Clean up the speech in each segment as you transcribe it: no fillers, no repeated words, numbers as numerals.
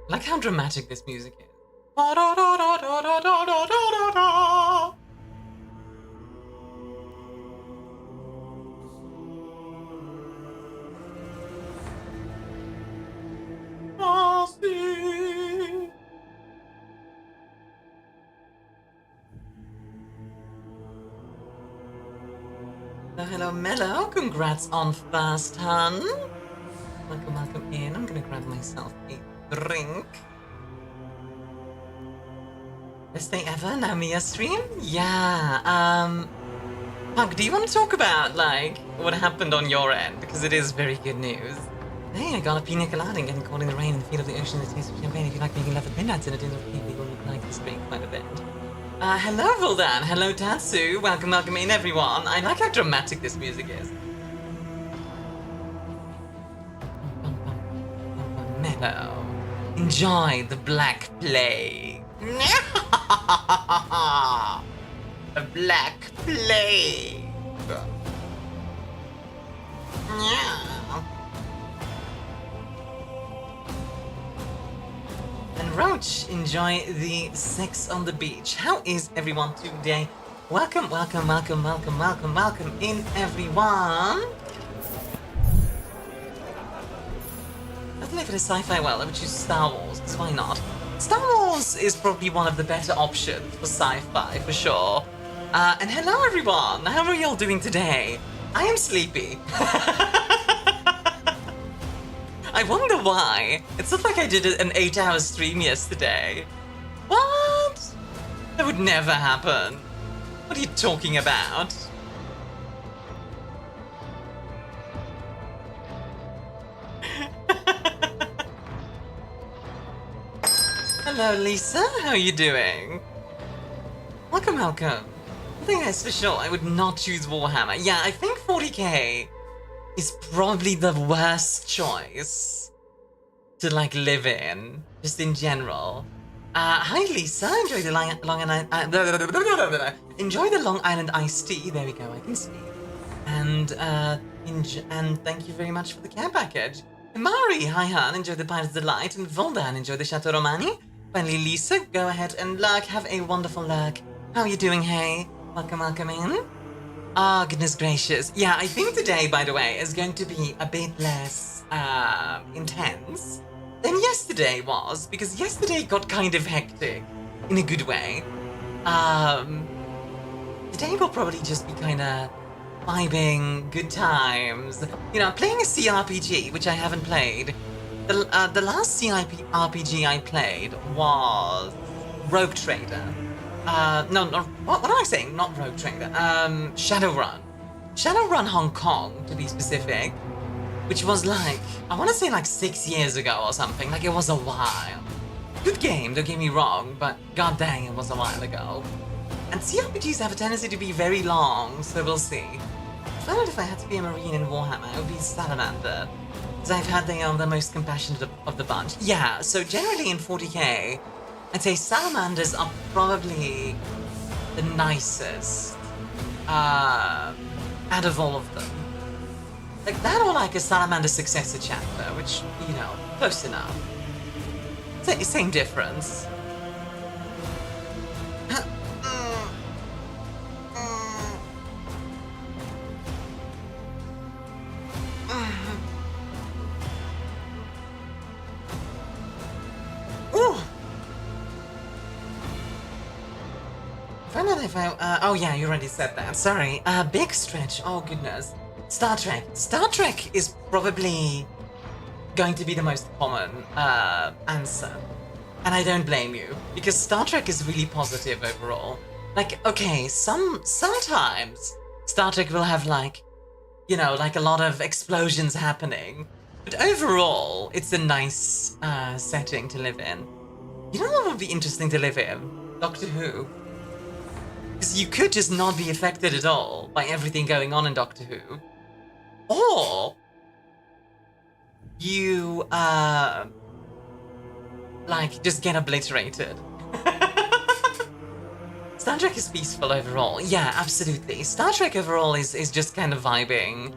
Like how dramatic this music is. Hello, Mello. Congrats on first hun. Welcome in. I'm gonna grab myself a drink. Best day ever, now Mia stream? Yeah, Punk, do you want to talk about, like, what happened on your end? Because it is very good news. Hey, I got a pina colada and getting caught in the rain and the feel of the ocean and the taste of champagne. If you like making love at midnight in a dinner of people, you will like this drink quite a bit. Hello, Vuldan. Hello, Tatsu. Welcome in, everyone. I like how dramatic this music is. Mellow. Enjoy the Black Plague. A Black Plague. And Roach, enjoy the sex on the beach. How is everyone today? Welcome in, everyone. I'd live in a sci-fi world. I would choose Star Wars, because why not? Star Wars is probably one of the better options for sci-fi, for sure. And hello, everyone. How are y'all doing today? I am sleepy. I wonder why. It's not like I did an 8-hour stream yesterday. What? That would never happen. What are you talking about? Hello, Lisa. How are you doing? Welcome. I think that's for sure. I would not choose Warhammer. Yeah, I think 40k is probably the worst choice to, like, live in, just in general. Hi, Lisa. Enjoy the enjoy the Long Island iced tea. There we go. I can speak. And thank you very much for the care package. Mari, hi, Han. Enjoy the Pirate's Delight. And Voldan, enjoy the Chateau Romani. Finally, Lisa, go ahead and lurk. Have a wonderful lurk. How are you doing, hey? Welcome in. Ah, goodness gracious. Yeah, I think today, by the way, is going to be a bit less intense than yesterday was, because yesterday got kind of hectic in a good way. Today will probably just be kind of vibing, good times. You know, playing a CRPG, which I haven't played. The last CRPG I played was Rogue Trader. What am I saying? Not Rogue Trader. Shadowrun. Shadowrun Hong Kong, to be specific. Which was like, I want to say like 6 years ago or something. Like, it was a while. Good game, don't get me wrong, but god dang, it was a while ago. And CRPGs have a tendency to be very long, so we'll see. I found out if I had to be a Marine in Warhammer, it would be Salamander. Because I've had the most compassionate of the bunch. Yeah, so generally in 40k, I'd say Salamanders are probably the nicest out of all of them. Like that, or like a Salamander Successor chapter, which, you know, close enough. Same difference. Oh yeah, you already said that. Sorry. Big stretch. Oh goodness. Star Trek. Star Trek is probably going to be the most common answer. And I don't blame you, because Star Trek is really positive overall. Like, okay, sometimes Star Trek will have, like, you know, like a lot of explosions happening. But overall, it's a nice setting to live in. You know what would be interesting to live in? Doctor Who. Because you could just not be affected at all by everything going on in Doctor Who. Or you, like, just get obliterated. Star Trek is peaceful overall. Yeah, absolutely. Star Trek overall is just kind of vibing.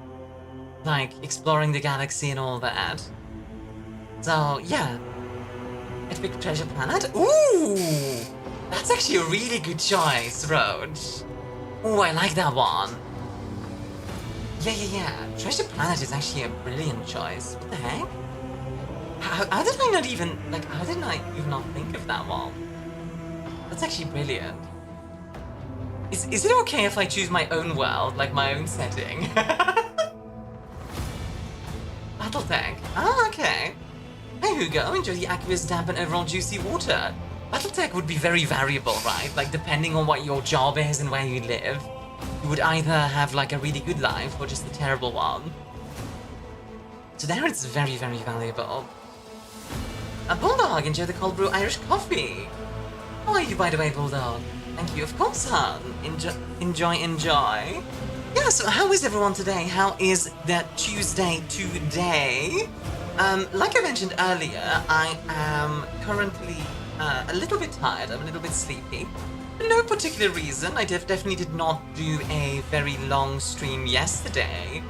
Like, exploring the galaxy and all that. So, yeah. Epic Treasure Planet? Ooh! That's actually a really good choice, Roach. Ooh, I like that one. Yeah. Treasure Planet is actually a brilliant choice. What the heck? How did I not even, like, how did I even not think of that one? That's actually brilliant. Is it okay if I choose my own world, like my own setting? Battle Tank. Ah, okay. Hey Hugo, enjoy the aqueous damp and overall juicy water. Battletech would be very variable, right? Like, depending on what your job is and where you live, you would either have, like, a really good life or just a terrible one. So there it's very, very valuable. A Bulldog, enjoy the cold brew Irish coffee. How are you, by the way, Bulldog? Thank you, of course, hon. Enjoy. Yeah, so how is everyone today? How is that Tuesday today? Like I mentioned earlier, I am currently a little bit tired, I'm a little bit sleepy. For no particular reason, I definitely did not do a very long stream yesterday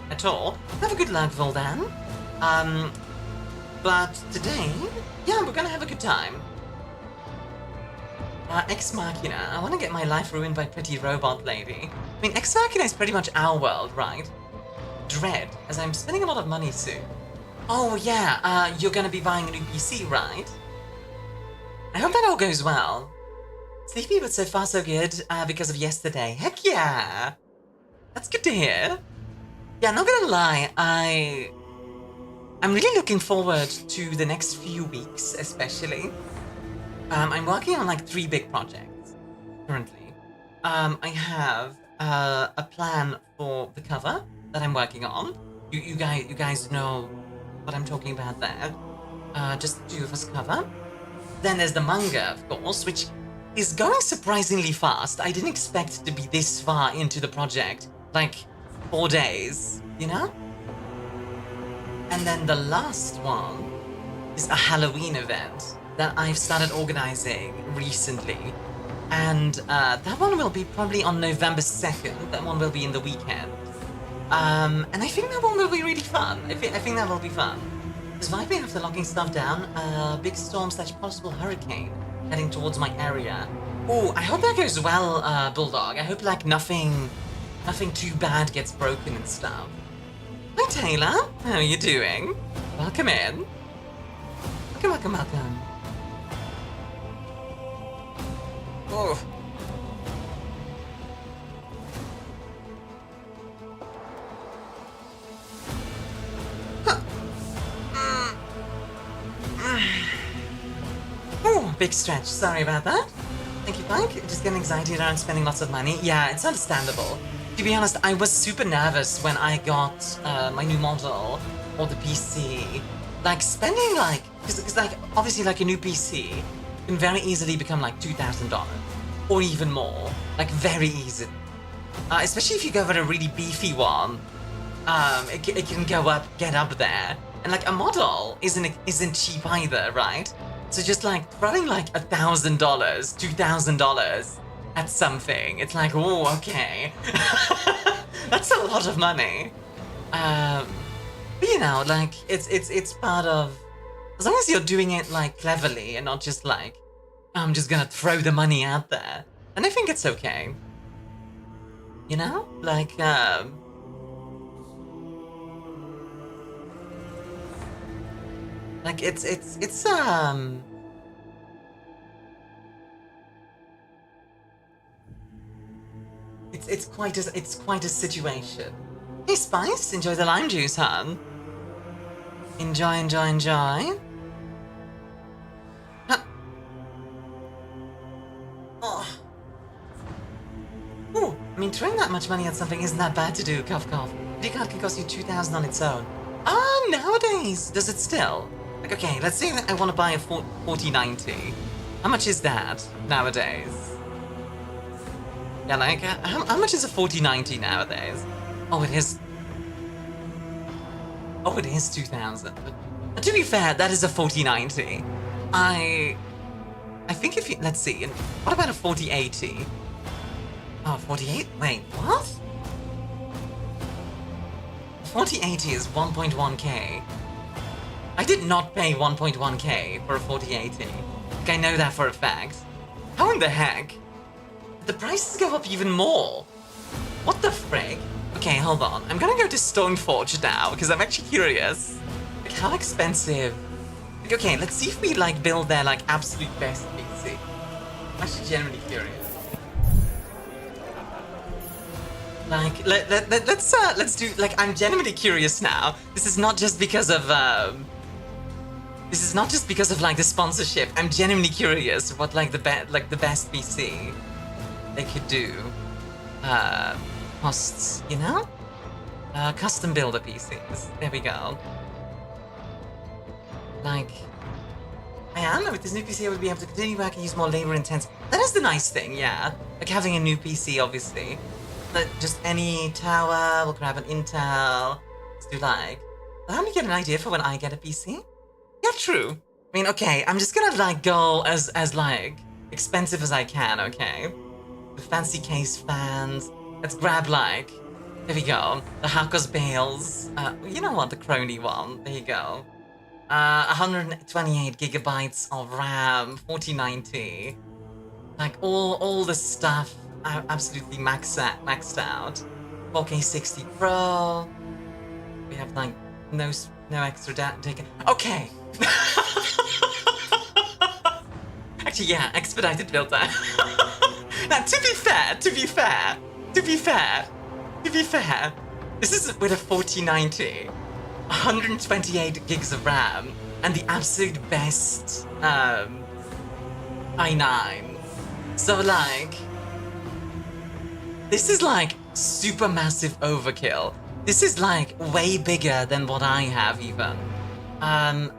at all. Have a good luck, Voldan. But today, yeah, we're gonna have a good time. Ex Machina, I want to get my life ruined by pretty robot lady. I mean, Ex Machina is pretty much our world, right? Dread, as I'm spending a lot of money soon. Oh yeah, you're gonna be buying a new PC, right? I hope that all goes well. Sleepy, but so far so good, because of yesterday. Heck yeah! That's good to hear. Yeah, not gonna lie, I'm really looking forward to the next few weeks, especially. I'm working on like 3 big projects, currently. I have, a plan for the cover that I'm working on. You guys know what I'm talking about there. Just the 2 of us cover. Then there's the manga, of course, which is going surprisingly fast. I didn't expect it to be this far into the project. Like, 4 days, you know? And then the last one is a Halloween event that I've started organizing recently. And that one will be probably on November 2nd. That one will be in the weekend. And I think that one will be really fun. I think that will be fun. Because vibing after locking stuff down, big storm / possible hurricane heading towards my area. Oh, I hope that goes well, Bulldog. I hope like nothing too bad gets broken and stuff. Hi Taylor, how are you doing? Welcome in. Welcome. Oh. Oh, big stretch. Sorry about that. Thank you, Pike. Just getting anxiety around spending lots of money. Yeah, it's understandable. To be honest, I was super nervous when I got my new model or the PC. Like, spending like... Because like, obviously, like, a new PC can very easily become like $2,000 or even more. Like, very easy. Especially if you go for a really beefy one. It can get up there. And like, a model isn't cheap either, right? So just like throwing like $1,000, $2,000 at something, it's like, oh, okay. That's a lot of money. But you know, like, it's part of, as long as you're doing it like cleverly and not just like, I'm just gonna throw the money out there, and I think it's okay. You know? Like, it's quite a situation. Hey Spice, enjoy the lime juice, hun. Enjoy. Huh. Oh. Ooh, I mean, throwing that much money at something isn't that bad to do, cough. Video card can cost you $2,000 on its own. Nowadays, does it still? Like, okay, let's say that I want to buy a 4090. How much is that nowadays? Yeah, like, how much is a 4090 nowadays? Oh, it is 2,000. But to be fair, that is a 4090. I think if you, let's see, what about a 4080? Oh, 48? Wait, what? 4080 is 1.1k. I did not pay 1.1k for a 4080. Like, I know that for a fact. How in the heck? Did the prices go up even more? What the frick? Okay, hold on. I'm gonna go to Stoneforge now, because I'm actually curious. Like, how expensive? Like, okay, let's see if we, like, build their, like, absolute best PC. I'm actually genuinely curious. Like, let's do, like, I'm genuinely curious now. This is not just because of, like, the sponsorship. I'm genuinely curious what, like, the best PC they could do. Costs, you know? Custom builder PCs. There we go. Like, I am, with this new PC I would be able to continue work and use more labor intense. That is the nice thing, yeah. Like having a new PC, obviously. But just any tower, we'll grab an Intel. Let's do like, let me get an idea for when I get a PC. Yeah, true. I mean, okay, I'm just gonna like go as like expensive as I can, okay? The fancy case fans. Let's grab like, there we go. The Hakos Bales. You know what, the Crony one. There you go. 128 gigabytes of RAM, 4090. Like all the stuff absolutely maxed out. 4K 60 Pro. We have like no extra data taken. Okay. Actually, yeah, expedited build time. Now, to be fair, this is with a 4090, 128 gigs of RAM, and the absolute best i9. So like, this is like super massive overkill. This is like way bigger than what I have even.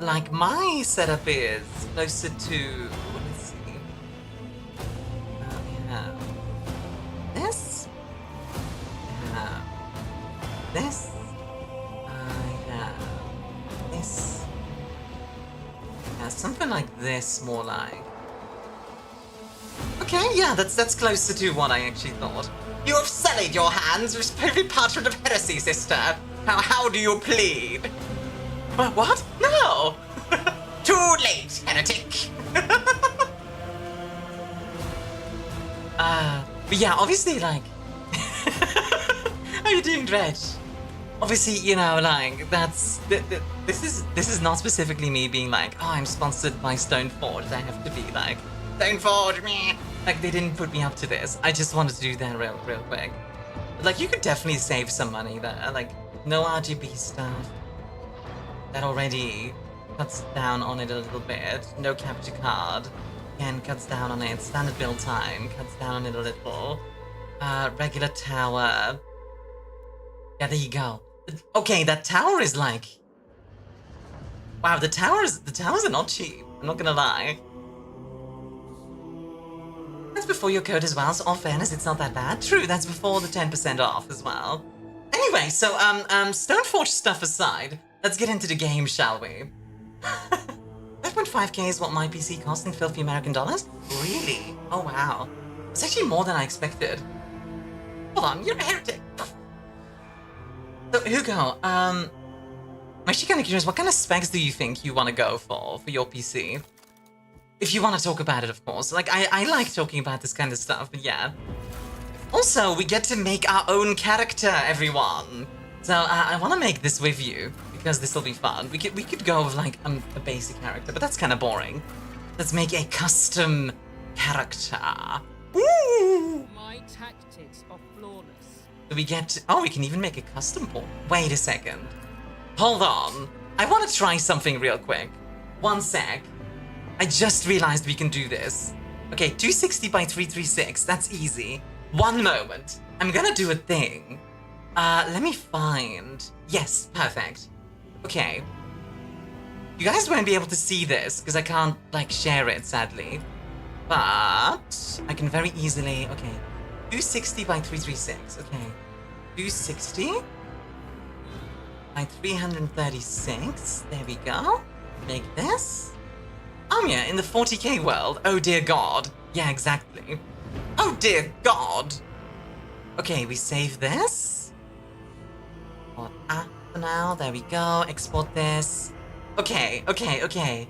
Like my setup is closer to, let's see. We have this. I have this. I have this. Yeah, something like this, more like. Okay, yeah, that's closer to what I actually thought. You have sullied your hands with every parchment of heresy, sister. How do you plead? What? No! Too late, heretic! But yeah, obviously, like... How are you doing, Dredge? Obviously, you know, like, that's... This is not specifically me being like, oh, I'm sponsored by Stoneforge. I have to be like, Stoneforge, me! Like, they didn't put me up to this. I just wanted to do that real quick. But, like, you could definitely save some money there. Like, no RGB stuff. That already cuts down on it a little bit. No capture card. Again, cuts down on it. Standard build time cuts down on it a little. Regular tower. Yeah, there you go. Okay, that tower is like... Wow, the towers are not cheap. I'm not gonna lie. That's before your code as well, so all fairness, it's not that bad. True, that's before the 10% off as well. Anyway, so, Stoneforge stuff aside, let's get into the game, shall we? 5.5k is what my PC costs in filthy American dollars? Really? Oh, wow. It's actually more than I expected. Hold on, you're a heretic. So, Hugo, I'm actually kind of curious, what kind of specs do you think you want to go for your PC? If you want to talk about it, of course. Like, I like talking about this kind of stuff, but yeah. Also, we get to make our own character, everyone. So, I want to make this with you, because this will be fun. We could go with, like, a basic character, but that's kind of boring. Let's make a custom character. Woo! My tactics are flawless. So we get to, oh, we can even make a custom port. Wait a second. Hold on. I want to try something real quick. One sec. I just realized we can do this. Okay, 260 by 336, that's easy. One moment. I'm gonna do a thing. Let me find... Yes, perfect. Okay. You guys won't be able to see this, because I can't, like, share it, sadly. But... I can very easily... Okay. 260 by 336, okay. 260 by 336, there we go. Make this. Armia in the 40k world, oh dear god. Yeah, exactly. Oh dear god. Okay, we save this. For now, there we go. Export this. Okay, okay, okay.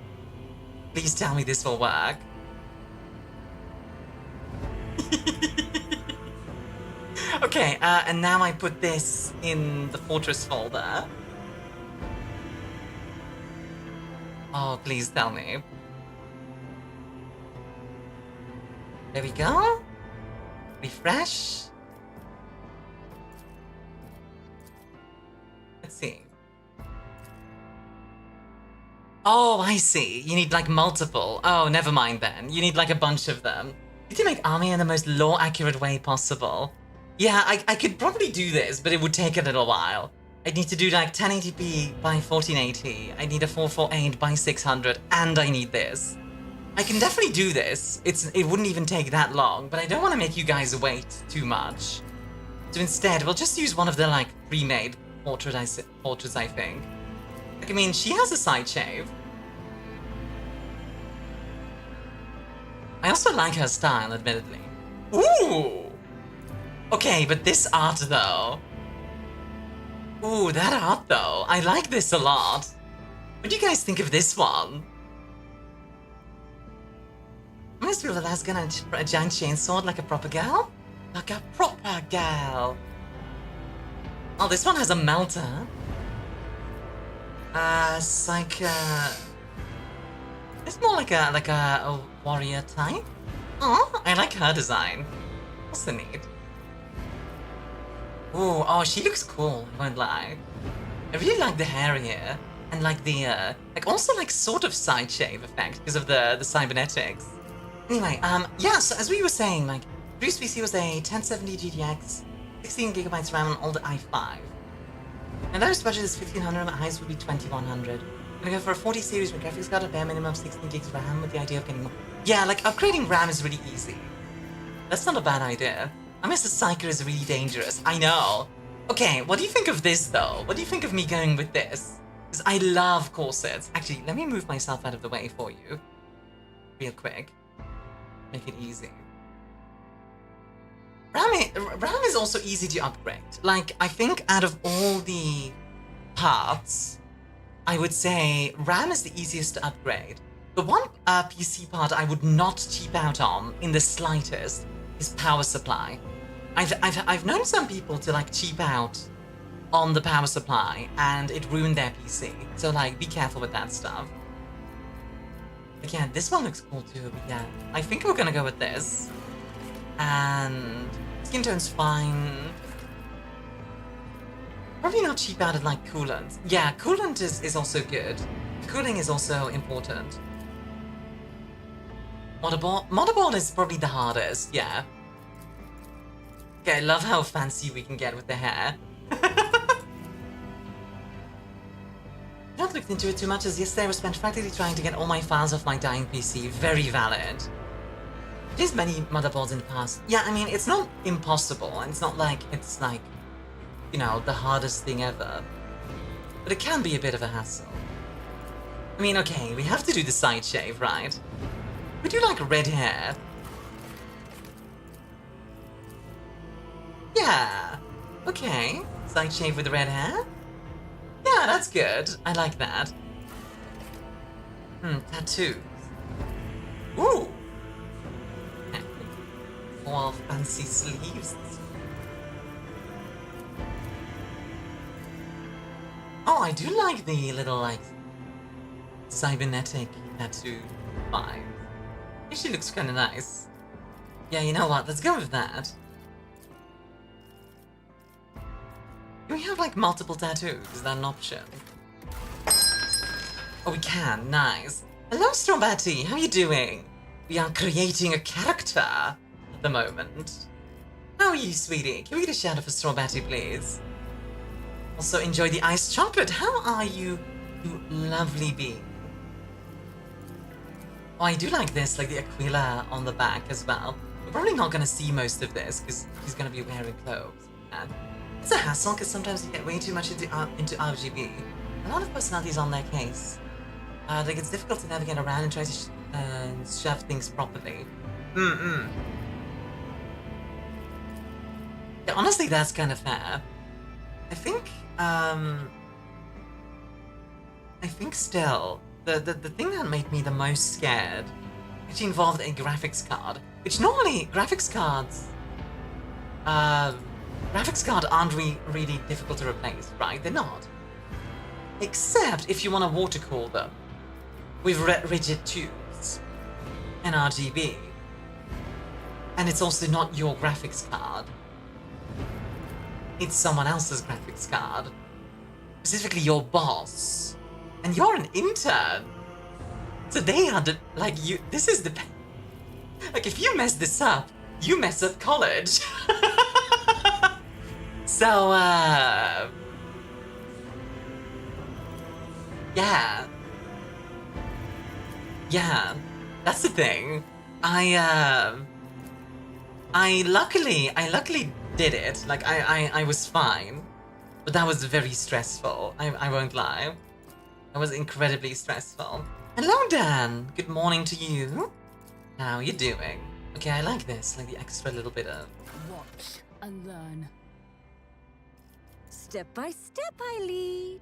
Please tell me this will work. Okay, and now I put this in the fortress folder. Oh, please tell me. There we go. Refresh. Let's see. Oh, I see. You need like multiple. Oh, never mind then. You need like a bunch of them. You can make Armia in the most lore-accurate way possible. Yeah, I could probably do this, but it would take a little while. I'd need to do like 1080p by 1480. I need a 448 by 600, and I need this. I can definitely do this. It wouldn't even take that long, but I don't want to make you guys wait too much. So instead, we'll just use one of the like pre-made portraits, I think. Like, I mean, she has a side shave. I also like her style, admittedly. Ooh! Okay, but this art, though. Ooh, that art, though. I like this a lot. What do you guys think of this one? I must feel the last gun and a giant chainsaw like a proper gal? Like a proper gal. Oh, this one has a melter. It's like, it's more like a warrior type. Oh, I like her design. What's the need? Ooh, oh, she looks cool, I won't lie. I really like the hair here. And like the, like also like sort of side shave effect because of the cybernetics. Anyway, yeah, so as we were saying, like, previous PC was a 1070 GTX, 16GB RAM on older i5. My lowest budget is 1500, my highest would be 2100. I'm gonna go for a 40 series with graphics card, a bare minimum of 16GB RAM with the idea of getting more. Yeah, like, upgrading RAM is really easy. That's not a bad idea. I mean, the Psyker is really dangerous, I know. Okay, what do you think of this, though? What do you think of me going with this? Because I love corsets. Actually, let me move myself out of the way for you. Real quick. Make it easy. RAM is also easy to upgrade. Like, I think out of all the parts, I would say RAM is the easiest to upgrade. The one PC part I would not cheap out on in the slightest is power supply. I've known some people to like cheap out on the power supply and it ruined their PC. So like, be careful with that stuff. Again, this one looks cool too, but yeah, I think we're gonna go with this. And skin tone's fine. Probably not cheap out at like coolant. Yeah, coolant is also good. Cooling is also important. Motherboard is probably the hardest, yeah. Okay, I love how fancy we can get with the hair. I not looked into it too much as yesterday I was spent practically trying to get all my files off my dying PC. Very valid. There's many motherboards in the past. Yeah, I mean, it's not impossible, and it's not like it's like, you know, the hardest thing ever. But it can be a bit of a hassle. I mean, okay, we have to do the side shave, right? We do like red hair. Yeah, okay. Side shave with red hair? Yeah, that's good. I like that. Tattoos. Ooh! All fancy sleeves. Oh, I do like the little, like, cybernetic tattoo vibe. Actually looks kind of nice. Yeah, you know what? Let's go with that. Can we have, like, multiple tattoos? Is that an option? Oh, we can. Nice. Hello, Strawberry. How are you doing? We are creating a character at the moment. How are you, sweetie? Can we get a shout out for Strawberry, please? Also, enjoy the iced chocolate. How are you, you lovely being? Oh, I do like this, like the Aquila on the back as well. We're probably not going to see most of this because he's going to be wearing clothes. And it's a hassle because sometimes you get way too much into RGB. A lot of personalities on their case. Like it's difficult to navigate around and try to shove things properly. Yeah, honestly, that's kind of fair. I think I think still, the thing that made me the most scared actually involved a graphics card, which normally graphics cards aren't really difficult to replace, right? They're not. Except if you want to water cool them with rigid tubes and RGB. And it's also not your graphics card. It's someone else's graphics card. Specifically your boss. And you're an intern. So they are like you, this is the, like if you mess this up, you mess up college. So, yeah. Yeah, that's the thing. I luckily did it. Like, I was fine. But that was very stressful. I won't lie. That was incredibly stressful. Hello, Dan. Good morning to you. How you doing? Okay, I like this. Like the extra little bit of... Watch and learn. Step by step I lead.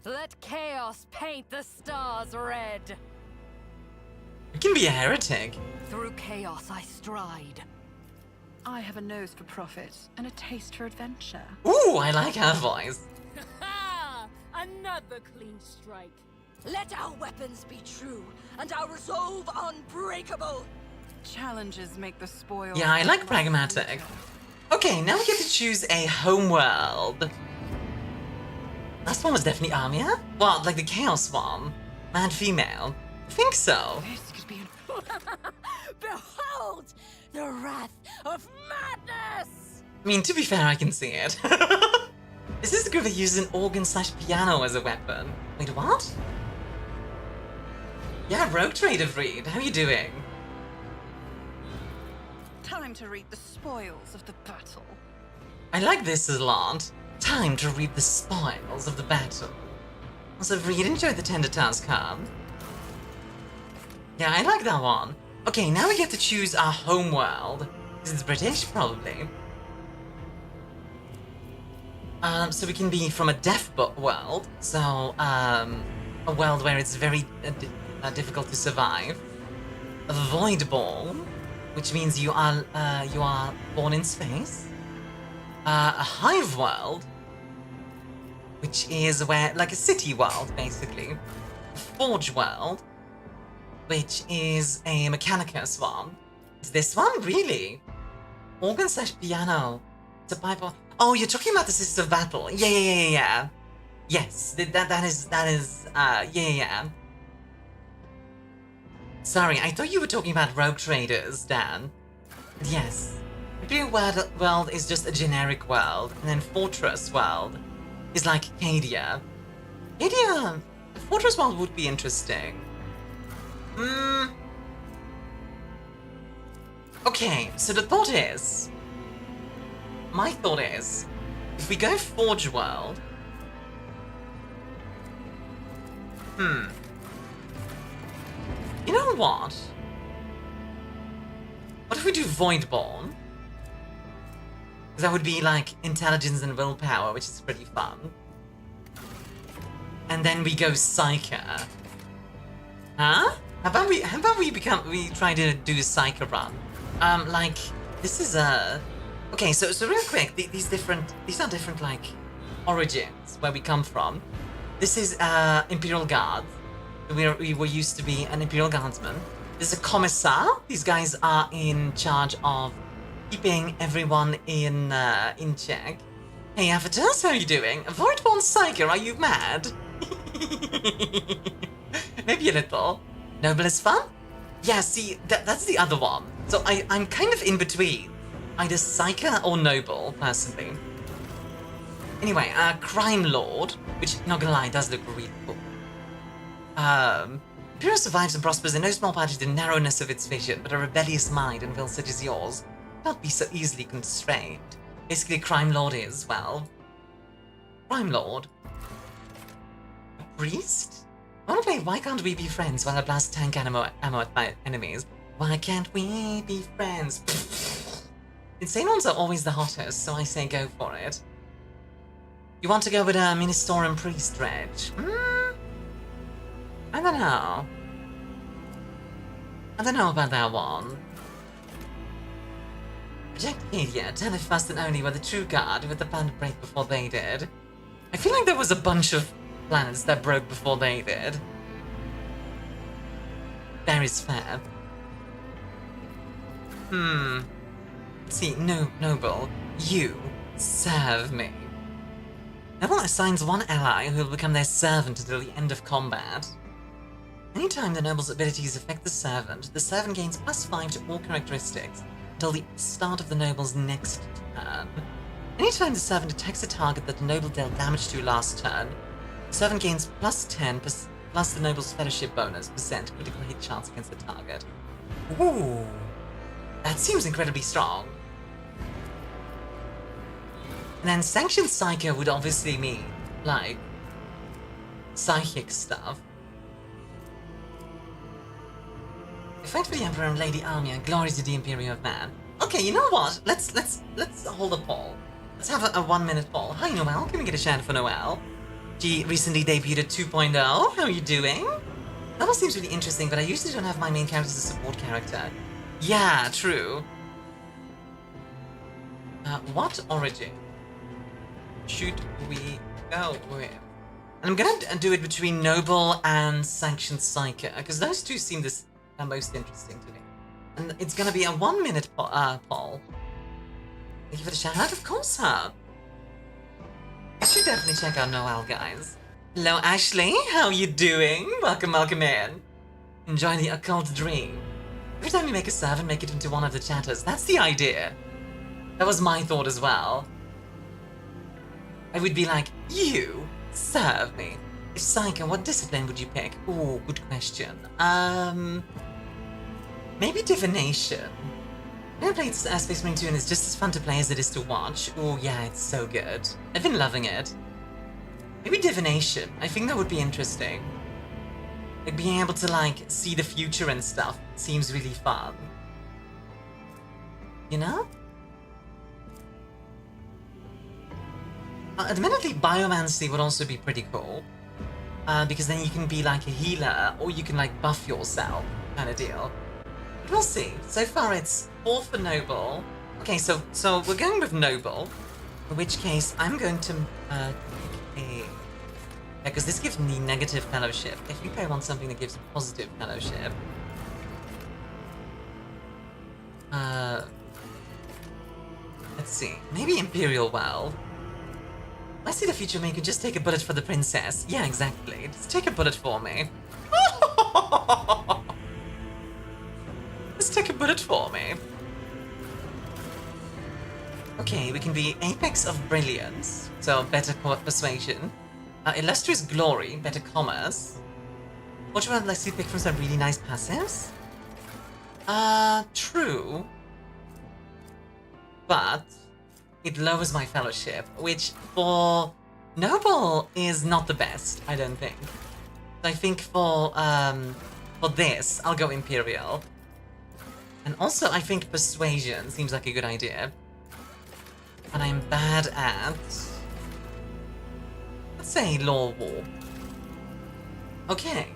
Let chaos paint the stars red. You can be a heretic. Through chaos I stride. I have a nose for profit and a taste for adventure. Ooh, I like her voice. Ha! Another clean strike. Let our weapons be true and our resolve unbreakable. Challenges make the spoil. Yeah, I like pragmatic. Okay, now we get to choose a homeworld. Last one was definitely Armia? Well, like the Chaos one. Mad female. I think so. This could be Behold the wrath of madness! I mean, to be fair, I can see it. Is this the group that uses an organ/piano as a weapon? Wait, what? Yeah, Rogue Trader Breed, how you doing? time to reap the spoils of the battle. I like this a lot. Time to reap the spoils of the battle. Also, Reed, enjoy the tender task card. Yeah, I like that one. Okay, now we get to choose our homeworld. Because it's British, probably. So we can be from a deaf world, so a world where it's very difficult to survive. A void ball, which means you are born in space. A hive world, which is where like a city world basically. A forge world, which is a Mechanicus one. Is this one really? Organ/piano. It's a pipe. Oh, you're talking about the Sisters of Battle. Yeah. Yes, that is, yeah. Sorry, I thought you were talking about Rogue Traders, Dan. But yes. Imperial World is just a generic world, and then Fortress World is like Cadia. Cadia... Fortress World would be interesting. Okay, so the thought is... My thought is, if we go Forge World... You know what? What if we do Voidborn? Because that would be like intelligence and willpower, which is pretty fun. And then we go Psyker. Huh? How about we try to do a Psyker run? Like, this is a... Okay, so real quick, these are different, like, origins, where we come from. This is, Imperial Guard. We were used to be an Imperial Guardsman. There's a Commissar. These guys are in charge of keeping everyone in check. Hey, Avatars, how are you doing? Voidborn Psyker, are you mad? Maybe a little. Noble is fun? Yeah, see, that's the other one. So I'm kind of in between. Either Psyker or Noble, personally. Anyway, Crime Lord, which, not gonna lie, does look really cool. Imperial survives and prospers in no small part due to the narrowness of its vision, but a rebellious mind and will such as yours cannot be so easily constrained. Basically, Crime Lord is, well... Crime Lord? A priest? I wanna play Why Can't We Be Friends while I blast tank ammo at my enemies? Why can't we be friends? Insane ones are always the hottest, so I say go for it. You want to go with a Ministorum Priest, Reg? I don't know. I don't know about that one. Reject Cadia, turn if fast and only were the true guard with the planet break before they did. I feel like there was a bunch of planets that broke before they did. That is fair. Let's see, Noble, you serve me. Noble assigns one ally who will become their servant until the end of combat. Anytime the Noble's abilities affect the servant gains +5 to all characteristics until the start of the Noble's next turn. Anytime the servant attacks a target that the Noble dealt damage to last turn, the servant gains +10 plus the Noble's fellowship bonus % critical hit chance against the target. Ooh, that seems incredibly strong. And then Sanctioned Psycho would obviously mean, like, psychic stuff. Fight for the Emperor and Lady Armia, glory to the Imperium of Man. Okay, you know what? Let's hold a poll. Let's have a 1-minute poll. Hi Noelle, can we get a shout for Noelle? She recently debuted at 2.0. How are you doing? That all seems really interesting, but I usually don't have my main character as a support character. Yeah, true. What origin should we go with? And I'm gonna do it between Noble and Sanctioned Psycho, because those two seem the most interesting to me. And it's gonna be a 1-minute poll. Thank you for the shout out, of course, huh? You should definitely check out Noelle, guys. Hello, Ashley, how you doing? Welcome in. Enjoy the occult dream. Every time you make a servant, make it into one of the chatters. That's the idea. That was my thought as well. I would be like, you serve me. If Psycho, what discipline would you pick? Ooh, good question. Maybe Divination. I haven't played Space Marine 2 and it's just as fun to play as it is to watch. Oh yeah, it's so good. I've been loving it. Maybe Divination. I think that would be interesting. Like, being able to, like, see the future and stuff seems really fun. You know? Admittedly, Biomancy would also be pretty cool. Because then you can be like a healer, or you can like buff yourself, kind of deal. But we'll see. So far it's 4 for Noble. Okay, so we're going with Noble. In which case, I'm going to pick a... because this gives me negative fellowship. I think I want something that gives positive fellowship. Let's see. Maybe Imperial Well. I see the future maker, just take a bullet for the princess. Yeah, exactly. Just take a bullet for me. Just take a bullet for me. Okay, we can be Apex of Brilliance, so better persuasion. Illustrious Glory, better commerce. What would I like to pick from some really nice passives? True. But it lowers my fellowship, which for Noble is not the best, I don't think. So I think for this, I'll go Imperial. And also, I think Persuasion seems like a good idea. And I'm bad at... let's say Law Warp. Okay.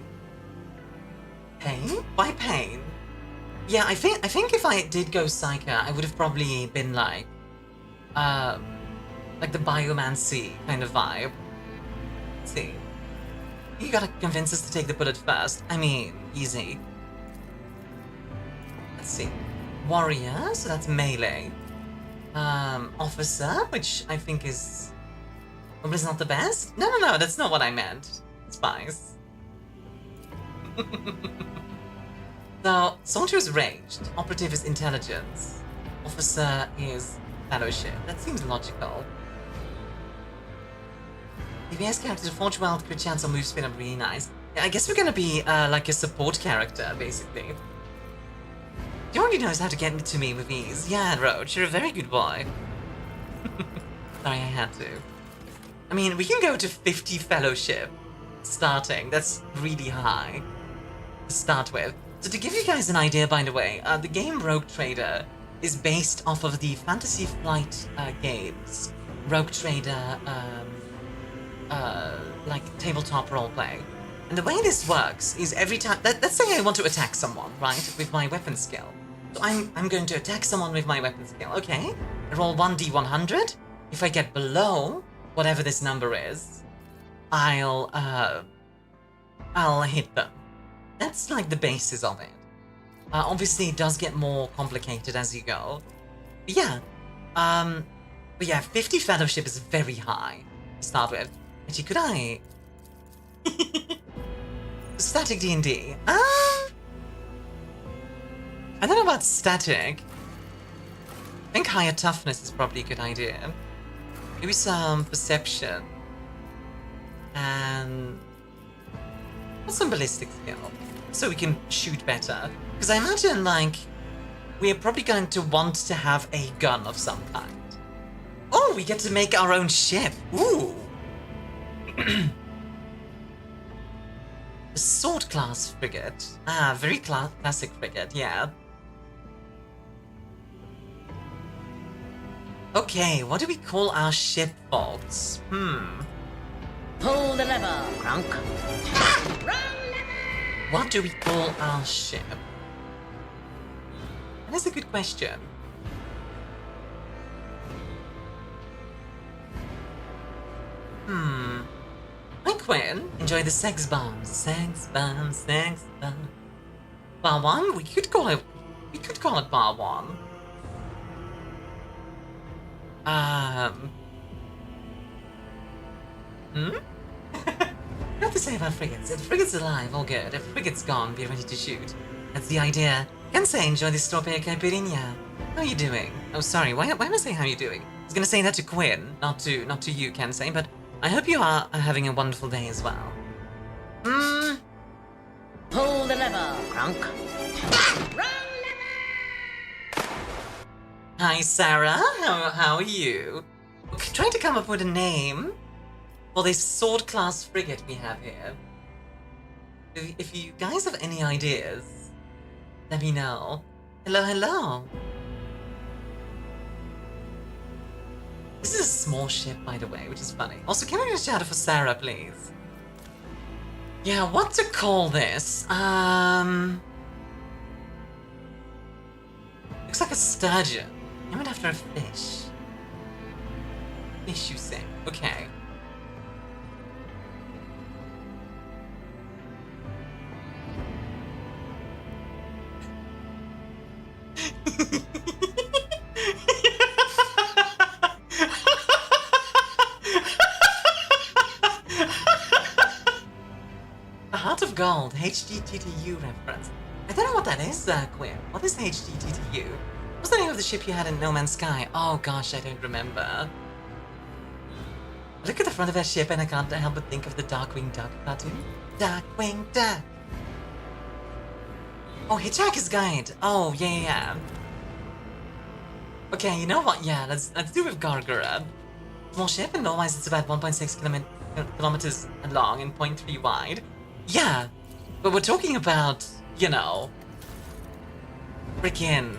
Pain? Why Pain? Yeah, I think if I did go Psycho, I would have probably been like the Biomancy kind of vibe. Let's see. You gotta convince us to take the bullet first. I mean, easy. Let's see. Warrior, so that's melee. Officer, which I think is... well, is not the best? No, that's not what I meant. Spies. So, Soldier is ranged, Operative is intelligence, Officer is fellowship. That seems logical. DPS characters, Forge Wild, crit chance or move spin are really nice. Yeah, I guess we're gonna be like a support character, basically. You already knows how to get to me with ease. Yeah, Roach, you're a very good boy. Sorry, I had to. I mean, we can go to 50 fellowship starting. That's really high to start with. So to give you guys an idea, by the way, the game Rogue Trader is based off of the Fantasy Flight games. Rogue Trader, like tabletop roleplay. And the way this works is every time, let's say I want to attack someone, right, with my weapon skill. So I'm going to attack someone with my weapon skill, okay? I roll 1d100. If I get below whatever this number is, I'll hit them. That's like the basis of it. Obviously it does get more complicated as you go. But yeah, 50 fellowship is very high to start with. Actually, could I... Static D&D. I don't know about static. I think higher toughness is probably a good idea. Maybe some perception. And... some ballistic skill. So we can shoot better. Because I imagine, like, we're probably going to want to have a gun of some kind. Oh, we get to make our own ship. Ooh! The sword class frigate. Ah, very classic frigate, yeah. Okay, what do we call our ship, folks? Pull the lever, Crunk. What do we call our ship? That is a good question. Hi Quinn, enjoy the sex bombs. Sex bombs, sex bombs. Bar 1? We could call it Bar 1. What to say about frigates? If the frigate's alive, all good. If the frigate's gone, be ready to shoot. That's the idea. Kensei, enjoy this Storpea Caipirinha. How are you doing? Oh, sorry, why am I saying how you doing? I was gonna say that to Quinn, not to you, Kensei, but I hope you are having a wonderful day as well. Pull the lever, Crunk. Hi, Sarah. How are you? We're trying to come up with a name for this sword class frigate we have here. If you guys have any ideas, let me know. Hello, hello. This is a small ship, by the way, which is funny. Also, can I get a shout out for Sarah, please? Yeah, what to call this? Looks like a sturgeon. Named after a fish. Fish, you say? Okay. The Heart of Gold, HGTTU reference. I don't know what that is, Quinn. What is HGTTU? What's the name of the ship you had in No Man's Sky? Oh gosh, I don't remember. I look at the front of that ship and I can't help but think of the Darkwing Duck cartoon. Darkwing Duck! Oh, Hitchhiker's Guide! Oh, yeah. Okay, you know what? Yeah, let's do with Gargara. Small ship, and otherwise it's about 1.6 kilometers long and 0.3 wide. Yeah, but we're talking about, you know, freaking,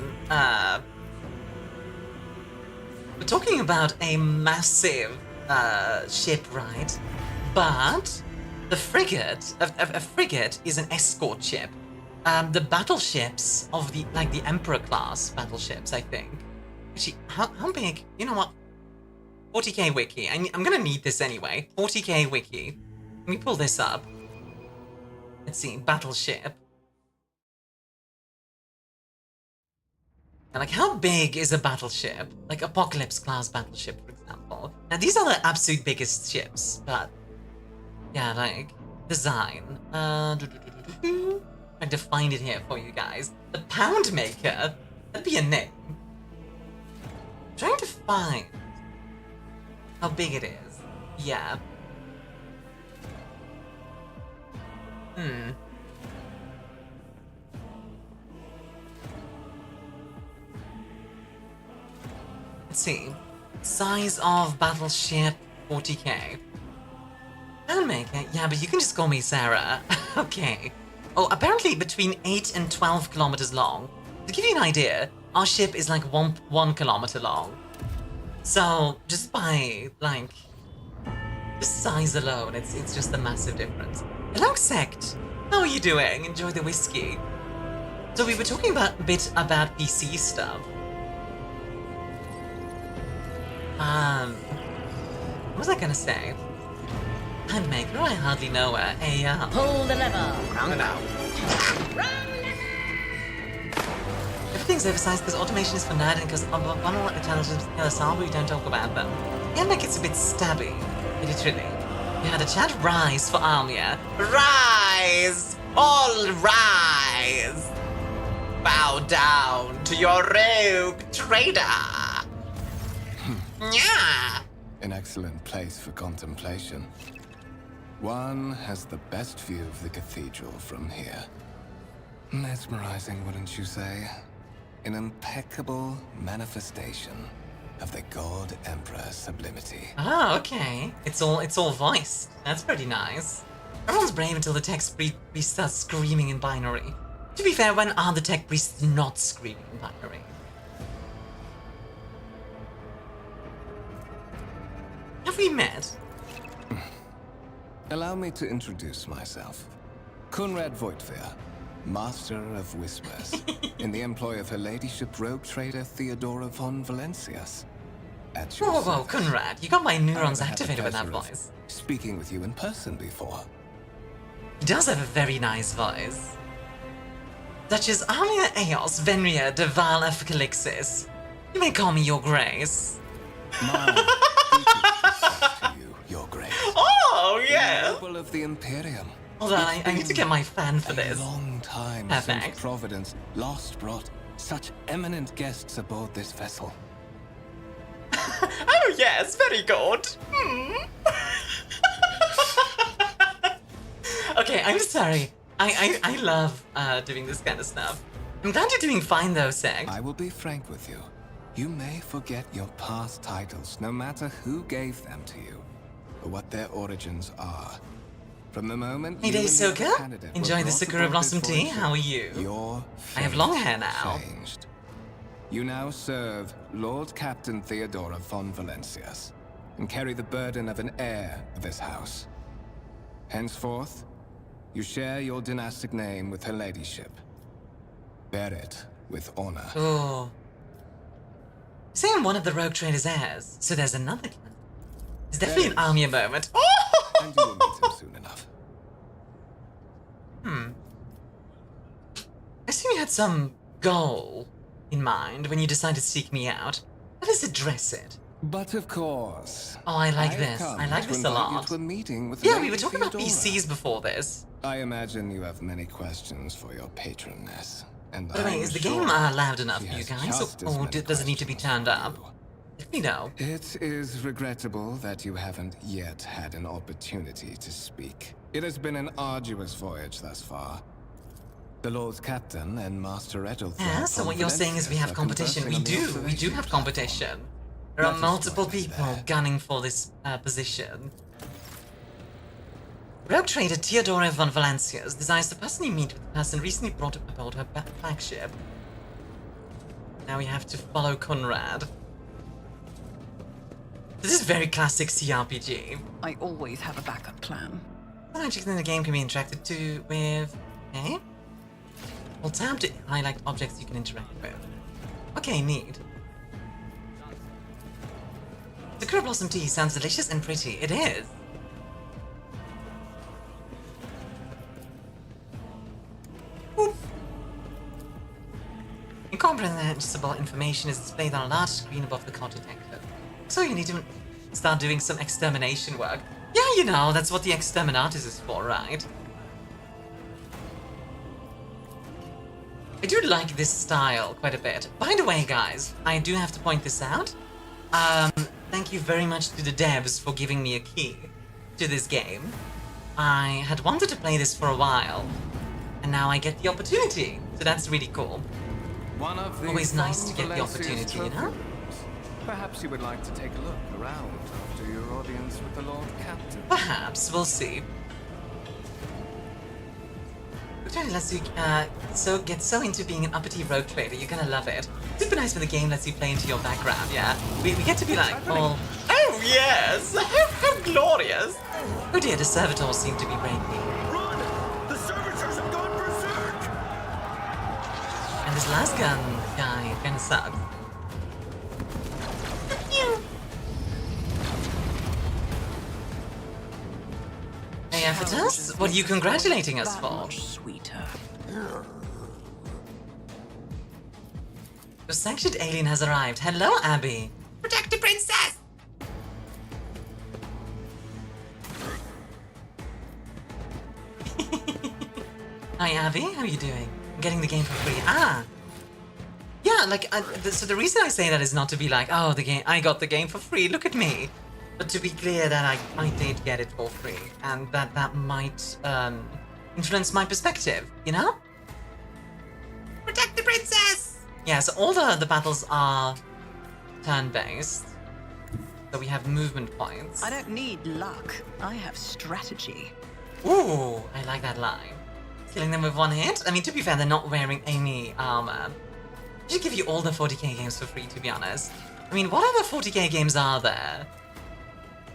we're talking about a massive, ship, right? But the frigate, a frigate is an escort ship. The battleships of the Emperor class battleships, I think. Actually, how big? You know what? 40k wiki. I'm gonna need this anyway. 40k wiki. Let me pull this up. Let's see, battleship. And like, how big is a battleship? Like Apocalypse class battleship, for example. Now these are the absolute biggest ships, but yeah, like design. Trying to find it here for you guys. The Pound Maker. That'd be a name. Trying to find how big it is. Yeah. Let's see. Size of battleship 40k. Pound Maker? Yeah, but you can just call me Sarah. Okay. Oh, apparently between 8 and 12 kilometers long. To give you an idea, our ship is like 1 kilometer long. So, just by, like, the size alone, it's just a massive difference. Hello, Sect. How are you doing? Enjoy the whiskey. So we were talking a bit about PC stuff. What was I gonna say? Handmaker, I hardly know her. Pull the lever, Crunk. Everything's oversized because automation is for nerd and because vulnerable intelligence are we don't talk about them. Handmaker gets a bit stabby, literally. We had a chat rise for Armia. Rise! All rise! Bow down to your rogue trader! Yeah! An excellent place for contemplation. One has the best view of the cathedral from here. Mesmerizing, wouldn't you say? An impeccable manifestation of the God Emperor sublimity. Oh, okay. It's all voiced. That's pretty nice. Everyone's brave until the tech priest starts screaming in binary. To be fair, when are the tech priests not screaming in binary? Have we met? Allow me to introduce myself. Conrad Voigtveer, Master of Whispers, in the employ of Her Ladyship Rogue Trader Theodora von Valencias. At your Whoa, service. Conrad, you got my neurons I've had the activated with that pleasure of voice. Speaking with you in person before. He does have a very nice voice. Duchess Armia Eos Venria de Val of Calixis. You may call me Your Grace. My deepest respect to you, Your Grace. Oh, yeah! Noble of the Imperium. Hold on, I need to get my fan for A this. long time Perfect. since Providence last brought such eminent guests aboard this vessel. Oh, yes, very good. Okay, I'm sorry. I love doing this kind of stuff. I'm glad you're doing fine though, Seg. I will be frank with you. You may forget your past titles, no matter who gave them to you, or what their origins are. From the moment Hey you day, and the other Soka. candidate were Enjoy the brought Sakura aboard Blossom this tea. voyage, How are you? Your I have fate long hair now. changed. You now serve Lord Captain Theodora von Valencias, and carry the burden of an heir of this house. Henceforth, you share your dynastic name with Her Ladyship. Bear it with honor. Oh. Say I'm one of the Rogue Trader's heirs, so there's another clan. It's definitely an Armia moment. And you will meet him soon enough. I assume you had some goal in mind when you decided to seek me out. Let us address it. But of course. Oh, I like have this. come I like to this a invite lot. You to a meeting with Yeah, Lady we were talking about Theodora. PCs before this. I imagine you have many questions for your patroness. And By the way, I'm is the sure game loud enough she for you has guys, just as or many does it need to be questions turned for up? you. Let me know. It is regrettable that you haven't yet had an opportunity to speak. It has been an arduous voyage thus far. The Lord's Captain and Master Reginald. Yeah, so what you're saying is we have competition. We do have competition. There are That is multiple what is people there. gunning for this position. Rogue Trader Theodora von Valencias desires to personally meet with the person recently brought aboard her flagship. Now we have to follow Conrad. This is very classic CRPG. I always have a backup plan. The objects in the game can be interacted to with... Okay. Hold tab to highlight objects you can interact with. Okay, neat. Sakura Blossom tea sounds delicious and pretty. It is. Oof. Incomprehensible information is displayed on a large screen above the car detector. So you need to start doing some extermination work. Yeah, you know, that's what the exterminatus is for, right? I do like this style quite a bit. By the way, guys, I do have to point this out. Thank you very much to the devs for giving me a key to this game. I had wanted to play this for a while, and now I get the opportunity, so that's really cool. One of the Always nice to get the Valencia's opportunity, you know? trophy rooms. Perhaps you would like to take a look around after your audience with the Lord Captain. Perhaps, we'll see. It lets you get so into being an uppity rogue trader, you're gonna love it. Super nice when the game lets you play into your background, yeah? We get to be like, oh yes! How glorious! Oh dear, the servitors seem to be breaking. this last gun guy kinda sucks. Hey, Ephetus, what are you congratulating us for? Sweeter. Your sanctioned alien has arrived. Hello, Abby. Protect the princess! Hi, Abby. How are you doing? I'm getting the game for free. Ah! Yeah, like, so the reason I say that is not to be like, oh, I got the game for free, look at me. But to be clear that I did get it for free, and that might, influence my perspective, you know? Protect the princess! Yeah, so all the battles are turn-based. So we have movement points. I don't need luck. I have strategy. Ooh, I like that line. Killing them with one hit? I mean, to be fair, they're not wearing any armor. I should give you all the 40k games for free, to be honest. I mean, what other 40k games are there?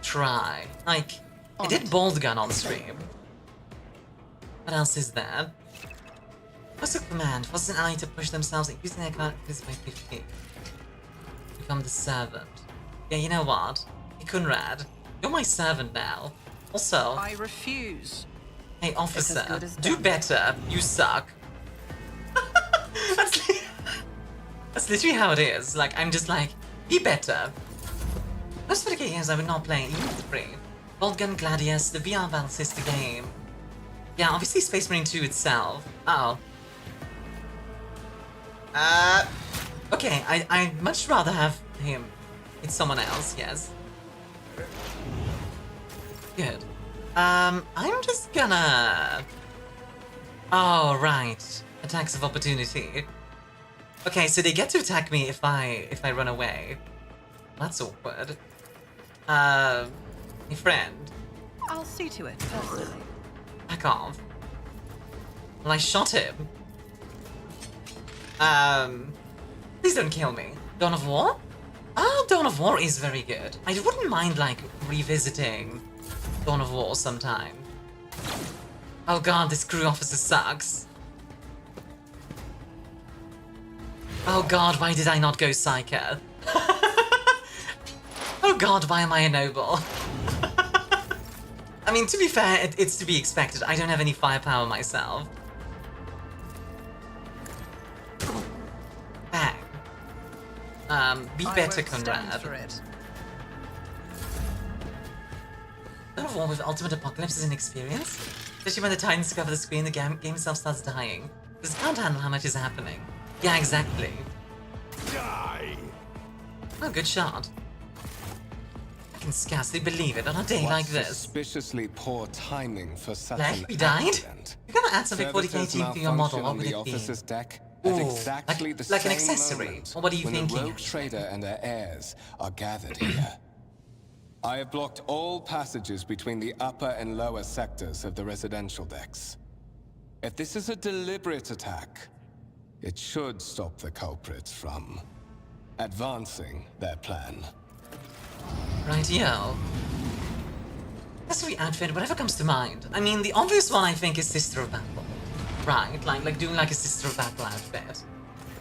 Try. Like, I did Bolt Gun on stream. What else is there? What's a command? Forces an ally to push themselves using their card by 50. Become the servant. Yeah, you know what? Hey, Kunrad, you're my servant now. Also, I refuse. hey, officer, good as do done. better. You suck. That's literally how it is. Like, I'm just like, be better. Most 40k games I would not play, even for free. Bolt Gun Gladius, the VR Battle Sister game. Yeah, obviously Space Marine 2 itself. Oh. Okay, I'd much rather have him. It's someone else, yes. Good. I'm just gonna... Oh, right. Attacks of opportunity. Okay, so they get to attack me if I run away. That's awkward. Hey friend. I'll see to it personally. Back off. Well, I shot him. Please don't kill me. Dawn of War? Oh, Dawn of War is very good. I wouldn't mind, like, revisiting Dawn of War sometime. Oh god, this crew officer sucks. Oh god, why did I not go Psycho? Oh god, why am I a noble? I mean, to be fair, it's to be expected. I don't have any firepower myself. Bang. Be better, Conrad. Dawn of War with Ultimate Apocalypse is an experience. Especially when the Titans cover the screen, the game itself starts dying. Because it can't handle how much is happening. Yeah, exactly. Die! Oh, good shot. I can scarcely believe it on a day like this. Suspiciously poor timing for such Like, an we died? accident. You're gonna add something 40k team to your model, what would it be? Officer's deck Ooh, at exactly the like an same accessory. moment Or what are you when thinking, the rogue actually? trader and her heirs are gathered here. I have blocked all passages between the upper and lower sectors of the residential decks. If this is a deliberate attack, it should stop the culprits from advancing their plan. Rightio. Accessory outfit, whatever comes to mind. I mean, the obvious one I think is Sister of Battle. Right, like doing like a Sister of Battle outfit.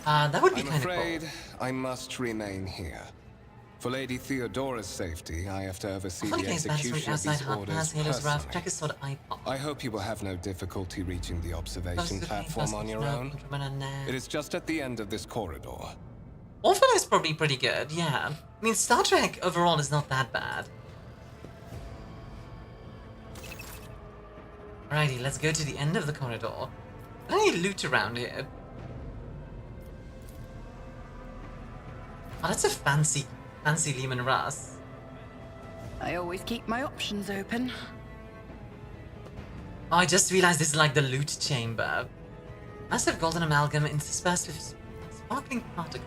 That would be I'm kind of afraid cool. I must remain here. For Lady Theodora's safety, I have to oversee the 40k is execution of outside these Hot orders Pass, Halo's Rough, personally. check his sword iPod. I hope you will have no difficulty reaching the observation platform on your own. It is just at the end of this corridor. Orphan is probably pretty good, yeah. I mean, Star Trek overall is not that bad. Alrighty, let's go to the end of the corridor. Are there any loot around here? Oh, that's a fancy Lehman Russ. I always keep my options open. Oh, I just realized this is like the loot chamber. Massive golden amalgam interspersed with sparkling particles.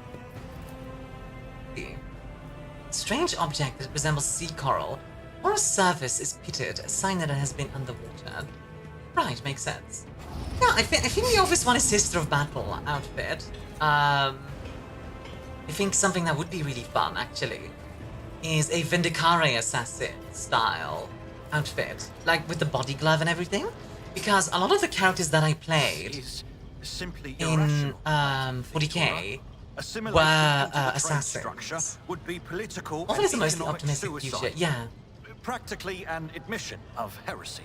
Strange object that resembles sea coral. Or a surface is pitted, a sign that it has been underwater. Right, makes sense. Yeah, I think the obvious one is Sister of Battle outfit. I think something that would be really fun, actually, is a Vindicare assassin style outfit, like with the body glove and everything. Because a lot of the characters that I played simply in irrational. 40k Assimilation were into the trade assassins. structure would be political Often and it's a mostly economic optimistic suicide. future, yeah. Practically an admission of heresy.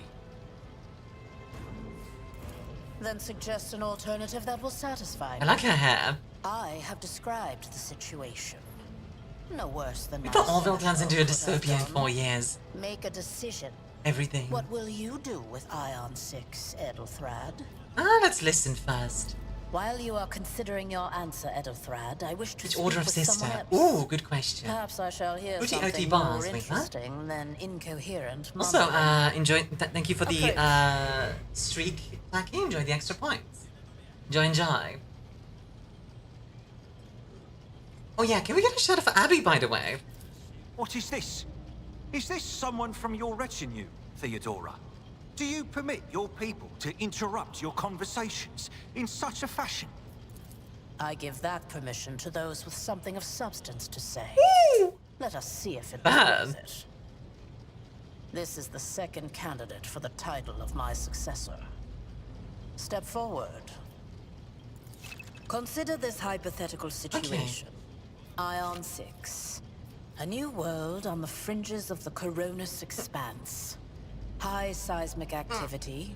Then suggest an alternative that will satisfy I me. like her hair. I have described the situation. No worse than We my put Orville plans into a senator could dystopia in have 4 done. years. Make a decision. Everything. What will you do with Ion 6, Edelthrad? Let's listen first. While you are considering your answer, Edelthrad, I wish to Which speak order of with sister? someone else. Ooh, good question. Perhaps I shall hear Booty OT something bars, more wait, what? interesting than incoherent Also, mumbling. thank you for the Approach. streak tacky. Enjoy the extra points. Enjoy. Oh yeah, can we get a shout out for Abby, by the way? What is this? Is this someone from your retinue, Theodora? Do you permit your people to interrupt your conversations in such a fashion? I give that permission to those with something of substance to say. Let us see if it Bad. proves it. This is the second candidate for the title of my successor. Step forward. Consider this hypothetical situation. Ion 6. A new world on the fringes of the Coronis expanse. High seismic activity,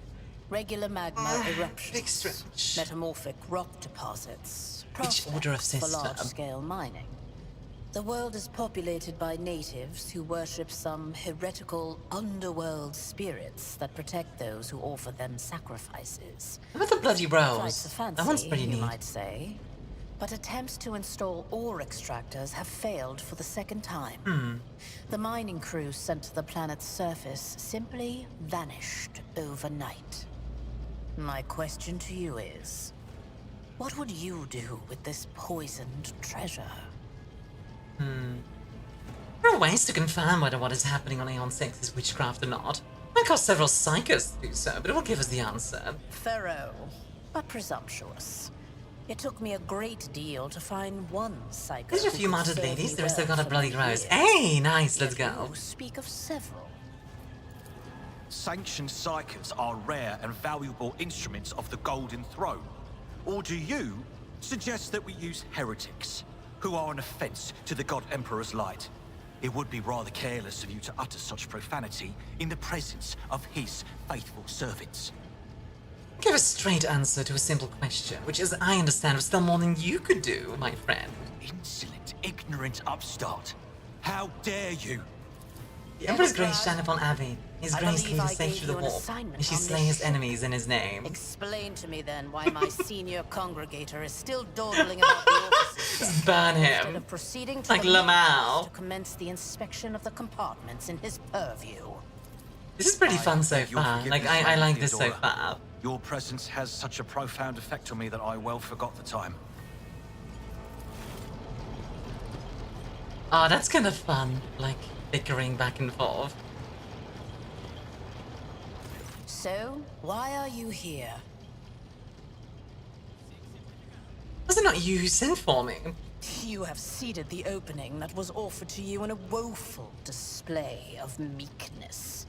regular magma Big eruptions, stretch. metamorphic rock deposits, Which order of prospects for system? large-scale mining. The world is populated by natives who worship some heretical underworld spirits that protect those who offer them sacrifices. How about the bloody Quite rose? the fancy, That one's pretty you neat. might say. But attempts to install ore extractors have failed for the second time. The mining crews sent to the planet's surface simply vanished overnight. My question to you is, what would you do with this poisoned treasure? There are ways to confirm whether what is happening on Aeon 6 is witchcraft or not. It might cost several psychos to do so, but it will give us the answer. Thorough, but presumptuous. It took me a great deal to find one psycho. There's a who few could modded serve ladies, me the rest have well got a for bloody many rose. years. Hey, nice, let's Yet go. you speak of several. Sanctioned psychers are rare and valuable instruments of the Golden Throne. Or do you suggest that we use heretics, who are an offense to the God Emperor's light? It would be rather careless of you to utter such profanity in the presence of his faithful servants. Give a straight answer to a simple question, which, as I understand, was still more than you could do, my friend. Insolent, ignorant upstart. How dare you? The Emperor's grace shine upon Abby. His I grace believe lead us I safe gave through the you an warp, assignment and she on slay this his ship. enemies in his name. Explain to me then why my senior congregator is still dawdling about the offices Just burn instead him. of proceeding to Like the Lamau. to commence the inspection of the compartments in his purview. This is pretty fun so beg your far. Like, forgiveness, I like Lady this so Theodora. far. Your presence has such a profound effect on me that I well forgot the time. Oh, that's kind of fun. Like, bickering back and forth. So, why are you here? Was it not you who sent for me? You have seeded the opening that was offered to you in a woeful display of meekness.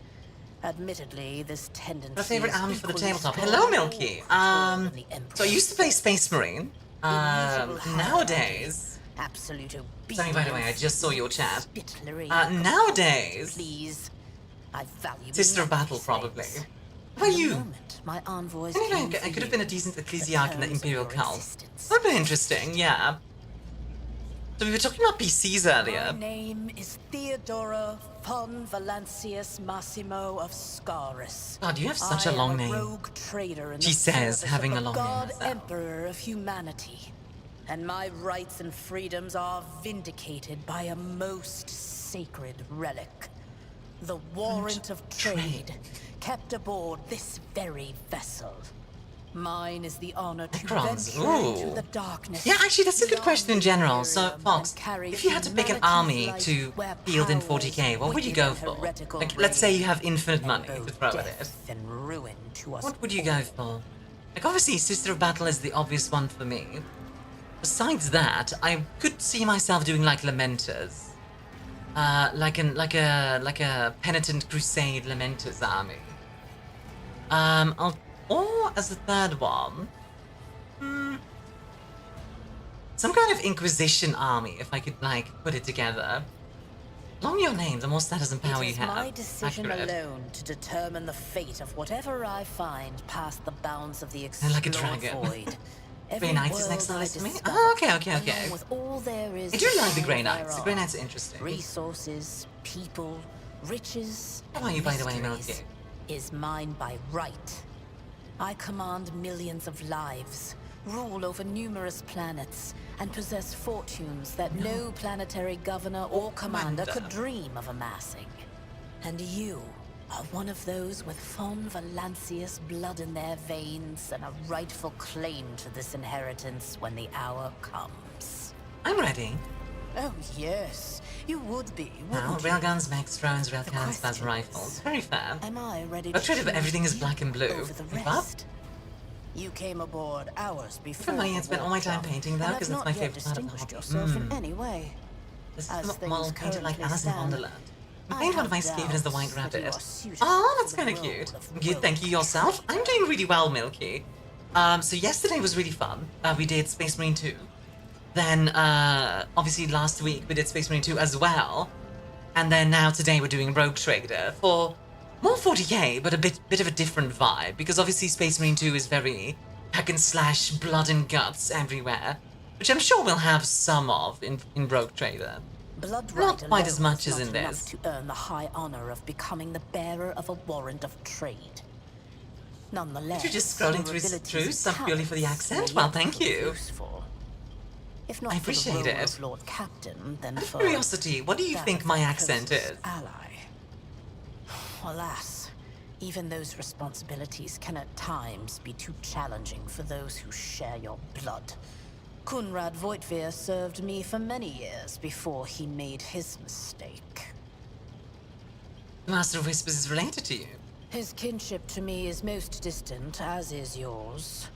Admittedly, this tendency My favorite is army for the equally tabletop. strong Hello, in Milky. all than the So I used to play Emperor's. Space Marine. Immutable Nowadays... Absolute obedience. Sorry, by the way, I just saw your chat. Spitlery, Nowadays... Please, I value Sister of none Battle, these probably. things. How about In a you? moment, my envoys Anyway, came I for could have you. been a decent ecclesiarch in the terms of Imperial your cult. existence. That would be interesting, yeah. So we were talking about PCs earlier. My name is Theodora von Valancius Massimo of Scaris. God, you have such a I long am name. Rogue trader in She the says, service having of a the long name God herself. Emperor of humanity. And my rights and freedoms are vindicated by a most sacred relic. The warrant of trade, kept aboard this very vessel. Mine is the honor to Necrons, venture into ooh. the darkness. Yeah, actually, that's a good beyond question in the general. So, Imperium Fox, and carry if you had to pick an humanity's army light to where field in powers 40k, what would you wicked go and for? heretical Like, let's say you reign, have infinite and money to both throw at it. death and ruin to us What would you all. go for? Like, obviously, Sister of Battle is the obvious one for me. Besides that, I could see myself doing like Lamenters, like a penitent crusade Lamenters army. Or as a third one, Some kind of Inquisition army, if I could, like, put it together. The longer your name, the more status and power It you is have. my decision Accurate. alone to determine the fate of whatever I find past the bounds of the And like a explored dragon. void. Grey Knights is next on the world list I for me? discover, Oh, okay. along with all there is I do to like the find Grey Knights. The thereof. Grey Knights are interesting. Resources, people, riches, How and are you, by the way, mysteries Milky? is mine by right. I command millions of lives, rule over numerous planets, and possess fortunes that no planetary governor or commander could dream of amassing. And you are one of those with fond Valancius blood in their veins and a rightful claim to this inheritance when the hour comes. I'm ready. Oh yes, you would be, Now, wouldn't you? railguns, mechs, drones, rail The cannons, plasma question rifles. is, Very fair. Am I ready I've to traded, but choose everything is you black and blue. over the Give up? rest? You came aboard hours before. For me, the I spent all war my time jump, painting though, and because have it's my not yet favorite part of the distinguished hobby. yourself in any way. This As is a things model painted like currently Alice in stand, Wonderland. We I painted one have of my Skaven as the White doubts that you Rabbit. are suited Oh, that's for the kind of role cute. of Good, thank you yourself. I'm doing really well, Milky. So yesterday was really fun. We did Space Marine 2. Then, obviously last week we did Space Marine 2 as well. And then now today we're doing Rogue Trader for more 40k, but a bit of a different vibe. Because obviously Space Marine 2 is very hack and slash, blood and guts everywhere. Which I'm sure we'll have some of in Rogue Trader. Blood Not right quite as alone much is as not in enough this. to earn the high honor of becoming the bearer of a warrant of trade. Nonetheless, You're just scrolling your through abilities some and purely for the talents accent? may Well, yet thank prove you. Useful. If not I for the appreciate role it. of Lord Captain, then Out of for curiosity, what do you that think of my their accent closest is? Ally. Alas, even those responsibilities can at times be too challenging for those who share your blood. Kunrad Voitvir served me for many years before he made his mistake. The Master of Whispers is related to you. His kinship to me is most distant, as is yours.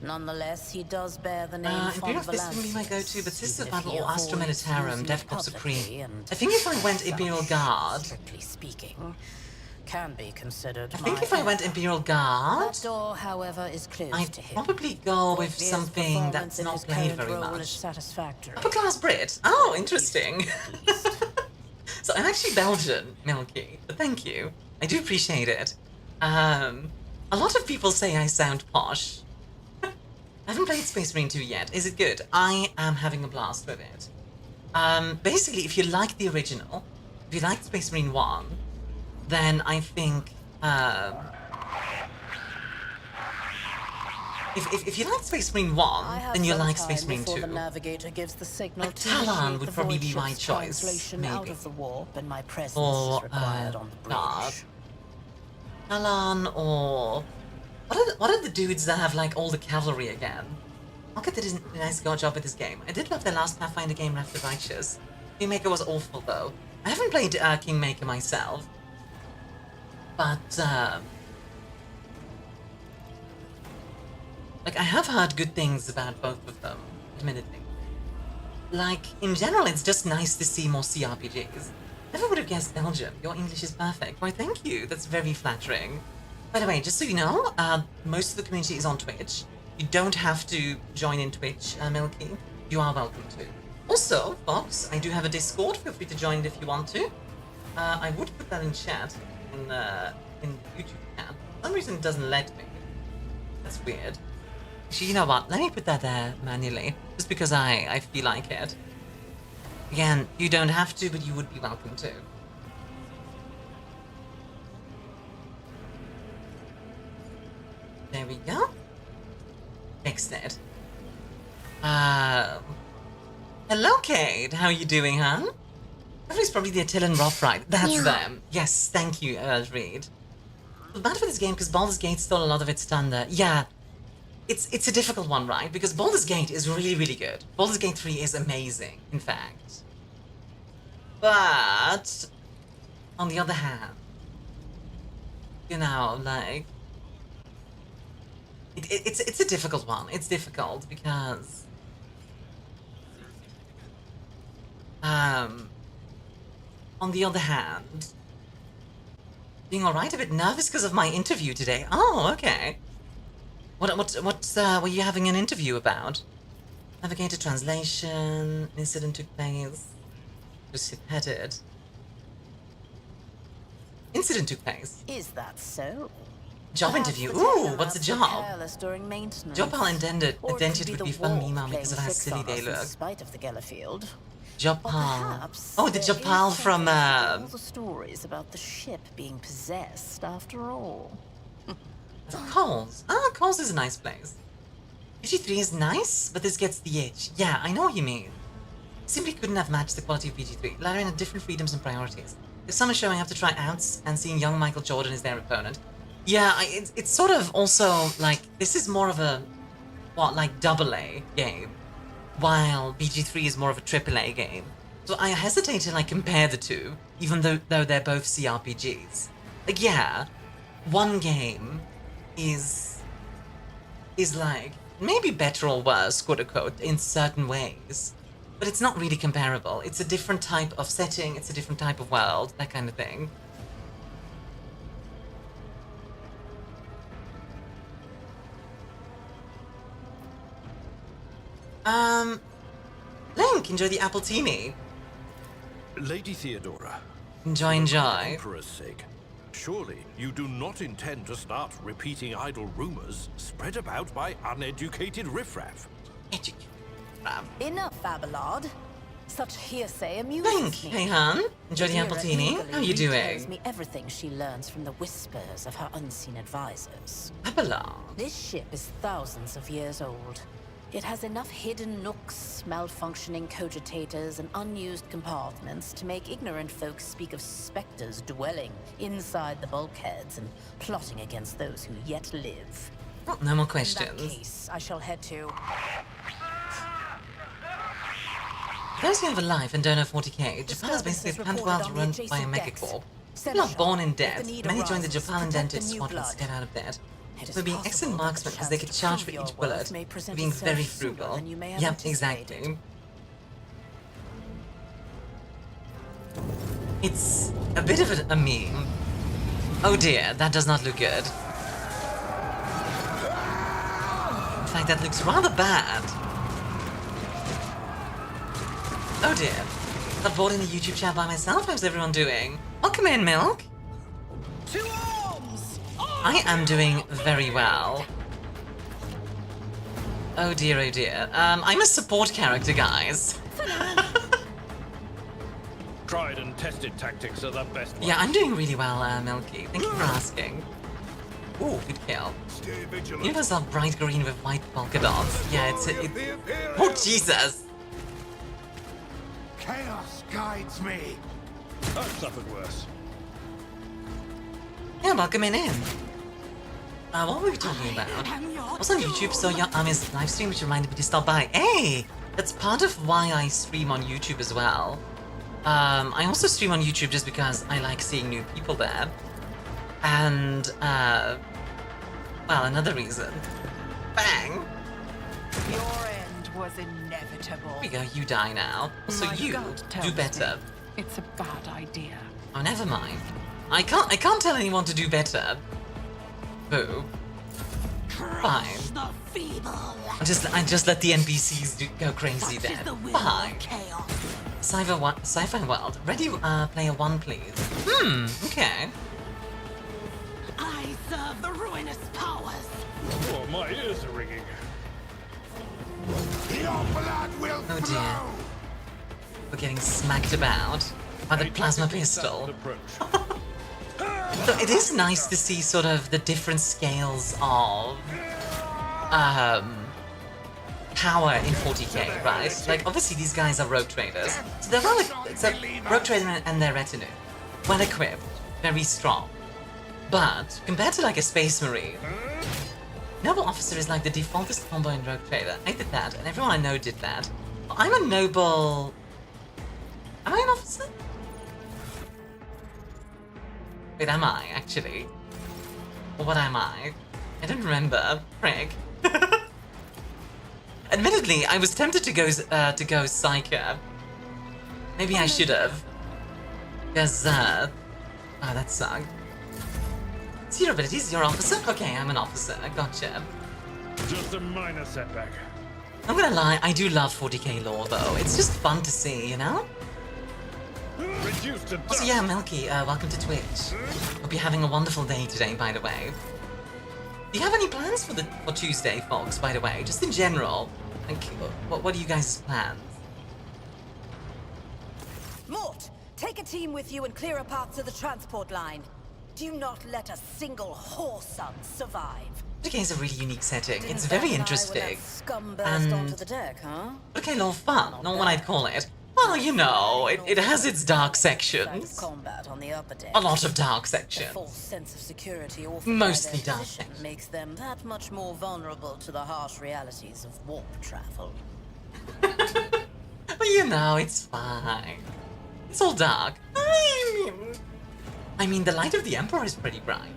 Nonetheless, he does bear the name Imperial Von Fist would be my go-to, but Valancius, Sisters even if Battle he or Astra avoids Militarum, using Death it Pop publicly Supreme. and I think if I went such, Imperial Guard... strictly speaking, can be considered I think my if I went heir. Imperial Guard, That door, however, is closed I'd to him. probably go with Voitvier's something performance that's in not his played current very role is much. satisfactory. Upper class Brit. Oh, interesting. So I'm actually Belgian, Milky, but thank you. I do appreciate it. A lot of people say I sound posh. I haven't played Space Marine 2 yet. Is it good? I am having a blast with it. Basically, if you like the original, if you like Space Marine 1, then I think, if you like Space Marine 1, then you like Space Marine 2. The navigator gives the signal Like to Talon initiate would the probably void be my ship's choice, translation out maybe. of the warp, and my presence Or, is required on the bridge. Guard. Talon or... What are the dudes that have, like, all the cavalry again? Market did a nice job with this game. I did love their last Pathfinder game, Left of Righteous. Kingmaker was awful, though. I haven't played Kingmaker myself. But, like, I have heard good things about both of them, admittedly. Like, in general, it's just nice to see more CRPGs. Never would have guessed Belgium. Your English is perfect. Why, thank you. That's very flattering. By the way, just so you know, most of the community is on Twitch. You don't have to join in Twitch, Milky. You are welcome to. Also, Fox, I do have a Discord. Feel free to join it if you want to. I would put that in chat in YouTube chat. For some reason, it doesn't let me. That's weird. Actually, you know what? Let me put that there manually, just because I feel like it. Again, you don't have to, but you would be welcome to. There we go. Fixed it. Hello, Kate. How are you doing, huh? Everybody's probably the Attila and Roth, right? That's them. Yes, thank you, Reed. It's bad for this game because Baldur's Gate stole a lot of its thunder. Yeah, it's a difficult one, right? Because Baldur's Gate is really, really good. Baldur's Gate 3 is amazing, in fact. But, on the other hand, you know, like, it's a difficult one. It's difficult because, on the other hand, being alright, a bit nervous because of my interview today. Oh, okay. What were you having an interview about? Navigator translation, incident took place. Was ship headed? Incident took place. Is that so? Job Perhaps interview. the Ooh, technomabs what's a were job? careless during maintenance. Job pal intended Or it dented could would be the fun war meme because of how playing silly tricks on they us in look. spite of the Kella field. Job Or pal. perhaps Oh, the there job is pal from something to all the stories about the ship being possessed after all. Coles. Ah, Coles is a nice place. PG3 is nice, but this gets the itch. Yeah, I know what you mean. Simply couldn't have matched the quality of PG3, allowing different freedoms and priorities. If someone's showing up to try outs and seeing young Michael Jordan is their opponent, yeah, it's sort of also like, this is more of a, like AA game, while PG3 is more of a AAA game. So I hesitate to like compare the two, even though they're both CRPGs. Like, yeah, one game is like, maybe better or worse, quote-unquote, in certain ways. But it's not really comparable. It's a different type of setting, it's a different type of world, that kind of thing. Link, enjoy the apple teeny. Lady Theodora. Enjoy. Emperor's sake. Surely you do not intend to start repeating idle rumors spread about by uneducated riffraff. Enough, Abelard. Such hearsay amuses Link, me. hey hun, enjoy the apple Vera teeny. eagerly How you retells doing? me everything she learns from the whispers of her unseen advisors. Abelard. This ship is thousands of years old. It has enough hidden nooks, malfunctioning cogitators, and unused compartments to make ignorant folks speak of specters dwelling inside the bulkheads and plotting against those who yet live. Oh, no more In that questions. case, I shall head to... For those who have a life and don't have 40k, Japan is basically a planned world run by a megacorp. People are born in debt. Many join the Japan indented squadrons to get out of debt. For being excellent marksmen because they get charged for each bullet, for being very frugal. Yep, exactly. It's a bit of a meme. Oh dear, that does not look good. In fact, that looks rather bad. Oh dear. Got bored in the YouTube chat by myself? How's everyone doing? Welcome in, Milk. To arms! I am doing very well. Oh dear, oh dear. I'm a support character, guys. Tried and tested tactics are the best ones. Yeah, I'm doing really well, Milky. Thank you for asking. Ooh, good kill. Stay vigilant. Universal bright green with white polka dots. Yeah, it's... Oh, Jesus! Chaos guides me. I've suffered worse. Yeah, welcome in. What were we talking about? I was on YouTube, saw your Armia's live stream, which reminded me to stop by. Hey! That's part of why I stream on YouTube as well. I also stream on YouTube just because I like seeing new people there. And, well, another reason. Bang! Your end was inevitable. Here we go, you die now. So My you gut do tells better. me it's a bad idea. Oh, never mind. I can't tell anyone to do better. Boo. Fine. I just let the NPCs go crazy then. Fine. Sci-fi world. Ready, player 1, please. Okay. I serve the ruinous powers. Oh, my ears are ringing. Your blood will Oh dear. flow. We're getting smacked about by the plasma pistol. So it is nice to see sort of the different scales of power in 40k, right? Like obviously these guys are rogue traders, so they're well, it's a rogue trader and their retinue, well equipped, very strong. But compared to like a space marine, noble officer is like the defaultest combo in rogue trader. I did that, and everyone I know did that. I'm a noble. Am I an officer? Wait, am I, actually? Or what am I? I don't remember. Frick. Admittedly, I was tempted to go Psyker. Maybe I should have. Because, oh, that sucked. Zero abilities, you're officer? Okay, I'm an officer. Gotcha. Just a minor setback. I'm gonna lie, I do love 40k lore though. It's just fun to see, you know? Reduced to Also, dust. yeah, Milky, welcome to Twitch. Hope you're having a wonderful day today, by the way. Do you have any plans for Tuesday, folks, by the way? Just in general. Like, what are you guys' plans? Mort, take a team with you and clear a path to the transport line. Do not let a single whoreson survive. 40k is a really unique setting. Didn't It's very bat an eye when interesting. that scum burst onto the deck, huh? 40k lore fun, not what I'd call it. Well, you know, it has its dark sections. Combat on the upper deck. A lot of dark The sections. false sense of security offered Mostly by their dark position sections. makes them that much more vulnerable to the harsh realities of warp travel. But you know, it's fine. It's all dark. I mean, the light of the Emperor is pretty bright.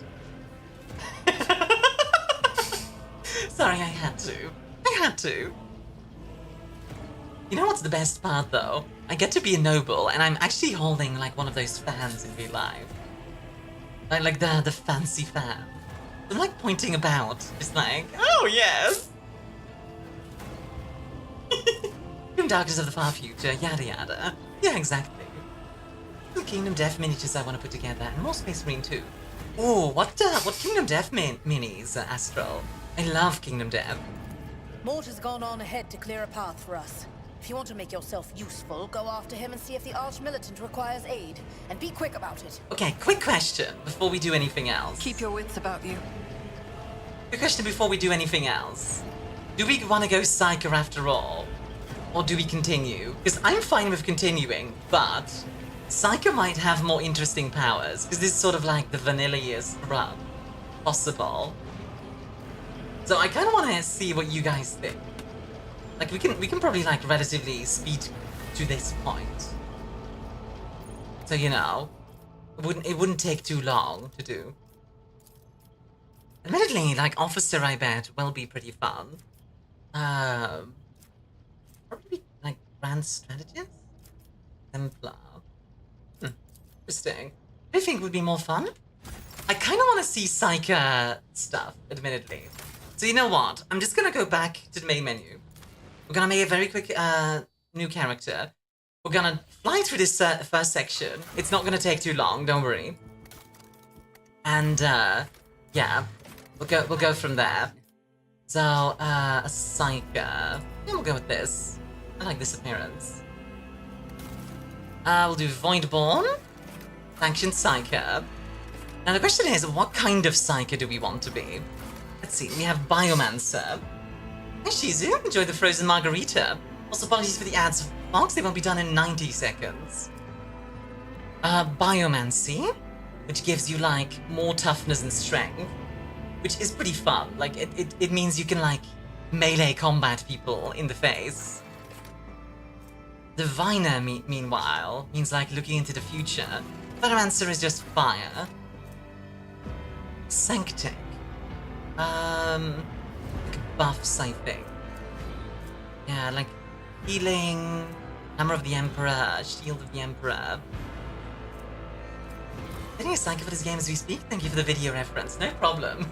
Sorry, I had to. You know what's the best part, though? I get to be a noble, and I'm actually holding, like, one of those fans in real life. Like the fancy fan. I'm, like, pointing about. Just like, oh, yes! Grim Darkness of the Far Future, yada yada. Yeah, exactly. Some Kingdom Death miniatures I want to put together, and more Space Marine too. Oh, what Kingdom Death minis, Astral? I love Kingdom Death. Mort has gone on ahead to clear a path for us. If you want to make yourself useful, go after him and see if the Arch-Militant requires aid. And be quick about it. Okay, quick question before we do anything else. Keep your wits about you. Quick question before we do anything else. Do we want to go Psyker after all? Or do we continue? Because I'm fine with continuing, but Psyker might have more interesting powers, because this is sort of like the vanilliest run possible. So I kind of want to see what you guys think. Like, we can probably, like, relatively speed to this point. So, you know, it wouldn't take too long to do. Admittedly, like, Officer, I bet, will be pretty fun. Probably, like, Grand Strategist? Templar. Interesting. I think would be more fun. I kind of want to see Psyker stuff, admittedly. So you know what? I'm just gonna go back to the main menu. We're gonna make a very quick new character. We're gonna fly through this first section. It's not gonna take too long, don't worry. And yeah, we'll go from there. So a Psyker. Yeah, we'll go with this. I like this appearance. We'll do Voidborn, Sanctioned Psyker. Now the question is, what kind of Psyker do we want to be? Let's see, we have Biomancer. Hi Shizu, enjoy the frozen margarita. Also apologies for the ads, folks, they won't be done in 90 seconds. Biomancy, which gives you, like, more toughness and strength, which is pretty fun. Like, it means you can, like, melee combat people in the face. Diviner, meanwhile, means, like, looking into the future. Biomancer is just fire. Sanctic. Like buffs, I think. Yeah, like healing, Hammer of the Emperor, Shield of the Emperor. Getting a Psyker for this game as we speak? Thank you for the video reference, no problem.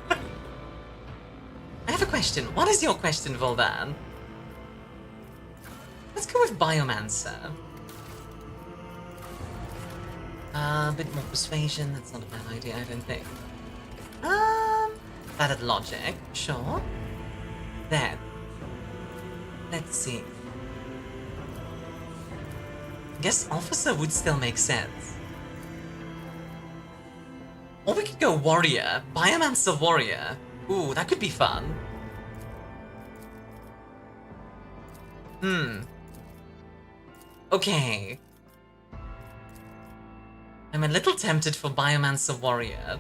I have a question. What is your question, Voldan? Let's go with Biomancer. A bit more persuasion, that's not a bad idea, I don't think. Bad at logic, sure. Then, let's see. I guess Officer would still make sense. Or we could go Warrior. Biomancer Warrior. Ooh, that could be fun. Okay. I'm a little tempted for Biomancer Warrior.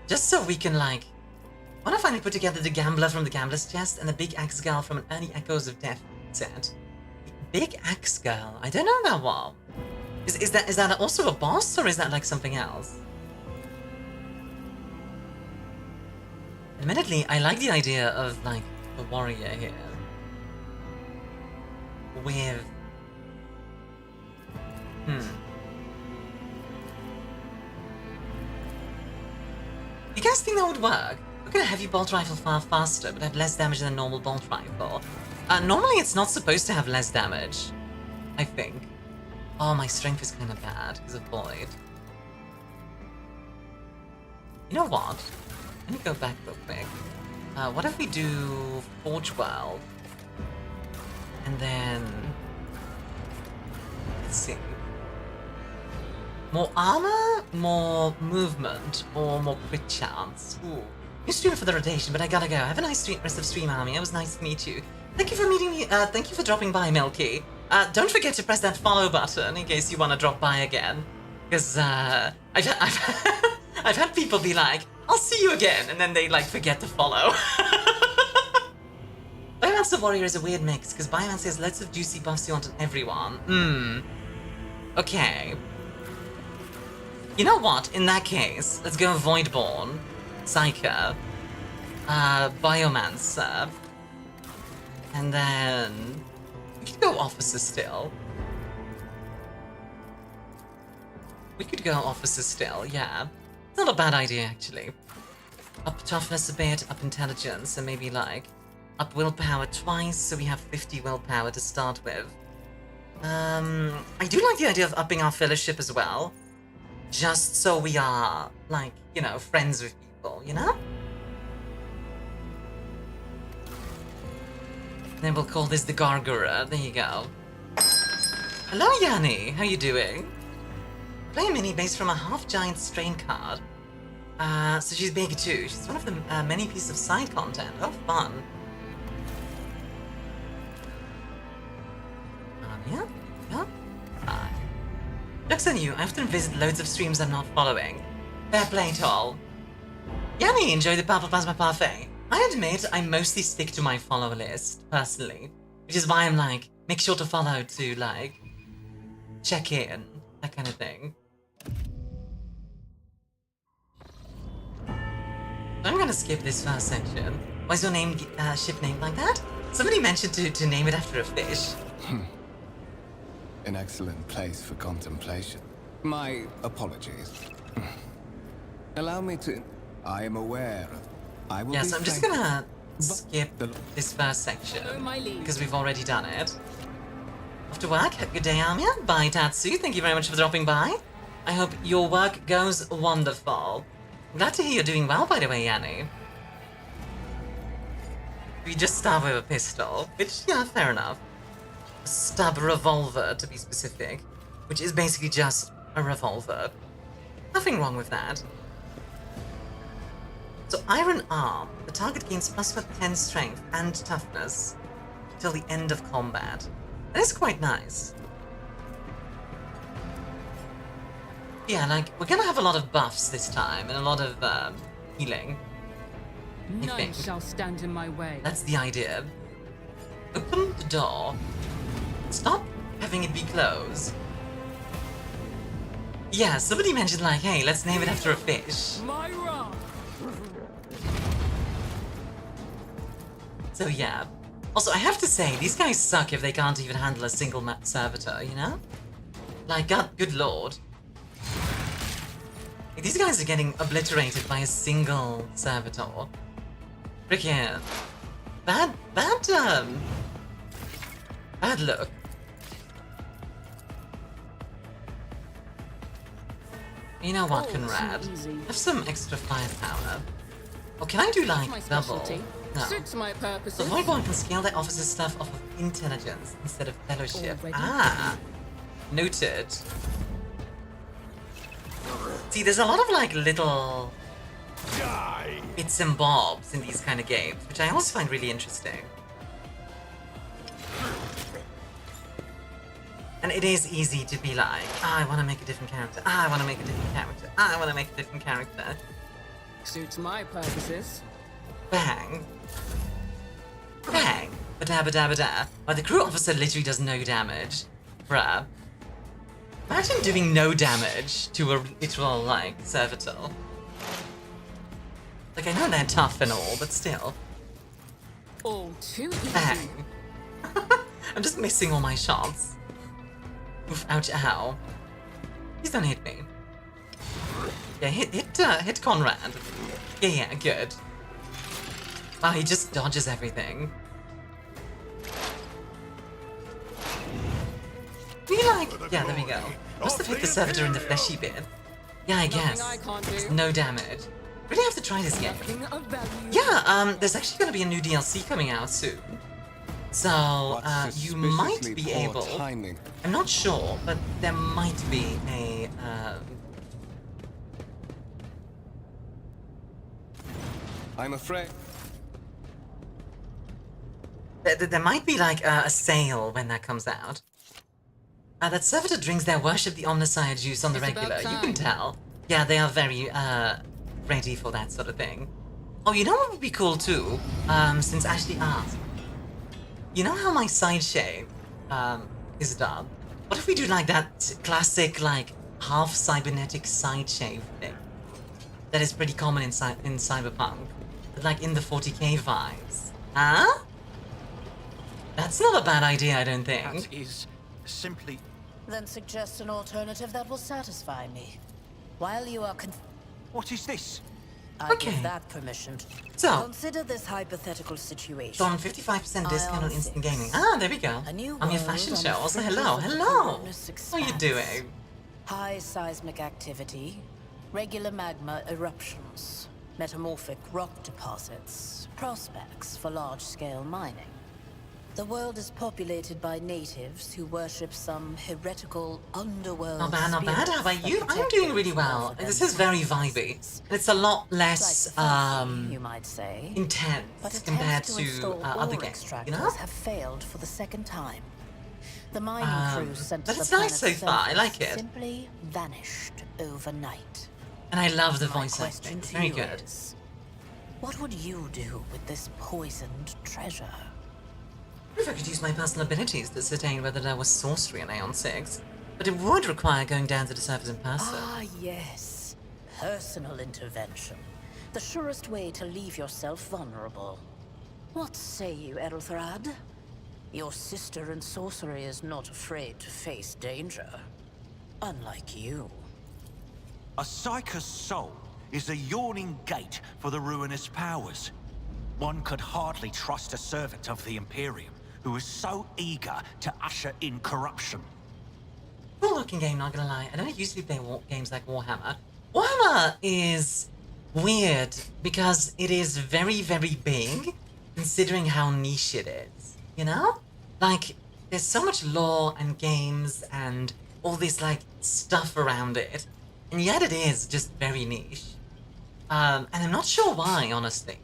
Just so we can, like... I want to finally put together the Gambler from the Gambler's Chest and the Big Axe Girl from an Early Echoes of Death set. Big Axe Girl? I don't know that one. Is that also a boss, or is that, like, something else? Admittedly, I like the idea of, like, the warrior here. With... You guys think that would work? Look at a heavy bolt rifle far faster, but have less damage than a normal bolt rifle. Normally it's not supposed to have less damage, I think. Oh, my strength is kind of bad because of Void. You know what? Let me go back real quick. What if we do Forge World? And then... let's see. More armor, more movement, or more crit chance? Ooh. New stream for the rotation, but I gotta go. Have a nice rest of stream, Army. It was nice to meet you. Thank you for meeting me. Thank you for dropping by, Milky. Don't forget to press that follow button in case you want to drop by again. Because I've had people be like, I'll see you again, and then they like forget to follow. Biomancer Warrior is a weird mix, because Biomancer has lots of juicy buffs you want on everyone. Okay. You know what? In that case, let's go Voidborn, Psyker, Biomancer, and then we could go Officer still. We could go Officer still, yeah. It's not a bad idea, actually. Up toughness a bit, up intelligence, and maybe like up willpower twice, so we have 50 willpower to start with. I do like the idea of upping our fellowship as well. Just so we are, like, you know, friends with people, you know? Then we'll call this the Gargura. There you go. Hello, Yanni. How you doing? Play a mini based from a half-giant strain card. So she's big too. She's one of the many pieces of side content. Oh, fun. Yeah. Hi. Looks on you. I often visit loads of streams I'm not following. Fair play to all. Yanni, enjoy the Purple Plasma Parfait. I admit I mostly stick to my follower list, personally. Which is why I'm like, make sure to follow to, like, check in. That kind of thing. I'm gonna skip this first section. Why's your name, ship named like that? Somebody mentioned to name it after a fish. An excellent place for contemplation. My apologies. Allow me to... I am aware of... I will Yes, I'm just gonna skip this first section, because we've already done it. Off to work. Good day, Armia. Bye, Tatsu. Thank you very much for dropping by. I hope your work goes wonderful. Glad to hear you're doing well, by the way, Yanni. We just start with a pistol, which, yeah, fair enough. A stub revolver, to be specific, which is basically just a revolver. Nothing wrong with that. So, Iron Arm. The target gains plus 10 strength and toughness till the end of combat. That is quite nice. Yeah, like, we're gonna have a lot of buffs this time, and a lot of, healing. None shall stand in my way. That's the idea. Open the door. Stop having it be closed. Yeah, somebody mentioned like, hey, let's name it after a fish. Myra! So yeah. Also, I have to say, these guys suck if they can't even handle a single servitor, you know? Like, good lord. Like, these guys are getting obliterated by a single servitor. Frickin' bad look. You know what, Conrad? Have some extra firepower. Or can I do like double? No. Suits my purposes. The Voidborn can scale their officer stuff off of intelligence instead of fellowship. Already? Ah, noted. See, there's a lot of like little bits and bobs in these kind of games, which I always find really interesting. And it is easy to be like, I want to make a different character. I want to make a different character. I want to make a different character. Suits my purposes. Bang. Bang. Ba-da-ba-da-ba-da. But the crew officer literally does no damage. Bruh. Imagine doing no damage to a literal, like, servitor. Like, I know they're tough and all, but still. All too easy. Bang. I'm just missing all my shots. Oof, ouch, ow. Please don't hit me. Yeah, hit Conrad. Yeah, good. Wow, he just dodges everything. We like... Yeah, there we go. Must have hit the servitor in the fleshy bit. Yeah, I guess. It's no damage. Really have to try this game. Yeah, there's actually going to be a new DLC coming out soon. So, you might be able... Timing. I'm not sure, but there might be a... I'm afraid. There might be, like, a sale when that comes out. That servitor drinks their worship the Omnissiah juice on the regular, you can tell. Yeah, they are very, ready for that sort of thing. Oh, you know what would be cool, too? Since Ashley asked. You know how my side shave, is done? What if we do, like, that classic, like, half-cybernetic side shave thing? That is pretty common in Cyberpunk. But, like, in the 40k vibes. Huh? That's not a bad idea, I don't think. That is simply... Then suggest an alternative that will satisfy me. While you are What is this? I Okay. give that permission. So, Consider this hypothetical situation. so on 55% discount on Aisle instant 6. gaming. Ah, there we go. A new I'm your world fashion on show. the Also, fringes hello, of the hello. cavernous How are you expanse. doing? High seismic activity, regular magma eruptions, metamorphic rock deposits, prospects for large-scale mining. The world is populated by natives who worship some heretical underworld. Not bad, not bad. How about spirits you? that I'm protect doing them really well. rather This than is very sacrifices. vibey. And it's a lot less, Slightly fancy, you might say. intense But compared attempts to install to other ore games, extractors you know? have failed for the second time. The mining crews sent but to the it's nice planet's so far. I like surface it. simply vanished overnight. And I love the My voice question acting. It's to very you good. is, what would you do with this poisoned treasure? If I could use my personal abilities to ascertain whether there was sorcery in Aeon 6, but it would require going down to the surface in person. Ah, yes. Personal intervention. The surest way to leave yourself vulnerable. What say you, Erothrad? Your sister in sorcery is not afraid to face danger. Unlike you. A Psyker's soul is a yawning gate for the ruinous powers. One could hardly trust a servant of the Imperium who is so eager to usher in corruption. Cool looking game, not gonna lie. I don't usually play games like Warhammer. Warhammer is weird because it is very, very big, considering how niche it is, you know? Like, there's so much lore and games and all this, like, stuff around it, and yet it is just very niche. And I'm not sure why, honestly.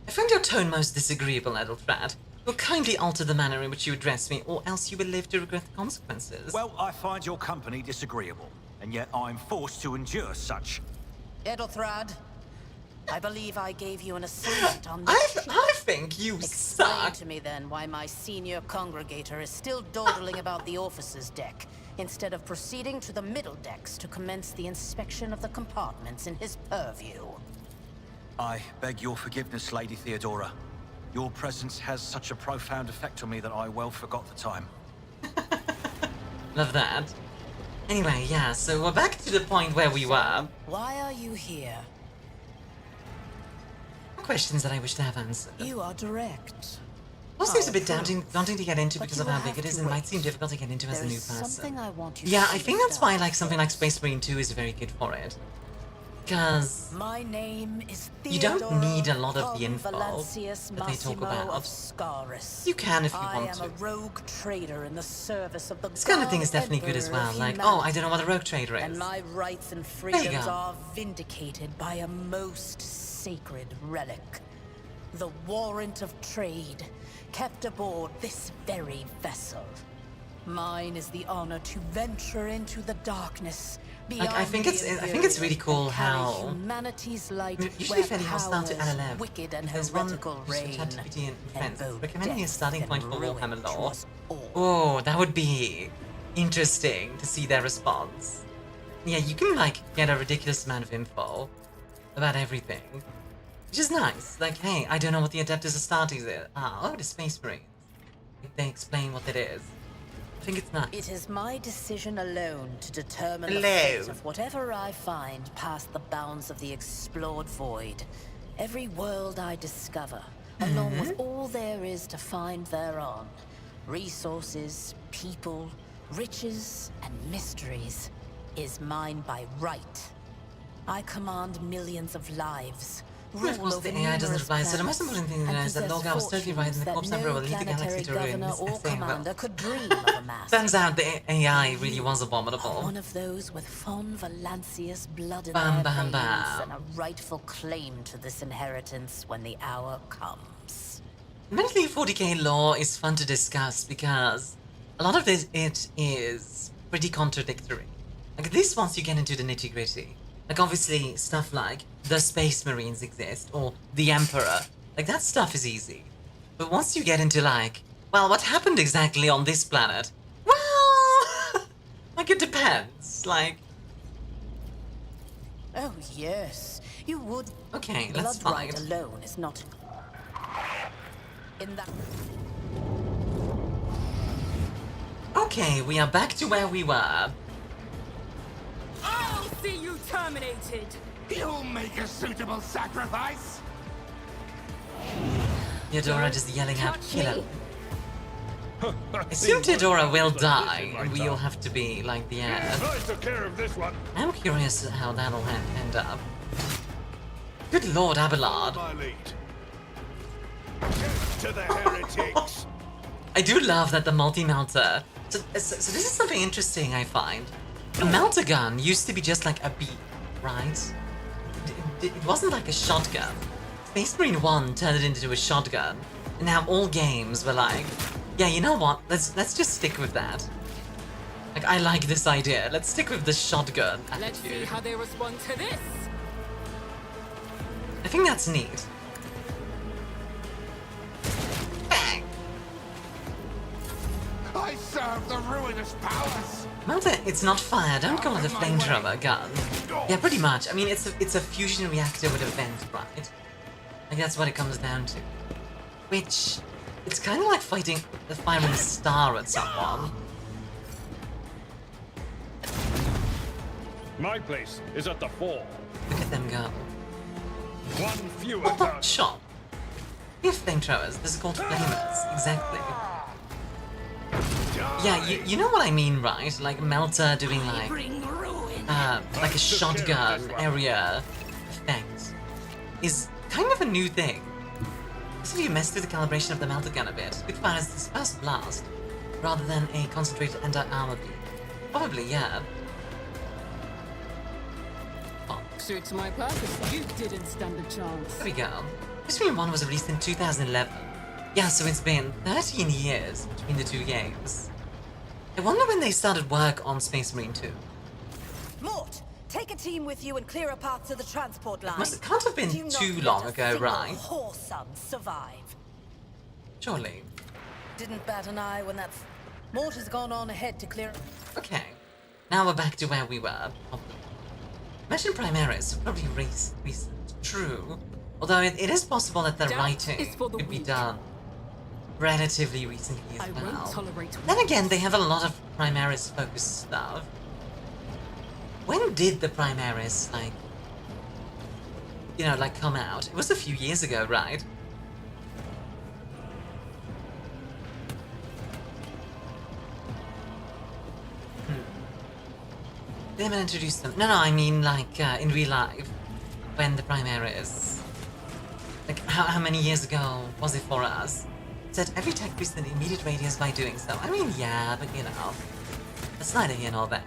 I find your tone most disagreeable, Edelfrad. You'll kindly alter the manner in which you address me, or else you will live to regret the consequences. Well, I find your company disagreeable, and yet I'm forced to endure such. Erothrad, I believe I gave you an assignment on this. I think you Explain suck. to me then why my senior congregator is still dawdling about the officer's deck, instead of proceeding to the middle decks to commence the inspection of the compartments in his purview. I beg your forgiveness, Lady Theodora. Your presence has such a profound effect on me that I well forgot the time. Love that. Anyway, yeah, so we're back to the point where we were. Why are you here? Questions that I wish to have answered. You are direct. Also, it's a bit Oh, daunting to get into but because you of how will big it have is, to and it might wait. seem difficult to get into as a There new is person. something I want you Yeah, to I think that's why, like, something like understand Space Marine 2 is very good for it. Because My name is you don't Theodora need a lot of the info Convallancius that they talk Massimo about. of Scaris. You can if you I want am to. a rogue trader in the service of the This kind of thing is God definitely good as Emperor well. of Like, oh, I humanity. don't know what a rogue trader And is. my rights and you freedoms go. are vindicated by a most sacred relic. The warrant of trade, kept aboard this very vessel. Mine is the honor to venture into the darkness. Like, I think it's really cool how humanity's light usually where fairly hostile to powers LLM. Wicked and There's one heretical who's from reign. ChatGPT and friends vote recommending a death starting and point for ruin Warhammer to lore. us all. Oh, that would be interesting to see their response. Yeah, you can, like, get a ridiculous amount of info about everything, which is nice. Like, hey, I don't know what the Adeptus Astartes are. Oh, the Space Marines. They explain what it is. think it's not. It is my decision alone to determine the Hello. fate of whatever I find past the bounds of the explored void. Every world I discover, along with all there is to find thereon. Resources, people, riches, and mysteries is mine by right. I command millions of lives. Of course, the AI doesn't reply, so the most important thing to know is that Lorgar was totally right and the corpse number will lead the galaxy to ruins. Or commander could dream of amassing. Turns out the AI really was abominable. One of those with Fon Valancius blood in Bam, their bam, veins bam. and a rightful claim to this inheritance when the hour comes. Admittedly, 40k lore is fun to discuss because a lot of it is pretty contradictory. Like, at least once you get into the nitty-gritty. Like, obviously, stuff like the Space Marines exist, or the Emperor. Like, that stuff is easy. But once you get into, like, well, what happened exactly on this planet? Well, like, it depends. Like, Oh yes, you would. okay, let's Blood find. right alone is not. In that. Okay, we are back to where we were. I'll see you terminated. You'll make a suitable sacrifice. Theodora just yelling out, touch kill me. him. I assume Theodora will die, and we'll have to be like the heir. I took care of this one. I'm curious how that'll end up. Good lord, Abelard. My lead. To the heretics. I do love that the multi-melter... So this is something interesting I find. A melter gun used to be just like a beam, right? It wasn't like a shotgun. Space Marine 1 turned it into a shotgun, and now all games were like, yeah, you know what? Let's just stick with that. Like, I like this idea. Let's stick with the shotgun Let's see attitude. how they respond to this. I think that's neat. Bang! I serve the ruinous powers. Melter, it's not fire. Don't call it a flamethrower gun. Yeah, pretty much. I mean, it's a fusion reactor with a vent, right? Like, that's what it comes down to. Which, it's kind of like fighting the firing star at someone. My place is at the fore. Look at them go. One fewer Oh, target. shot. We have flamethrowers. This is called flamers. Exactly. Yeah, you know what I mean, right? Like Melter doing like like a shotgun area effect is kind of a new thing. So if you mess with the calibration of the Melter gun a bit, it fires this dispersed blast rather than a concentrated anti-armor beam. Probably, yeah. Oh, Suits my purpose. You didn't stand a chance. there we go. Space Marine 1 was released in 2011. Yeah, so it's been 13 years between the two games. I wonder when they started work on Space Marine 2. Mort, take a team with you and clear a path to the transport line. It can't have been Do not too let long a ago, single right? whoreson survive. Surely. Didn't bat an eye when that. Mort has gone on ahead to clear. Okay. Now we're back to where we were. Mission Primaris, probably recent. True. Although it is possible that the Death writing is for the could be weak. done relatively recently as I won't well. tolerate Then again, they have a lot of Primaris focused stuff. When did the Primaris, like, you know, like come out? It was a few years ago, right? They haven't introduced them. No, I mean like in real life, when the Primaris. Like how many years ago was it for us? Said every tech priest in the immediate radius by doing so. I mean, yeah, but you know, that's neither here nor there.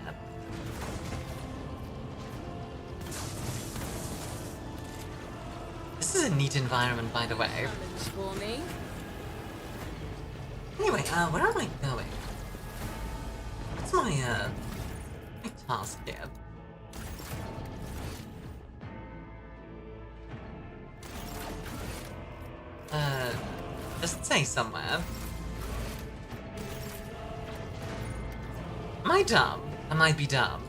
This is a neat environment, by the way. Challenge for me. Anyway, where am I going? What's my task here? Does it say somewhere? Am I dumb? I might be dumb.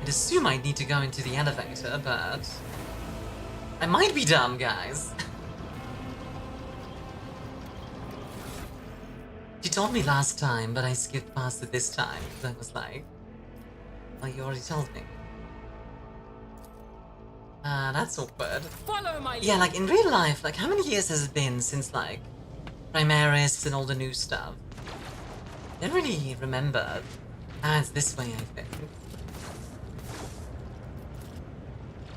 I'd assume I'd need to go into the elevator, but... I might be dumb, guys. She told me last time, but I skipped past it this time. Because I was like, oh, you already told me. That's awkward. Follow my Yeah, like in real life, like how many years has it been since like Primaris and all the new stuff? I don't really remember. Ah, it's this way, I think.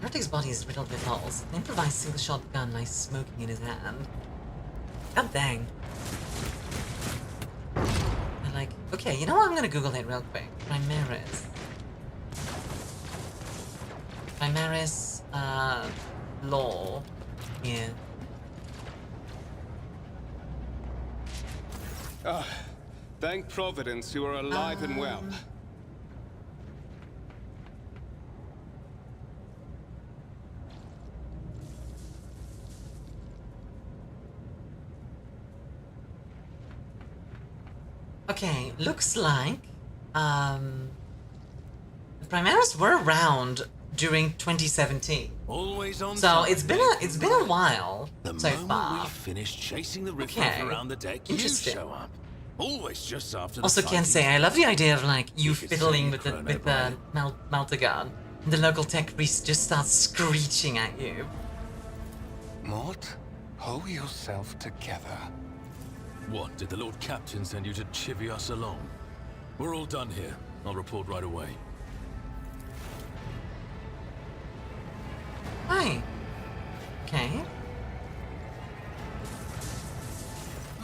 Heretic's body is riddled with holes. An improvised single-shot gun lies smoking in his hand. God dang. I'm like, okay, you know what? I'm gonna Google it real quick. Primaris. Primaris, law. Yeah. Ah, thank Providence you are alive and well. Okay, looks like the Primaris were around during 2017. Always on So time, it's been a while The so moment far. we finish chasing the riffraff Okay, around the deck, you interesting. show up. Always just after the Also, can fighting's say I love the idea of like you could fiddling say with the chrono melter gun, and the local tech priest just starts screeching at you. Mort, hold yourself together. What, did the Lord Captain send you to chivvy us along? We're all done here. I'll report right away. Hi. Okay.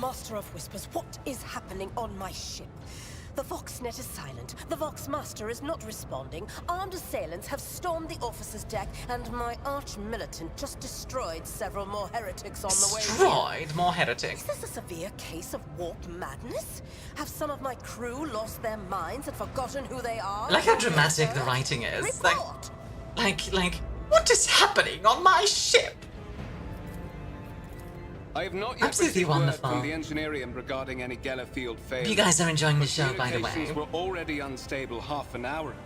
Master of Whispers, what is happening on my ship? The Voxnet is silent. The Voxmaster is not responding. Armed assailants have stormed the officer's deck, and my arch-militant just destroyed several more heretics on the way here. Destroyed more heretics. Is this a severe case of warp madness? Have some of my crew lost their minds and forgotten who they are? I like how dramatic the writing is. Like, what is happening on my ship? I have not yet Absolutely received word wonderful. from the engineering regarding any Gela field failures. You guys are enjoying the show, by the way. Communications were already unstable half an hour ago,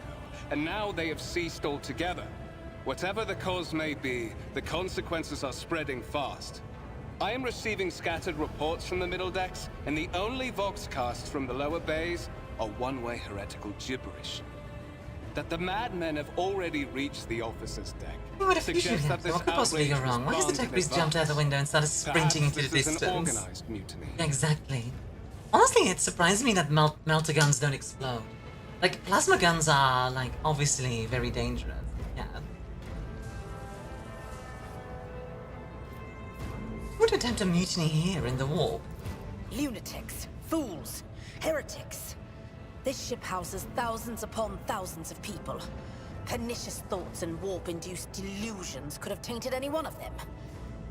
and now they have ceased altogether. Whatever the cause may be, the consequences are spreading fast. I am receiving scattered reports from the middle decks, and the only voxcasts from the lower bays are one-way heretical gibberish. That the madmen have already reached the officer's deck. What if you should suggests that have? this What could possibly go outrage was wrong? Why has the planned tech in priest jumped out the advance. window and started sprinting into the Perhaps this is distance? an organized mutiny. Yeah, exactly. Honestly, it surprised me that melter guns don't explode. Like, plasma guns are, like, obviously very dangerous. Yeah. Who would attempt a mutiny here in the warp? Lunatics, fools, heretics. This ship houses thousands upon thousands of people. Pernicious thoughts and warp-induced delusions could have tainted any one of them.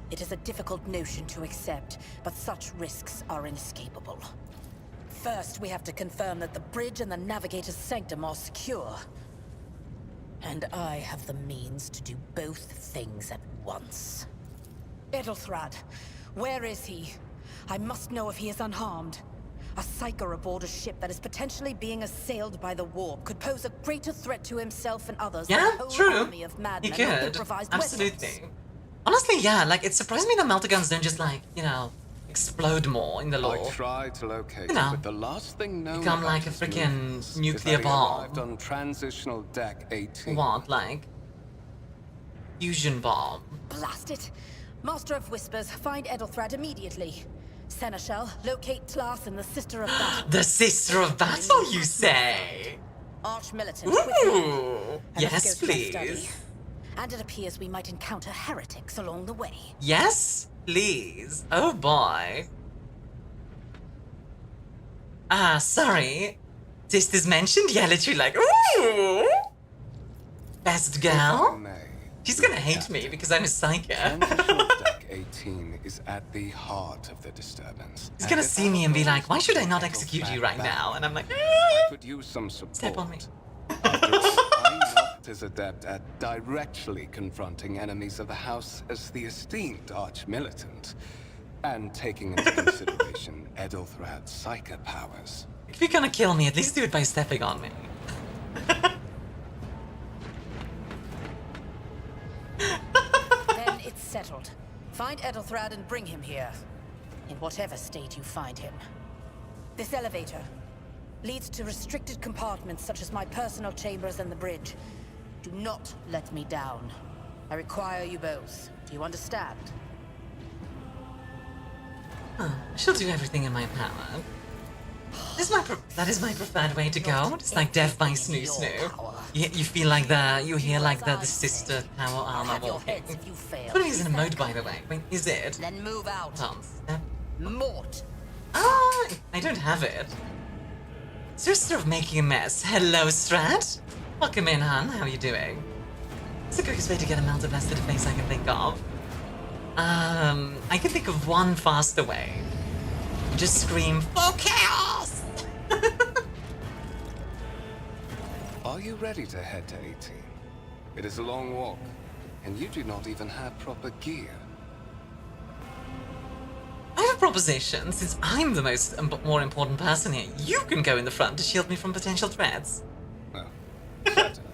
It is a difficult notion to accept, but such risks are inescapable. First, we have to confirm that the bridge and the navigator's sanctum are secure. And I have the means to do both things at once. Edelthrad, where is he? I must know if he is unharmed. A psyker aboard a ship that is potentially being assailed by the warp could pose a greater threat to himself and others than Yeah, a whole true. army of He madmen with could. improvised Absolutely. weapons. Honestly, yeah, like, it surprised me that melter guns don't just, like, you know, explode more in the lore. I tried to locate You know, it, but the last thing known become about like a his freaking movements nuclear is that he bomb. arrived on transitional deck 18. What, like, fusion bomb? Blast it! Master of Whispers, find Edelthrad immediately. Seneschal, locate Tlas and the Sister of Battle. The Sister of Battle, you say? Arch-militant, quickly. Ooh! And let's Yes, go to our study. please. And it appears we might encounter heretics along the way. Yes, please. Oh boy. Ah, sorry. This is mentioned? Yeah, literally like, ooh! Best girl? She's gonna hate me because I'm a psycho. Transitional deck 18 is at the heart of the disturbance. He's gonna see me and be like, why should I not execute you right now? And I'm like, I could use some support. step on me. After all, I'm not as adept at directly confronting enemies of the house as the esteemed arch-militant, and taking into consideration Edelthrad's psychic powers. If you're gonna kill me, at least do it by stepping on me. Then it's settled. Find Edelthrad and bring him here. In whatever state you find him. This elevator leads to restricted compartments such as my personal chambers and the bridge. Do not let me down. I require you both. Do you understand? Huh. She'll do everything in my power. That is my preferred way to go. It's like death by snoo snoo. You feel like you hear like the sister power armor walking. What is an emote, by the way? Wait, is it? Then move out. Step. Mort. Ah, I don't have it. Sister of making a mess. Hello, Strat. Welcome in, hun. How are you doing? It's the quickest way to get a melted blasted face I can think of. I can think of one faster way. Just scream, "For chaos!" Are you ready to head to 18? It is a long walk, and you do not even have proper gear. I have a proposition. Since I'm the more important person here, you can go in the front to shield me from potential threats. Oh, certainly.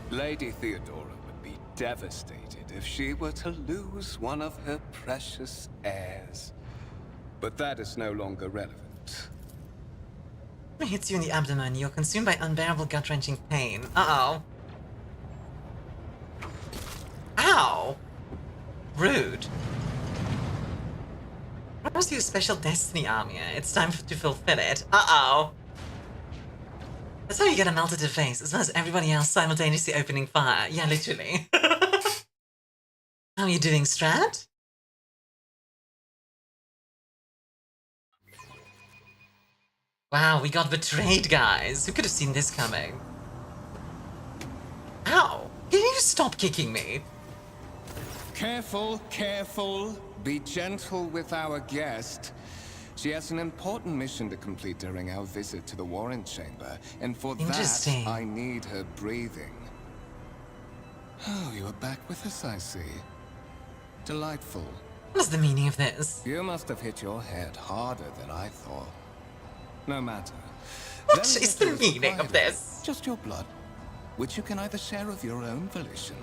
Lady Theodora would be devastated if she were to lose one of her precious heirs. But that is no longer relevant. When it hits you in the abdomen, you're consumed by unbearable gut-wrenching pain. Uh-oh. Ow! Rude. Promise you a special destiny, Armia. It's time to fulfill it. Uh-oh. That's how you get a melted face, as well as everybody else simultaneously opening fire. Yeah, literally. How are you doing, Strat? Wow, we got betrayed, guys. Who could have seen this coming? Ow! Can you stop kicking me? Careful, careful. Be gentle with our guest. She has an important mission to complete during our visit to the Warren Chamber, and for that, I need her breathing. Oh, you are back with us, I see. Delightful. What is the meaning of this? You must have hit your head harder than I thought. No matter. What is the meaning of this? Just your blood, which you can either share of your own volition,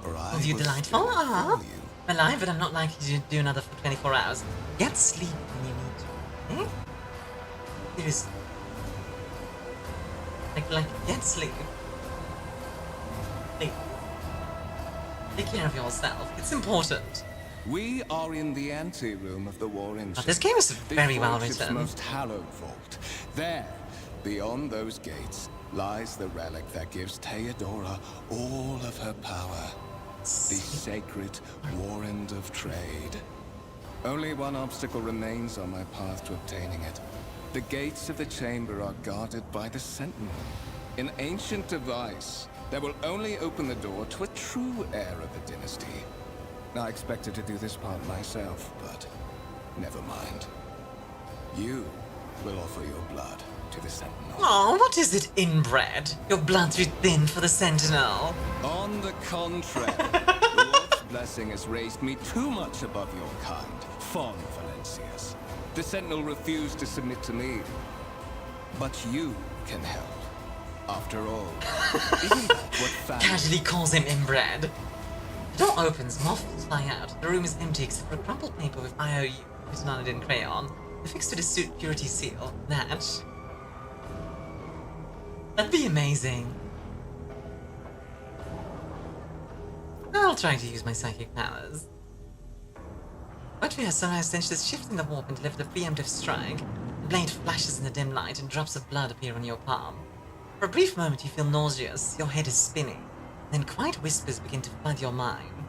or I will you will delightful? You. I'm alive, but I'm not likely to do another for 24 hours. Get sleep when you need to. Eh? Seriously. Like, get sleep. Sleep. Take care of yourself. It's important. We are in the anteroom of the Warren Chamber. This game is very well written. Most hallowed vault. There, beyond those gates, lies the relic that gives Theodora all of her power. The sacred Warrant of Trade. Only one obstacle remains on my path to obtaining it. The gates of the chamber are guarded by the Sentinel. An ancient device that will only open the door to a true heir of the dynasty. I expected to do this part myself, but never mind. You will offer your blood to the Sentinel. Oh, what is it, inbred? Your blood too thin for the Sentinel. On the contrary, the Lord's blessing has raised me too much above your kind, fond Valencius. The Sentinel refused to submit to me, but you can help. After all, isn't that what family... Casually calls him inbred. The door opens, moths fly out. The room is empty except for a crumpled paper with IOU written on it in crayon, affixed to the security seal. That'd be amazing. I'll try to use my psychic powers. Latvia has somehow cinched this shift in the warp and delivered a preemptive strike. The blade flashes in the dim light and drops of blood appear on your palm. For a brief moment you feel nauseous, your head is spinning. Then quiet whispers begin to flood your mind.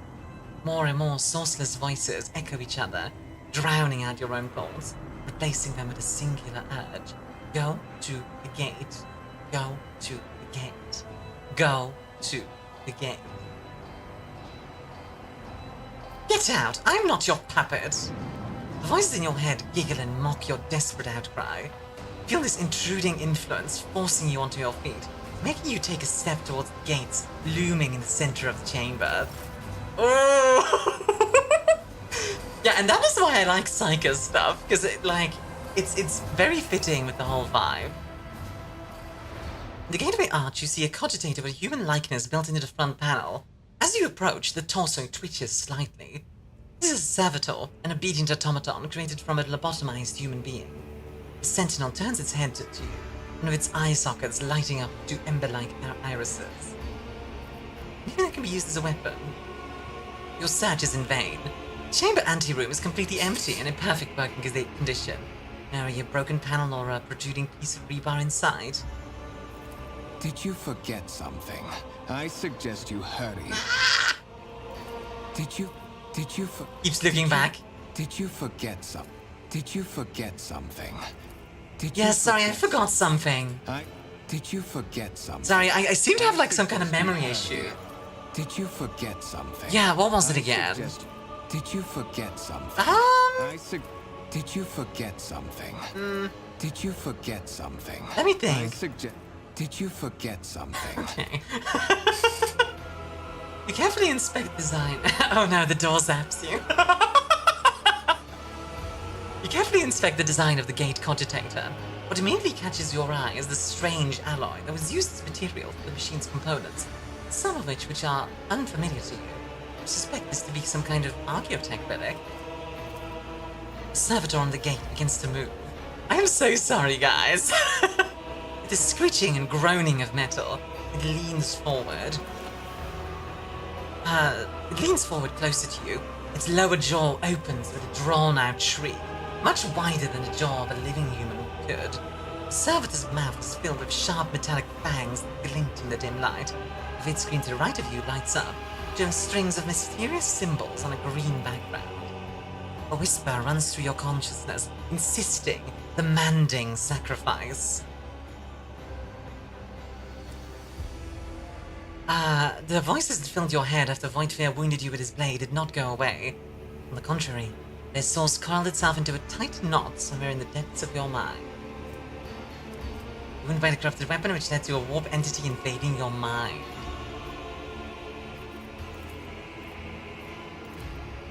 More and more sourceless voices echo each other, drowning out your own thoughts, replacing them with a singular urge. Go to the gate. Go to the gate. Go to the gate. Get out! I'm not your puppet! The voices in your head giggle and mock your desperate outcry. Feel this intruding influence forcing you onto your feet, making you take a step towards the gates looming in the center of the chamber. Oh! Yeah, and that is why I like Psycho stuff, because it's very fitting with the whole vibe. In the gateway arch, you see a cogitator with a human likeness built into the front panel. As you approach, the torso twitches slightly. This is a servitor, an obedient automaton created from a lobotomized human being. The sentinel turns its head to you, one of its eye sockets lighting up to ember-like irises. Anything that can be used as a weapon? Your search is in vain. The chamber anteroom is completely empty and in perfect working condition. Nary a broken panel or a protruding piece of rebar inside. Did you forget something? I suggest you hurry. Did you Keeps looking back. Did you forget something? Did you forget something? Yes, sorry, I forgot something. Did you forget something? Sorry, I seem to have like some kind of memory issue. Did you forget something? Yeah, what was it again? Did you forget something? Did you forget something? Did you forget something? Let me think. Did you forget something? Okay. You carefully inspect the design. Oh no, the door zaps you. You carefully inspect the design of the gate cogitator. What immediately catches your eye is the strange alloy that was used as material for the machine's components, some of which are unfamiliar to you. I suspect this to be some kind of archaeotech relic. The servitor on the gate begins to move. I am so sorry, guys. With a screeching and groaning of metal, it leans forward. It leans forward closer to you. Its lower jaw opens with a drawn-out shriek, much wider than the jaw of a living human could. The servitor's mouth is filled with sharp metallic fangs that glint in the dim light. The vid screen to the right of you lights up, showing strings of mysterious symbols on a green background. A whisper runs through your consciousness, insisting, demanding sacrifice. The voices that filled your head after Voidfear wounded you with his blade did not go away. On the contrary, their source coiled itself into a tight knot somewhere in the depths of your mind. Wounded by the corrupted weapon which led to a warp entity invading your mind.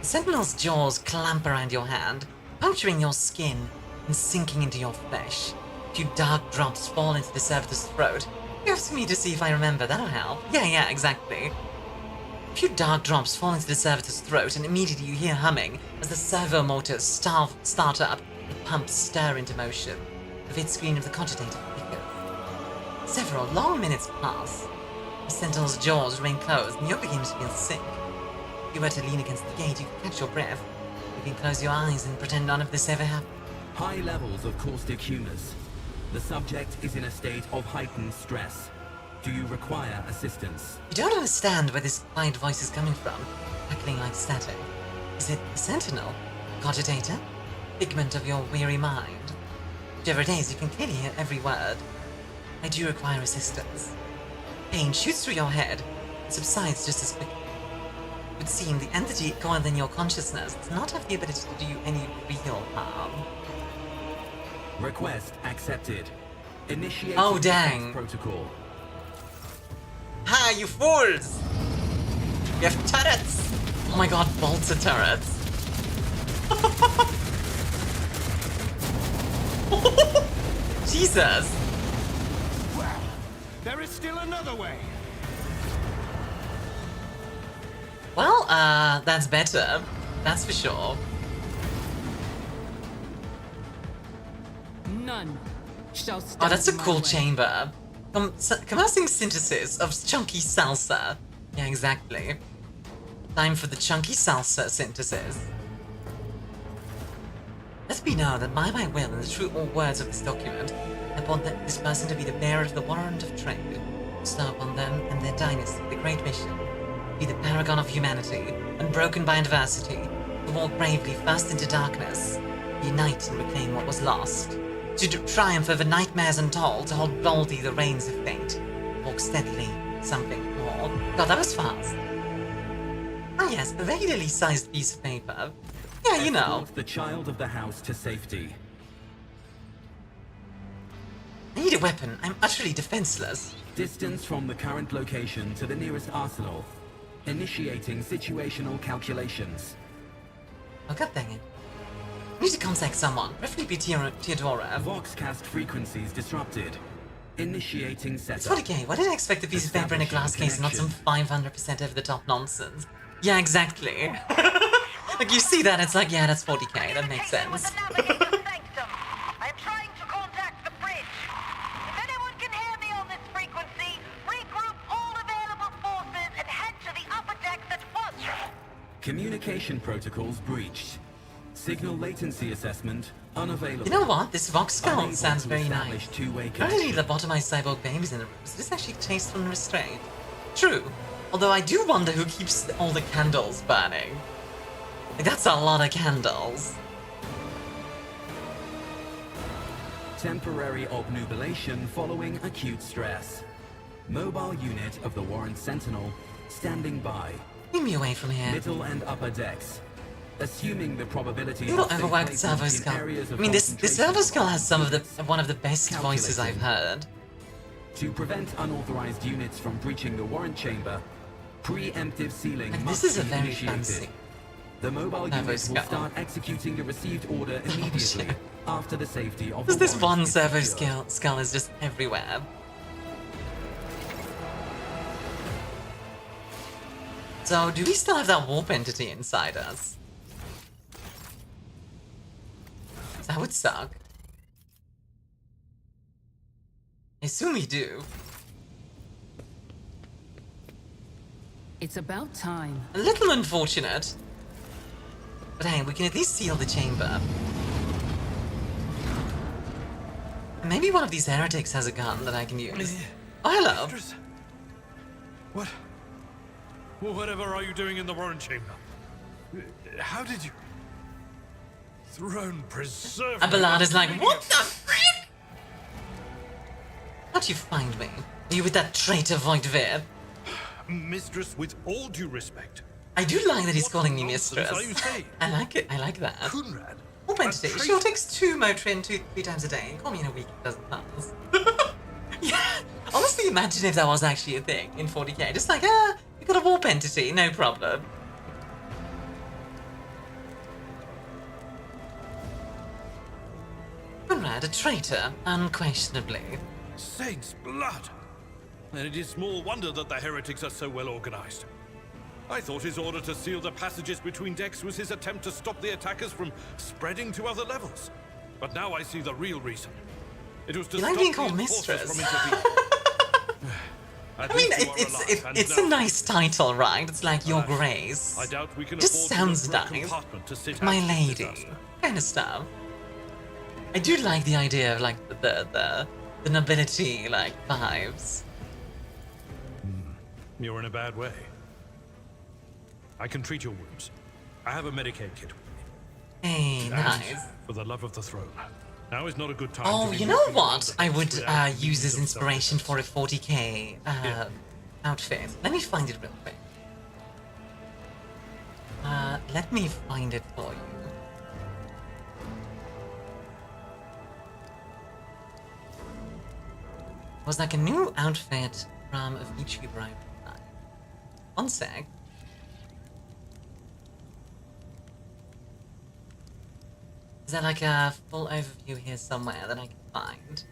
The Sentinel's jaws clamp around your hand, puncturing your skin and sinking into your flesh. A few dark drops fall into the servitor's throat. You have to me to see if I remember, that'll help. Yeah, exactly. A few dark drops fall into the servitor's throat, and immediately you hear humming as the servo motors start up and the pumps stir into motion. The vid screen of the cogitator flickers. Several long minutes pass. The Sentinel's jaws remain closed, and you're beginning to feel sick. If you were to lean against the gate, you could catch your breath. You can close your eyes and pretend none of this ever happened. High levels of caustic humours. The subject is in a state of heightened stress. Do you require assistance? You don't understand where this quiet voice is coming from, crackling like static. Is it the Sentinel? Cogitator? Figment of your weary mind? Whichever it is, you can clearly hear every word. I do require assistance. Pain shoots through your head and subsides just as quickly. It would seem the entity coiled in your consciousness does not have the ability to do you any real harm. Request accepted. Initiate dang. protocol. Ha, you fools! You have turrets! Oh my god, bolts of turrets. Jesus! Well, there is still another way. Well, that's better. That's for sure. None shall stand. Oh, that's a in my cool way. chamber. Commencing synthesis of chunky salsa. Yeah, exactly. Time for the chunky salsa synthesis. Let me know that by my will and the true words of this document, I want this person to be the bearer of the warrant of trade, bestow upon them and their dynasty the great mission, be the paragon of humanity, unbroken by adversity, to walk bravely first into darkness, unite and reclaim what was lost, to triumph over nightmares untold, to hold boldly the reins of fate, walk steadily, something more. God, that was fast. Ah yes, a regularly sized piece of paper. Yeah, you know. Escort the child of the house to safety. I need a weapon. I'm utterly defenseless. Distance from the current location to the nearest arsenal. Initiating situational calculations. Oh, god dang it. I need to contact someone, preferably Theodora. Voxcast frequencies disrupted. Initiating setup. It's 40k. Why did I expect a piece of paper in a glass case and not some 500% over-the-top nonsense? Yeah, exactly. Like, you see that, it's like, yeah, that's 40k. That makes sense. I'm trying to Communication protocols breached. Signal latency assessment unavailable. You know what? This Vox skull Unable sounds to very establish nice. two-way Not only connection. lobotomized cyborg babies in the rooms, this actually tasteful and restrained. True. Although I do wonder who keeps all the candles burning. Like, that's a lot of candles. Temporary obnubilation following acute stress. Mobile unit of the Warren Sentinel standing by. Leave me away from here. Middle and upper decks. Assuming the probability Little of safe overworked placement servo in skull. areas I of mean, this concentration servo skull has some of the is one of the best voices I've heard. To prevent unauthorized units from breaching the warrant chamber, preemptive sealing And must this is a be very initiated. fancy The mobile servo unit will skull. start executing the received order immediately after the safety of Because the this warrant one is servo secured. skull is just everywhere. So, do we still have that warp entity inside us? That would suck. I assume we do. It's about time. A little unfortunate. But hey, we can at least seal the chamber. Maybe one of these heretics has a gun that I can use. Oh, hello. Mistress? What? Well, whatever are you doing in the warrant chamber? How did you... Throne preserve... Abelard is like, what the frick? How'd you find me? Are you with that traitor Void Vir? Mistress, with all due respect. I do like that he's calling me nonsense mistress. are you saying? I like it, I like that. Kunrad? Warp entity. Sure takes 2 Motrin 2-3 times a day. Call me in a week, it doesn't pass. Yeah, honestly imagine if that was actually a thing in 40k. Just like, you got a warp entity, no problem. Conrad, a traitor, unquestionably. Saint's blood! And it is small wonder that the heretics are so well organized. I thought his order to seal the passages between decks was his attempt to stop the attackers from spreading to other levels. But now I see the real reason. It was to You like stop being the called enforcers mistress? from intervening. At I mean, least you are alive, and it's a nice title, right? It's like, Your Grace. I doubt we can Just afford sounds to look for a nice. compartment to sit My out this lady. disaster. Kind of stuff. I do like the idea of, like, the nobility, like, vibes. You're in a bad way. I can treat your wounds. I have a Medicaid kit with me. Hey, And nice. for the love of the throne. Now is not a good time Oh, to be you know walking around what? the I decks would without use means as of inspiration for a self-defense. 40k outfit. Let me find it real quick. Let me find it for you. It was like a new outfit from a VTuber I tried. One sec. Is there like a full overview here somewhere that I can find?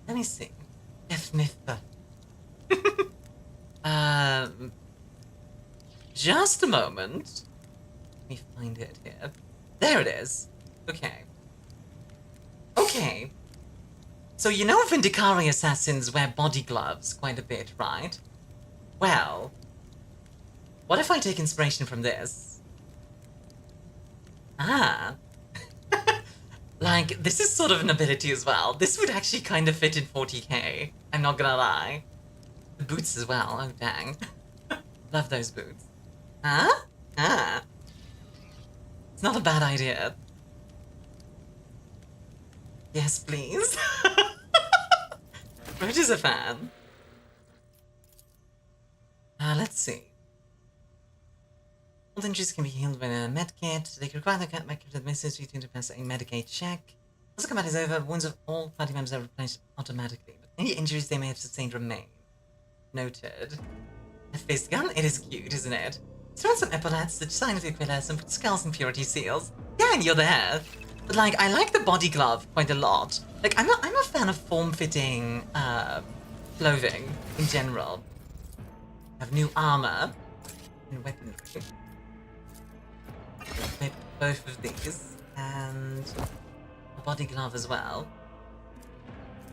Let me see. Defnitha. Just a moment. Let me find it here. There it is. Okay. Okay. So you know Vindicari assassins wear body gloves quite a bit, right? Well, what if I take inspiration from this? Ah. Like, this is sort of an ability as well. This would actually kind of fit in 40k. I'm not gonna lie. The boots as well. Oh, dang. Love those boots. Huh? Ah. It's not a bad idea. Yes, please. Roger's a fan. Let's see. All injuries can be healed with a medkit. They can require the medkit administered to pass a Medicaid check. Once the combat is over, wounds of all party members are replenished automatically, but any injuries they may have sustained remain. Noted. A fist gun? It is cute, isn't it? Throw on some epaulets, the sign of the Aquila, some skulls and purity seals. Yeah, and you're there. But like, I like the body glove quite a lot. Like, I'm a fan of form-fitting clothing in general. I have new armor and weaponry. Equip both of these and a body glove as well.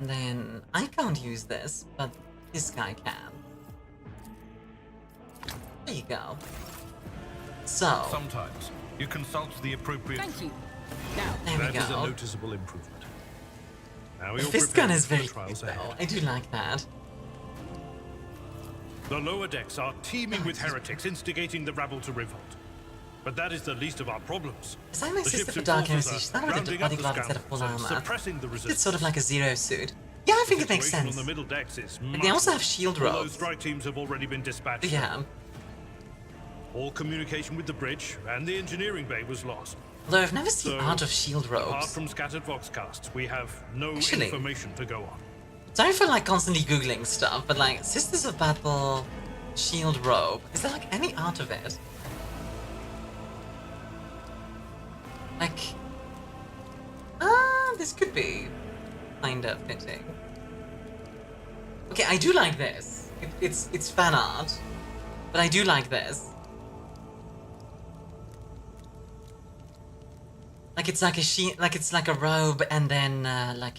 And then I can't use this, but this guy can. There you go. So. Sometimes you consult the appropriate. Thank you. There we That is a go. noticeable improvement. Now The you're fist gun prepared is for the very trials cute, though. ahead. I do like that. The lower decks are teeming with heretics instigating the rabble to revolt. But that is the least of our problems. Is that my The sister ships for and Dark forces Heresy? are She's not with a rounding up the bodyguard instead of full scoundrels and armor. suppressing the resistance. It's sort of like a Zero suit. Yeah, I think it makes Situation sense. on the middle decks is And they also have much shield worse. Although ropes. strike teams have already been dispatched. Yeah. All communication with the bridge and the engineering bay was lost. Although I've never seen So, art of shield Apart ropes. from scattered voxcasts, we have no Actually- information to go on. Sorry for like constantly googling stuff, but like Sisters of Battle shield rope. Is there like any art of it? Like, this could be kind of fitting. Okay, I do like this. It's fan art, but I do like this. Like it's like a like it's like a robe and then like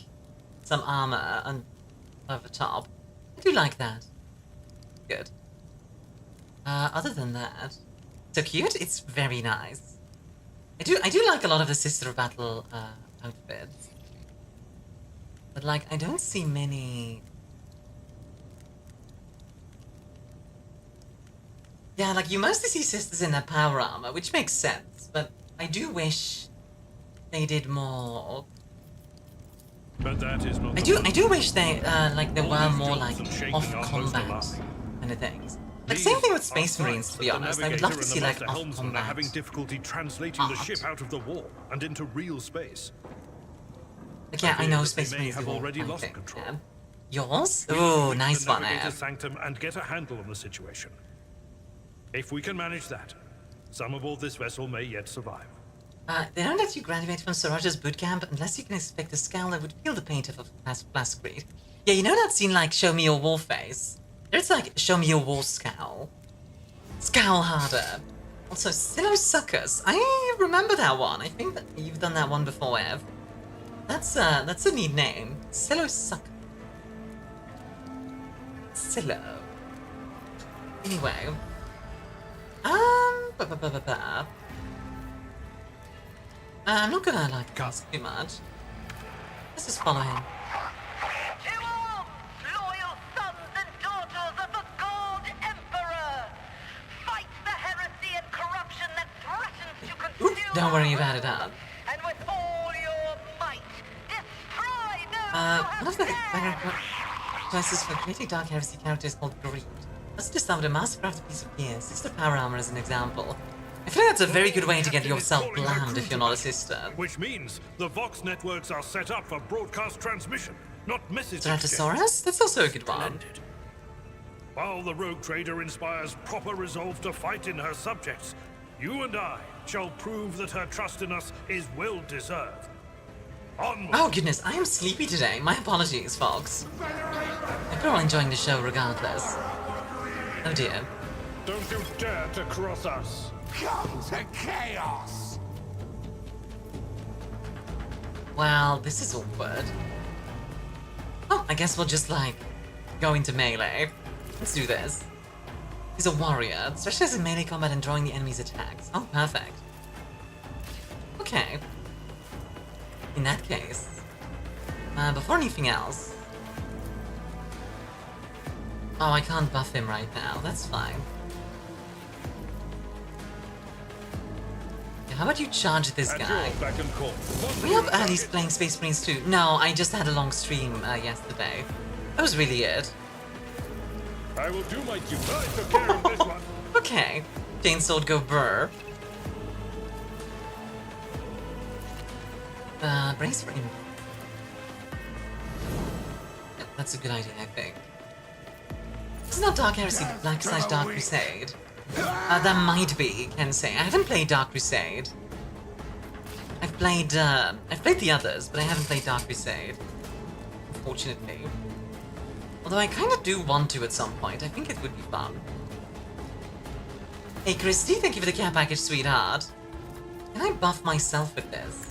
some armor on over top. I do like that. Good. Other than that, so cute. It's very nice. I do like a lot of the Sister of Battle outfits, but like I don't see many. Yeah, like you mostly see sisters in their power armor, which makes sense. But I do wish they did more. But that is not. I do wish they like there were more like off combat kind of things. Like same thing with Space Marines, to be honest. I would love to see like off are combat. having difficulty translating the ship out of the warp and into real space. Like, yeah, I know They Space may Marines have do all already kinds lost of things, control. yeah. Yours? We Oh, need nice the one, Navigator's Ev. Sanctum and get a handle on the situation. If we can manage that, some aboard this vessel may yet survive. They don't let you graduate from Sir Roger's boot camp unless you can expect a scowl that would feel the paint of a blast screed. Yeah, you know that scene like Show Me Your War Face? There's like Show Me Your War Scowl. Scowl harder. Also, Silo Suckers. I remember that one. I think that you've done that one before, Ev. That's a neat name. Silo Sucker. Silo. Anyway. I'm not gonna like cast too much. Let's just follow him. To arms, loyal sons and daughters of the God Emperor! Fight the heresy and corruption that threatens to consume Don't worry about it, Dad. and with all your might, destroy those One of the better choices for creating Dark Heresy characters called Greed. Let's just start with a mastercraft piece of gear. Sister Power Armor as an example. I feel like that's a very good way to get yourself blammed if you're not a sister. Which means the Vox networks are set up for broadcast transmission, not message Ceratosaurus? That's also a good one. While the rogue trader inspires proper resolve to fight in her subjects, you and I shall prove that her trust in us is well deserved. Onward. Oh goodness, I am sleepy today. My apologies, folks. Hope you're all enjoying the show regardless. Oh dear. Don't you dare to cross us. Come to chaos! Well, this is awkward. Oh, I guess we'll just like go into melee. Let's do this. He's a warrior, specializes in melee combat and drawing the enemy's attacks. Oh, perfect. Okay. In that case, before anything else. Oh, I can't buff him right now. That's fine. Yeah, how about you charge this guy? We up Ali's playing Space Marines too. No, I just had a long stream yesterday. That was really it. I will do my duty. I took care of this one. Okay. Chainsword go burr. Brace for him. Yeah, that's a good idea, I think. It's not Dark Heresy, but Black / Dark Crusade. That might be, can say. I haven't played Dark Crusade. I've played the others, but I haven't played Dark Crusade. Unfortunately. Although I kind of do want to at some point. I think it would be fun. Hey Christy, thank you for the care package, sweetheart. Can I buff myself with this?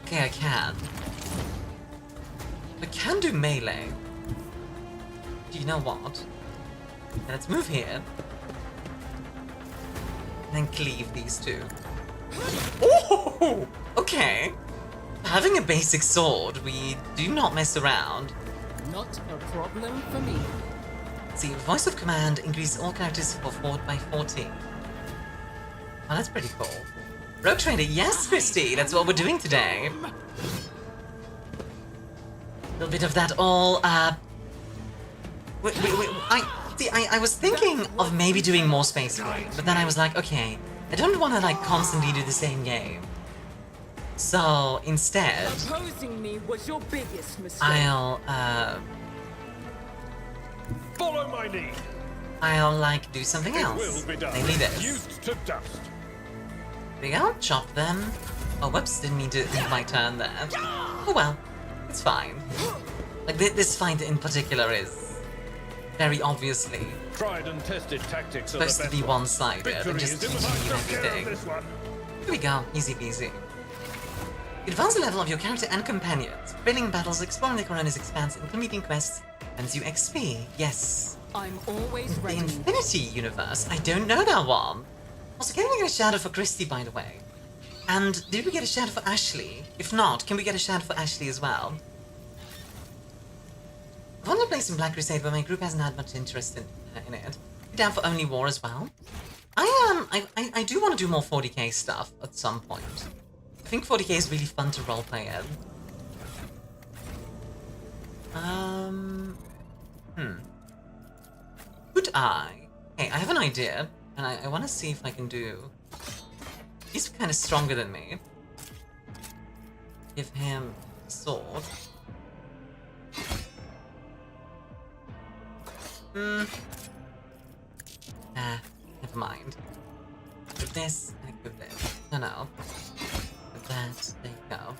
Okay, I can. I can do melee. Do you know what? Let's move here. and then cleave these two. Oh, okay. Having a basic sword, we do not mess around. Not a problem for me. See, voice of command increase all characters by 14. Oh, that's pretty cool. Rogue Trader, yes, Christy, that's what we're doing today. A little bit of that all, I was thinking of maybe doing more Space Marine, but then I was like, okay, I don't want to, like, constantly do the same game. So, instead, Opposing me was your biggest mistake. I'll, Follow my lead. I'll, like, do something It else. will be done. Maybe this. Used to dust. There we go, chop them. Oh, whoops, didn't mean to leave my turn there. Oh well, it's fine. Like, this fight in particular is very obviously Tried and tested tactics are the supposed to best be one. one-sided and Victory just is in teach the you mind. Take care of everything. this one. Here we go, easy peasy. Advance the level of your character and companions. Winning battles, exploring the Corona's expanse, and completing quests earns you XP. Yes. I'm always The ready. Infinity Universe. I don't know that one. Also, can we get a shadow for Christy, by the way? And did we get a shadow for Ashley? If not, can we get a shadow for Ashley as well? I want to play some Black Crusade, but my group hasn't had much interest in it. You're down for Only War as well? I do want to do more 40k stuff at some point. I think 40k is really fun to roleplay in. Could I? Hey, I have an idea, and I want to see if I can do... He's kind of stronger than me. Give him a sword. Never mind. With this, and with this. No. With that, there you go.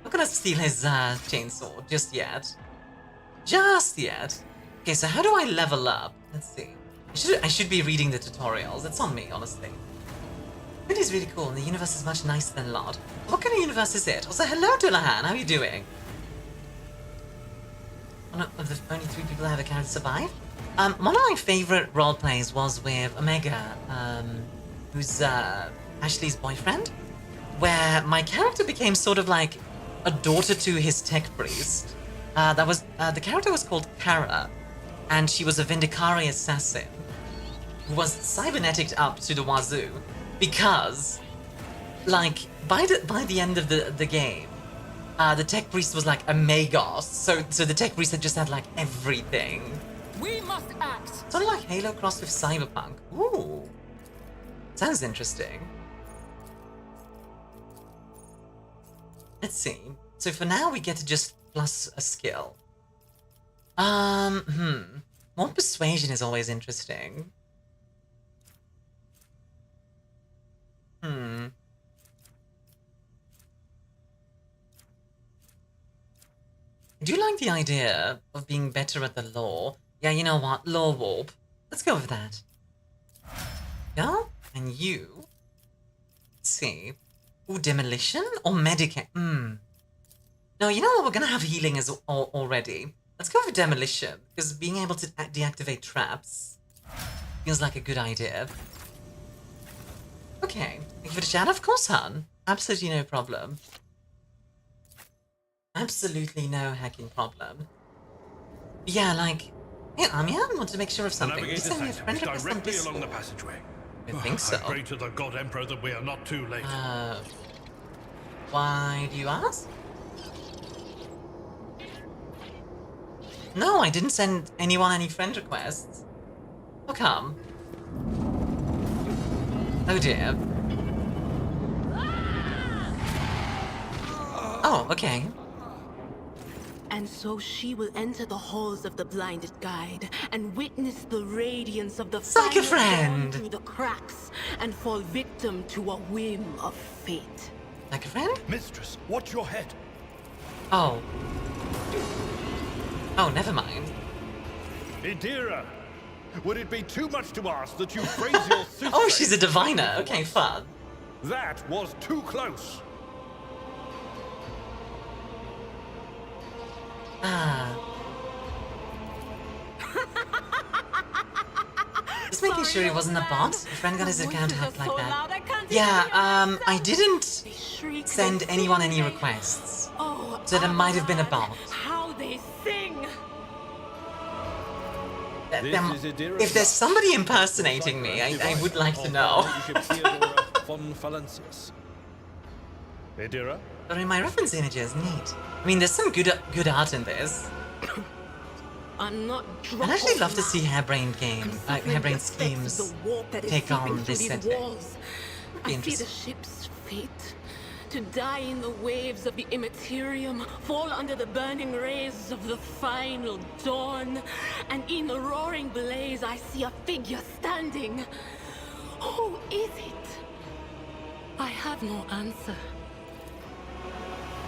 Not gonna steal his chainsaw just yet. Just yet. Okay, so how do I level up? Let's see. I should be reading the tutorials. It's on me, honestly. It is really cool, and the universe is much nicer than Lot. What kind of universe is it? Also, hello, Dullahan. How are you doing? One of the only 3 people I have a character survive. One of my favorite role plays was with Omega, who's Ashley's boyfriend, where my character became sort of like a daughter to his tech priest. The character was called Kara, and she was a Vindicari assassin who was cybernetic up to the wazoo, because, like, by the end of the game, the tech priest was like a Magos, so the tech priest had just had like everything. We must act. Sort of like Halo crossed with Cyberpunk. Ooh, sounds interesting. Let's see. So for now, we get to just plus a skill. More persuasion is always interesting. I do like the idea of being better at the law. Yeah, you know what? Law warp. Let's go with that. Yeah? And you? Let's see. Ooh, demolition or medicate? No, you know what? We're gonna have healing as already. Let's go for demolition, because being able to deactivate traps feels like a good idea. Okay. Thank you for the chat. Of course, hun. Absolutely no problem. Absolutely no hacking problem. Yeah, like... Hey, Armia, I want to make sure of something. You sent me a friend request on directly Discord. along the passageway. I think so. I pray to the God Emperor that we are not too late. Why do you ask? No, I didn't send anyone any friend requests. How come? Oh dear. Oh, okay. And so she will enter the halls of the blinded guide and witness the radiance of the Like a fire friend. dawn through the cracks and fall victim to a whim of fate. Like a friend? Mistress, watch your head. Oh. Oh, never mind. Idira, would it be too much to ask that you praise your sister? Oh, she's a diviner. Okay, fun. That was too close. Just making you sure it wasn't a bot? Your friend got his account hacked like that. Yeah, I didn't send anyone any requests. So there might have been a bot. How they sing! If there's somebody impersonating me, I would like to know. Sorry, my reference images, neat. I mean, there's some good art in this. I'm not I'd actually love to see harebrained schemes take on this setting. I see the ship's fate. To die in the waves of the immaterium, fall under the burning rays of the final dawn. And in the roaring blaze, I see a figure standing. Who is it? I have no answer.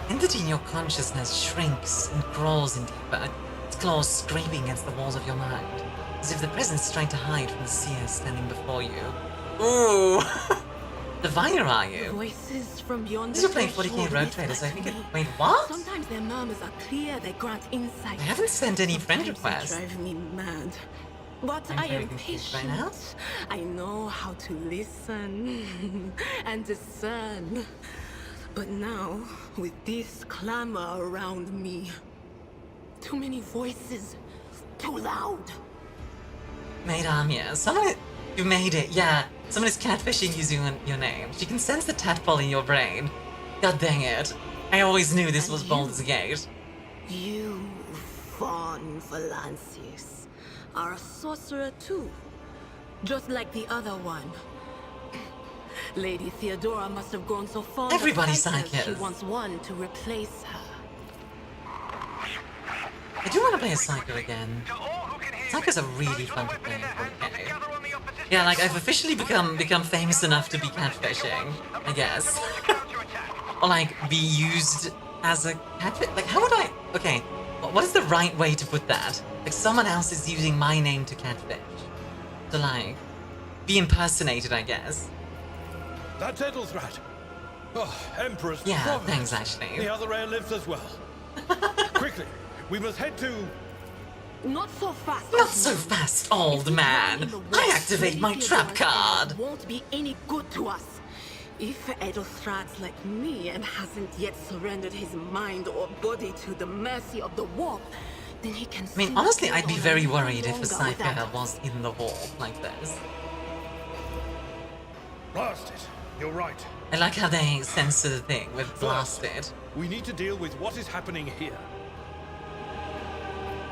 Entity in your consciousness shrinks and crawls in deeper, its claws scraping against the walls of your mind, as if the presence is trying to hide from the seer standing before you. Ooh! Diviner, are you? Voices from beyond These are playing 40k Road Traders, I think it... Wait, what? Sometimes their murmurs are clear, they grant insight. I haven't sent any friend Sometimes requests. they drive me mad. But I am patient. Right now? I know how to listen and discern. But now, with this clamor around me, too many voices, too loud. Made Armia. You made it, yeah. Someone is catfishing using your name. She can sense the tadpole in your brain. God dang it. I always knew this was Baldur's Gate. You, Von Valancius, are a sorcerer too. Just like the other one. Lady Theodora must have grown so fond of Everybody's fighters, psychic. she wants one to replace her. I do want to play a Psycho again. Psychos are really fun to play in 40k. Yeah, like I've officially become famous enough to be catfishing, I guess. Or like be used as a catfish. Like how would I? Okay, what is the right way to put that? Like someone else is using my name to catfish, to like be impersonated, I guess. That's Edelthrat. Oh, Emperor's Yeah, providence. thanks, Ashley. The other heir lives as well. Quickly, we must head to... Not so fast. Not so fast, old man. I activate my trap card. Won't be any good to us. If Edelthrat's like me and hasn't yet surrendered his mind or body to the mercy of the warp, then he can. I mean, honestly, I'd be very worried if a Psycho was in the warp like this. Blast it. You're right. I like how they censor the thing with blasted. We need to deal with what is happening here.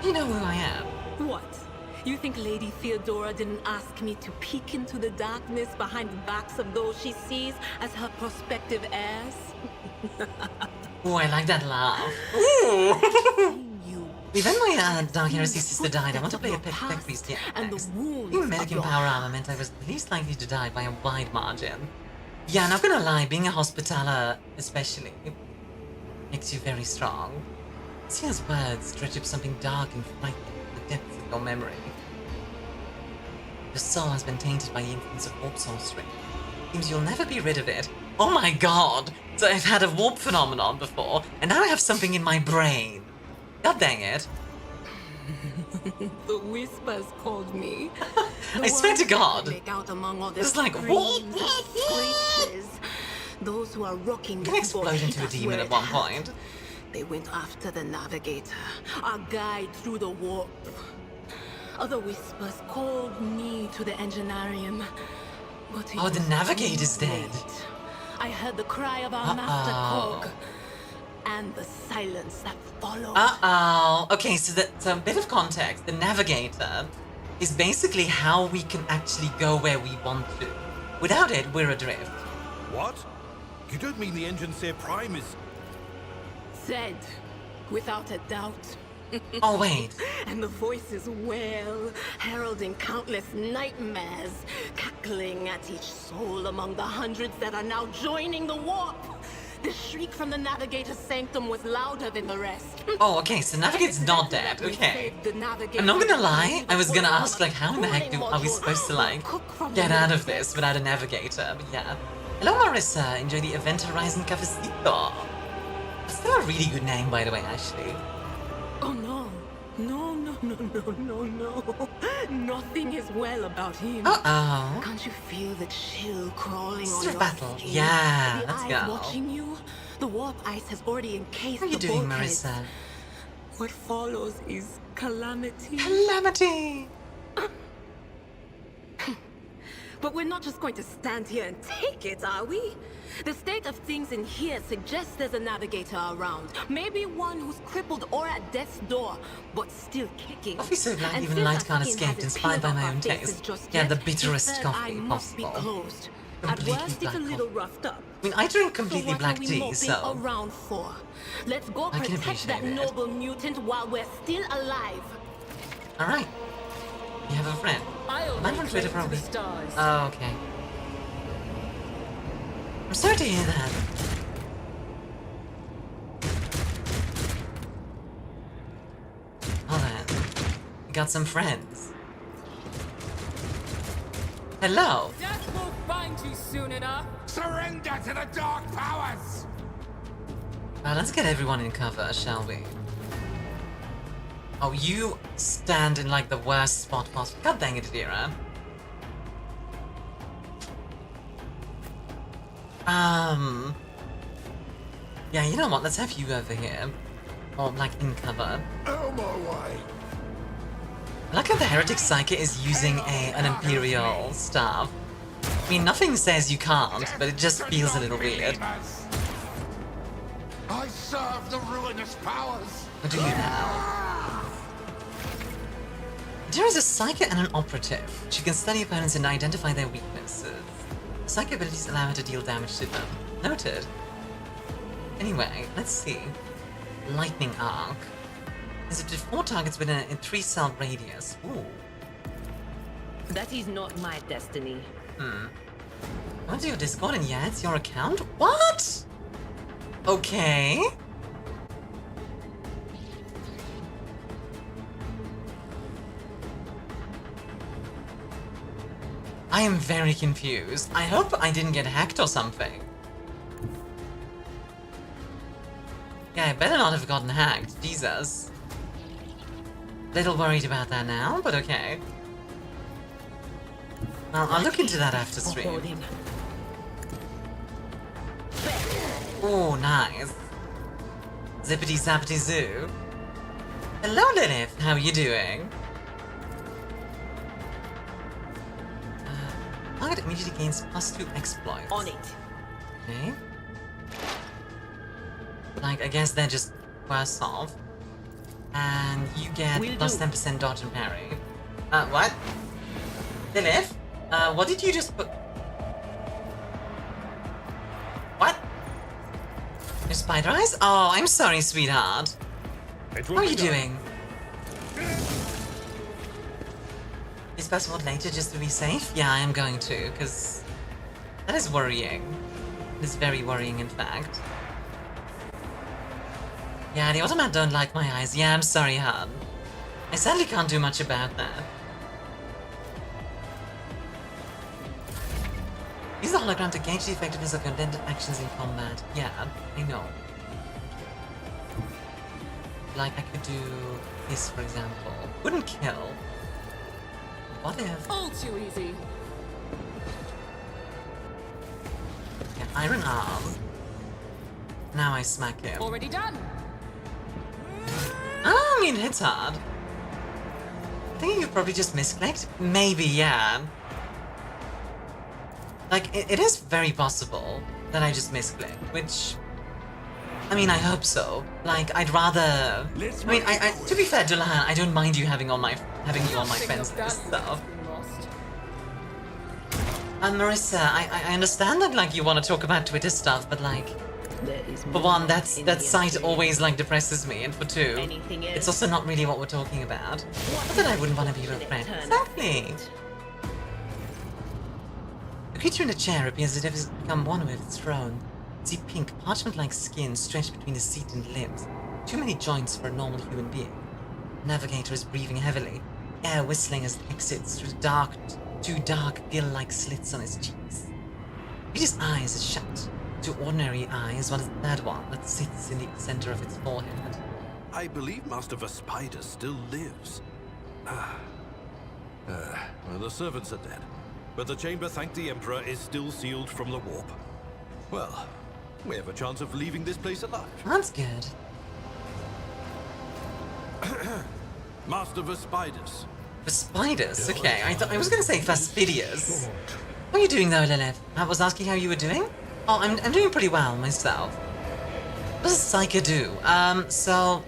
You know who I am. What? You think Lady Theodora didn't ask me to peek into the darkness behind the backs of those she sees as her prospective heirs? Ooh, I like that laugh. Ooh! When my Dark Heresy sister died, I want to play a Tech Beast next. Being medic in power armor meant I was least likely to die by a wide margin. Yeah, not gonna lie, being a hospitaller especially makes you very strong. Seer's words dredge up something dark and frightening in the depths of your memory. Your soul has been tainted by the influence of warp sorcery. Seems you'll never be rid of it. Oh my god! So I've had a warp phenomenon before, and now I have something in my brain. God dang it. The whispers called me. I swear to God. It's like, those who are rocking you can explode into a demon at one point. They went after the navigator, our guide through the warp. Other whispers called me to the enginarium. But oh, the navigator's dead. I heard the cry of our master Cog. And the silence that followed. Uh-oh. Okay, so a bit of context. The navigator is basically how we can actually go where we want to. Without it, we're adrift. What? You don't mean the Engine Seer Prime is... Said, without a doubt. Oh, wait. And the voices wail, heralding countless nightmares, cackling at each soul among the hundreds that are now joining the warp. The shriek from the Navigator's sanctum was louder than the rest. Oh, okay, so Navigator's not dead, okay. I'm not gonna lie, I was gonna ask, like, how in the heck are we supposed to, like, get out of this without a Navigator, but yeah. Hello, Marissa, enjoy the Event Horizon Cafecito. That's still a really good name, by the way, Ashley. Oh no, no, no. No. Nothing is well about him. Uh-oh. Can't you feel the chill crawling on Sister your battle. skin? Yeah, the let's eyes go. watching you. The warp ice has already encased How are you the doing, bulkheads. Marissa? What follows is calamity. Calamity! But we're not just going to stand here and take it, are we? The state of things in here suggests there's a navigator around. Maybe one who's crippled or at death's door, but still kicking. Coffee's so glad And even since Light our can't skin escape, hasn't inspired by peeled my off own our faces taste. just Yeah, yet, the his bitterest third eye coffee must be possible. closed. At Completely worst, it's black a little coffee. roughed up. I mean, I drink completely So what black are we tea, moping so... around for? Let's go I can protect that appreciate it. noble mutant while we're still alive. Alright. You have a friend. Mine on Twitter, probably. Oh, okay. I'm sorry to hear that. Well then, we got some friends. Hello. Death will find you soon enough. Surrender to the dark powers! Let's get everyone in cover, shall we? Oh, you stand in like the worst spot possible. God dang it, Adira. Yeah, you know what? Let's have you over here. Or, like, in cover. Out my way! I like how the Heretic Psychic is using an Imperial staff. I mean, nothing says you can't, but it just feels a little weird. I serve the ruinous powers! What do you now? There is a Psychic and an Operative. She can study opponents and identify their weaknesses. Psychic abilities allow her to deal damage to them. Noted. Anyway, let's see. Lightning Arc. Is it to 4 targets within a 3-cell radius? Ooh. That is not my destiny. Go to your Discord and yeah, it's your account? What? Okay. I am very confused. I hope I didn't get hacked or something. Yeah, I better not have gotten hacked. Jesus. Little worried about that now, but okay. I'll look into that after stream. Oh, nice. Zippity zappity zoo. Hello, Lilith. How are you doing? Target immediately gains +2 exploits. On it. Okay. Like, I guess they're just worse off. And you get +10% dodge and parry. What? Lilith? What did you just put? What? Your spider eyes? Oh, I'm sorry, sweetheart. How are you doing? Is possible later just to be safe? Yeah, I am going to, because that is worrying. It is very worrying, in fact. Yeah, the automat don't like my eyes. Yeah, I'm sorry, hon. I sadly can't do much about that. Use the hologram to gauge the effectiveness of your intended actions in combat. Yeah, I know. Like, I could do this, for example. Wouldn't kill. What if? All too easy. Yeah, Iron Arm. Now I smack him. Already done. I mean, it's hard. I think you probably just misclicked. Maybe, yeah. Like, it is very possible that I just misclicked, which... I mean, I hope so. Like, I'd rather... I mean, to be fair, Dullahan, I don't mind you having you on my friends list, so... And Marissa, I understand that, like, you want to talk about Twitter stuff, but, like... For one, that site always, like, depresses me, and for two, it's also not really what we're talking about. Not that I wouldn't want to be your friend. Exactly! The creature in the chair appears as if it's become one with its throne. See pink, parchment-like skin stretched between the seat and limbs. Too many joints for a normal human being. The navigator is breathing heavily, air whistling as it exits through two dark, gill-like slits on his cheeks. Peter's eyes are shut. Two ordinary eyes, one is the third one that sits in the center of its forehead. I believe Master Vespider still lives. Well, the servants are dead, but the chamber, thank the Emperor, is still sealed from the warp. Well, we have a chance of leaving this place alive. That's good. Master Vespider. Vespider? Okay, I was gonna say Vespidius. What are you doing though, Lilith? I was asking how you were doing? Oh, I'm doing pretty well myself. What does Psyker do? So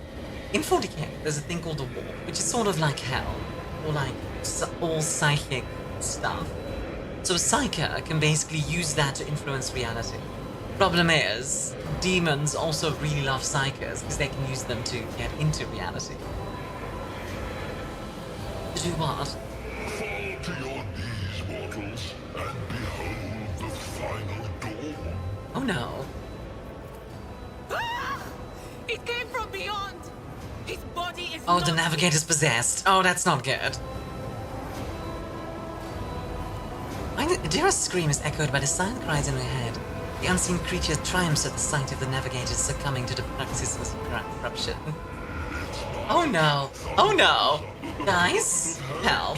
in 40k there's a thing called a warp, which is sort of like hell, or like all psychic stuff. So Psyker can basically use that to influence reality. Problem is, demons also really love Psykers because they can use them to get into reality. To do what? Fall to your knees, mortals, and behold the final dawn. Oh no. Ah! It came from beyond. His body is Oh, not the navigator's possessed. Oh, that's not good. Adira's scream is echoed by the silent cries in her head. The unseen creature triumphs at the sight of the navigator succumbing to the praxis of corruption. Oh no! Oh no! Guys, help!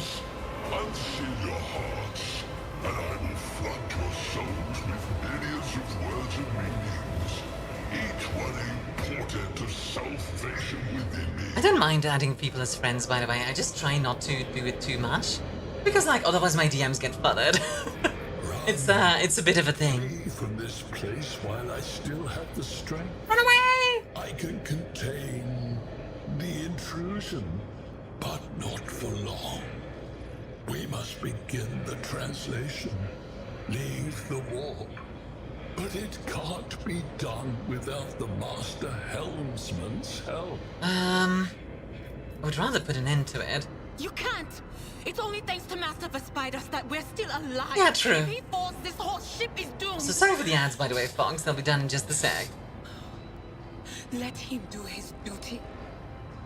Unseal your hearts, and I will flood your souls with millions of words and meanings, each one a portent of salvation within me. I don't mind adding people as friends, by the way. I just try not to do it too much. Because, like, otherwise my DMs get flooded. It's a bit of a thing. Flee from this place while I still have the strength. Run away! I can contain the intrusion, but not for long. We must begin the translation. Leave the warp. But it can't be done without the Master Helmsman's help. I would rather put an end to it. You can't! It's only thanks to Master Vespider that we're still alive. Yeah, true. If he falls, this whole ship is doomed. So sorry for the ads, by the way, Fox. They'll be done in just a sec. Let him do his duty.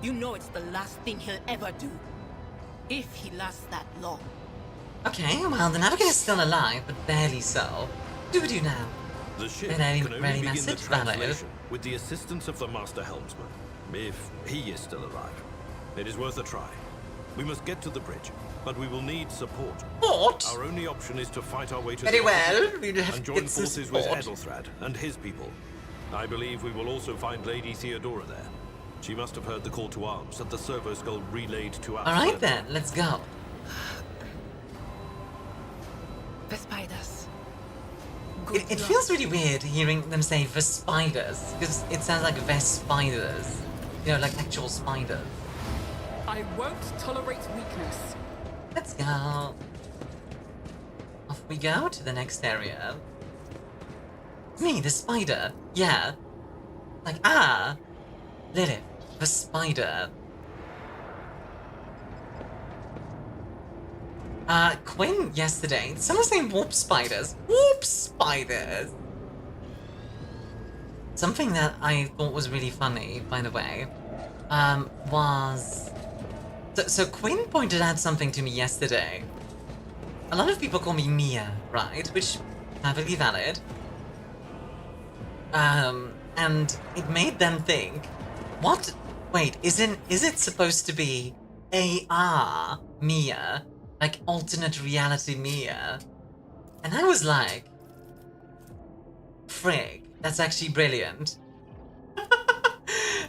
You know it's the last thing he'll ever do. If he lasts that long. Okay, well, the navigator's still alive, but barely so. What do we do now? The ship Ready can only begin message? the Valid. translation with the assistance of the Master Helmsman, if he is still alive. It is worth a try. We must get to the bridge, but we will need support. What? Our only option is to fight our way to Very the well, offices we'll have and to join get some forces with support. Edelthrad and his people. I believe we will also find Lady Theodora there. She must have heard the call to arms and the servo skull relayed to us. Alright then, let's go. Vespiders. It feels really weird hearing them say Vespiders, because it sounds like Vespiders. You know, like actual spiders. I won't tolerate weakness. Let's go. Off we go to the next area. Me, the spider. Yeah. Like, Lilith, the spider. Quinn yesterday. Someone saying warp spiders. Warp spiders! Something that I thought was really funny, by the way, was... So Quinn pointed out something to me yesterday. A lot of people call me Mia, right? Which, perfectly valid. And it made them think, what? Wait, is it supposed to be AR Mia? Like alternate reality Mia? And I was like, frig, that's actually brilliant.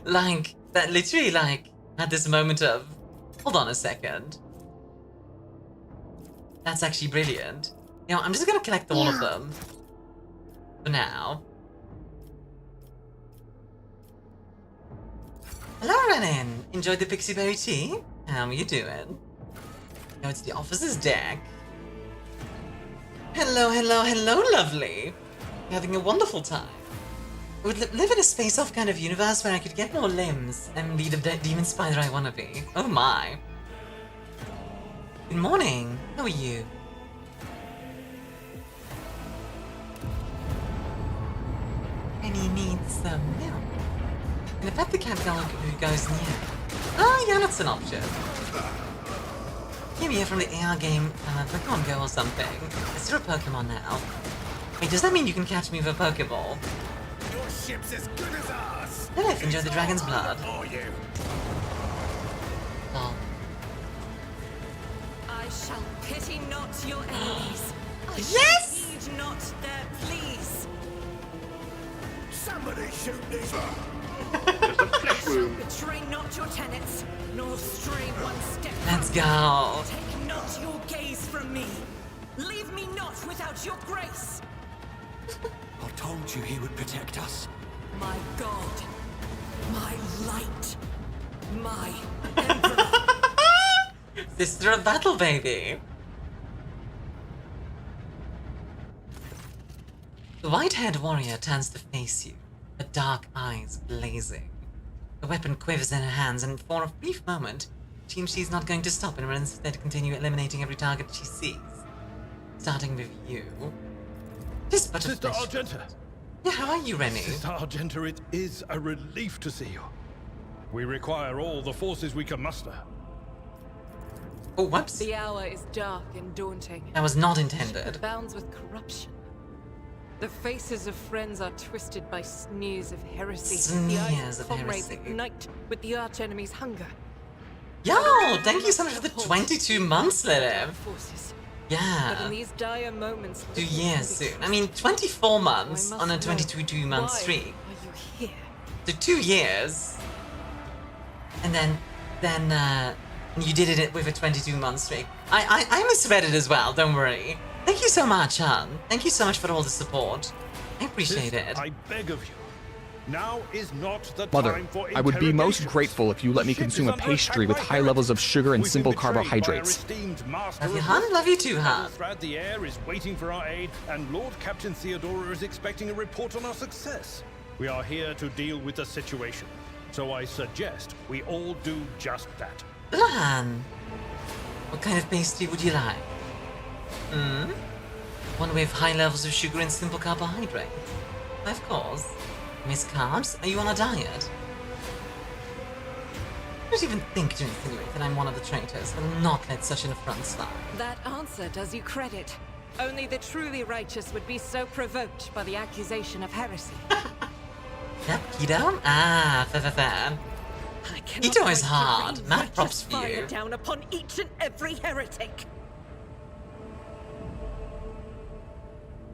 Like, that literally like had this moment of, hold on a second. That's actually brilliant. You know, I'm just gonna collect all of them. For now. Hello, Renan! Enjoyed the Pixie Berry tea? How are you doing? Now it's the officer's deck. Hello, hello, hello, lovely! Having a wonderful time. I would live in a space-off kind of universe where I could get more limbs and be the demon spider I wanna be. Oh my. Good morning. How are you? Penny needs some milk. And if the cat girl who goes near. Oh yeah, that's an option. Maybe from the AR game, Pokemon Go or something. Is there a Pokemon now? Wait, does that mean you can catch me with a Pokeball? Your ship's as good as ours. Lilith, enjoy the dragon's blood. Oh, you. Oh. I shall pity not your enemies. I Yes! shall heed not their pleas. Somebody shoot these. I shall betray not your tenets, nor stray one step. Let's go. Take not your gaze from me. Leave me not without your grace. I told you he would protect us. My God, my light, my emperor. Sister of battle, baby. The white-haired warrior turns to face you, her dark eyes blazing. The weapon quivers in her hands, and for a brief moment, it seems she's not going to stop and will instead continue eliminating every target she sees. Starting with you. Just but Sister Argenta. Yeah, how are you, Remy? Sister Argenta, it is a relief to see you. We require all the forces we can muster. Oh, whoops. The hour is dark and daunting. That was not intended. It abounds with corruption. The faces of friends are twisted by sneers of heresy. The eyes Sneers of comrades heresy. ignite with the arch-enemy's hunger. Yo, thank you so much for the 22 months, Lilith. Forces. But Yeah. in these dire moments, 2 years soon. I mean, 24 months I on a must know, 22-month why streak. Are you here? So 2 years. And then you did it with a 22-month streak. I misread it as well, don't worry. Thank you so much, hon. Thank you so much for all the support. I appreciate Sister, it. I beg of you. Now is not the Mother, time for I would be most interrogations. grateful if you let me The ship consume is a under pastry attack with by high levels of sugar and We've simple been betrayed by our carbohydrates. esteemed master Love you, of hon. war. Love you too, hon. Thread the air is waiting for our aid, and Lord Captain Theodora is expecting a report on our success. We are here to deal with the situation, so I suggest we all do just that. Lan, what kind of pastry would you like? One with high levels of sugar and simple carbohydrates? Of course. Miss Carbs, are you on a diet? Don't even think to insinuate that I'm one of the traitors. Will not let such an affront slide. That answer does you credit. Only the truly righteous would be so provoked by the accusation of heresy. Yep, keto? Ah, fair. I cannot Keto is wait to hard. rain Mad righteous props for fire you. down upon each and every heretic.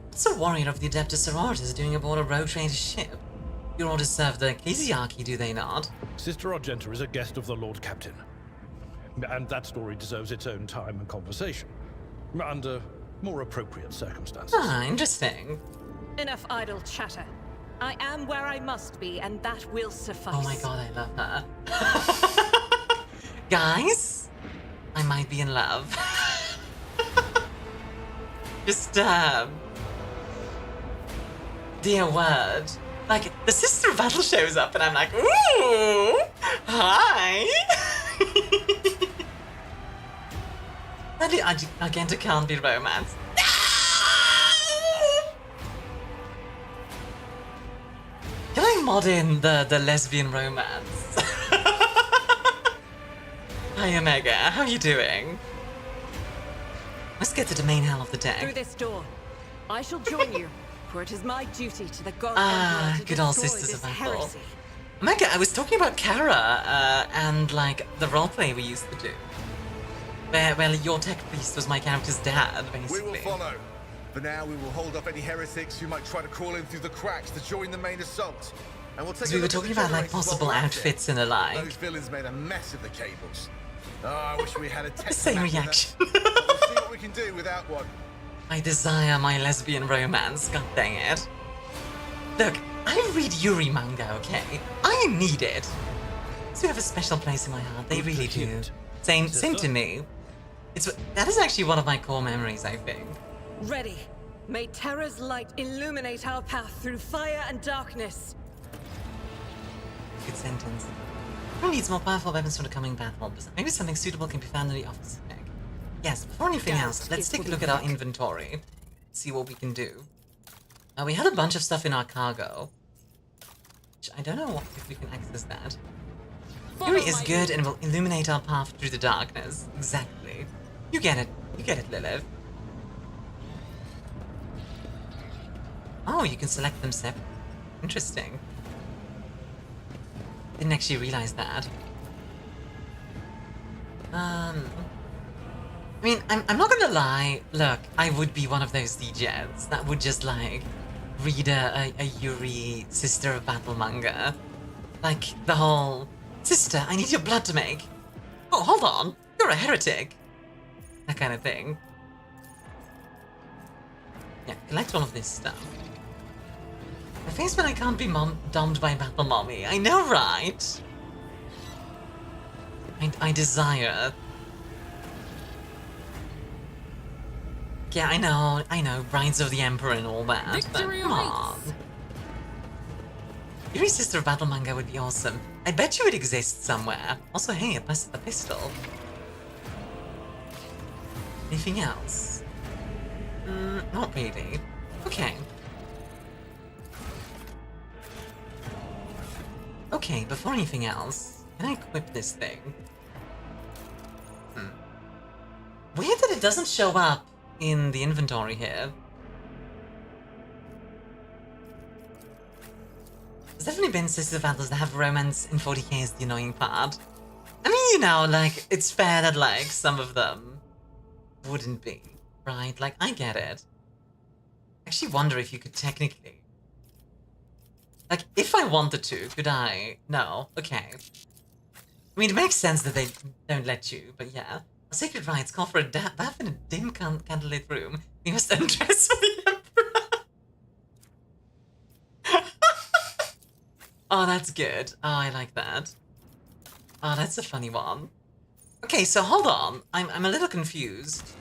What's a warrior of the Adeptus Sororitas doing aboard a rogue trader ship? Your orders serve the ecclesiarchy, do they not? Sister Argenta is a guest of the Lord Captain. And that story deserves its own time and conversation. Under more appropriate circumstances. Ah, interesting. Enough idle chatter. I am where I must be, and that will suffice. Oh my god, I love her. Guys, I might be in love. Just, dear word. Like, the Sister of Battle shows up and I'm like, ooh, hi. Argenta can't be romance. Can I mod in the lesbian romance? Hi Omega, how are you doing? Let's get to the main hell of the Through deck. this door, I shall join you, for it is my duty to the God Ah, Emperor to good old destroy Sisters of this Battle. heresy. Omega, I was talking about Kara and like the roleplay we used to do. Where your tech priest was my character's dad, basically. We will follow. For now, we will hold off any heretics who might try to crawl in through the cracks to join the main assault. And we'll take Because a we were look at talking the about like generators while possible we're at it. outfits and the like. Those villains made a mess of the cables. Oh, I wish we had a tech Same map with us. reaction. But we'll see what we can do without one. I desire my lesbian romance, god dang it. Look, I read Yuri manga, okay? I need it. So have a special place in my heart, they really do. Same to me. That is actually one of my core memories, I think. Ready. May terror's light illuminate our path through fire and darkness. Good sentence. Who needs more powerful weapons for the coming battle? Maybe something suitable can be found in the office deck. Yes, before anything else, let's take a look at our inventory. See what we can do. We had a bunch of stuff in our cargo. Which I don't know if we can access that. Yuri is good and will illuminate our path through the darkness. Exactly. You get it. You get it, Lilith. Oh, you can select them separately. Interesting. Didn't actually realize that. I mean, I'm not gonna lie. Look, I would be one of those DJs that would just like read a Yuri Sister of Battle manga. Like the whole, sister, I need your blood to make. Oh, hold on, you're a heretic. That kind of thing. Yeah, collect all of this stuff. My face when I can't be dumped by Battle Mommy. I know, right? I desire. Yeah, I know, Brides of the Emperor and all that. Victory Come on. Yuri Sister of Battle manga would be awesome. I bet you it exists somewhere. Also, hey, a pistol. Anything else? Not really. Okay. Okay, before anything else, can I equip this thing? Weird that it doesn't show up in the inventory here. There's definitely been Sisters of Battles that have romance in 40k is the annoying part. I mean, you know, like, it's fair that, like, some of them wouldn't be, right? Like, I get it. I actually wonder if you could technically... Like, if I wanted to, could I? No. Okay. I mean, it makes sense that they don't let you, but yeah. Sacred rites call for a bath in a dim candlelit room. You must undress for the Emperor. Oh, that's good. Oh, I like that. Oh, that's a funny one. Okay, so hold on. I'm a little confused.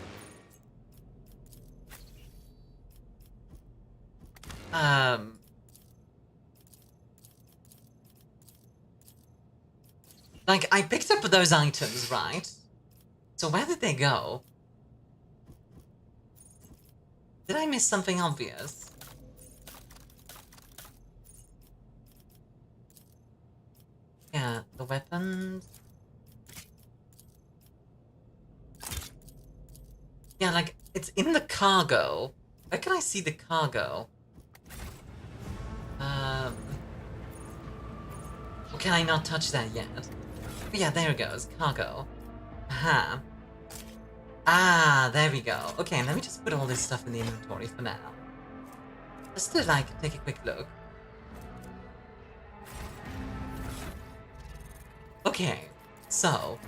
Like, I picked up those items, right? So where did they go? Did I miss something obvious? Yeah, the weapons. Yeah, like, it's in the cargo. Where can I see the cargo? Can I not touch that yet? Oh, yeah, there it goes. Cargo. Aha. Ah, there we go. Okay, let me just put all this stuff in the inventory for now. Just to, like, take a quick look. Okay, so...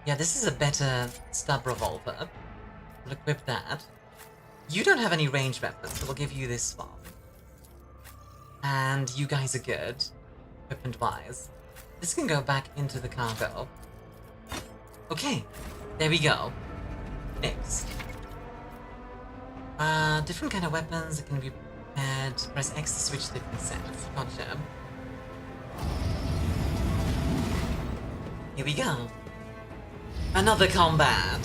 Yeah, this is a better stub revolver. We'll equip that. You don't have any ranged weapons, so we'll give you this one. And you guys are good, equipment-wise. This can go back into the cargo. Okay, there we go. Next. Different kind of weapons that can be prepared. Press X to switch different sets. Gotcha. Here we go. Another combat.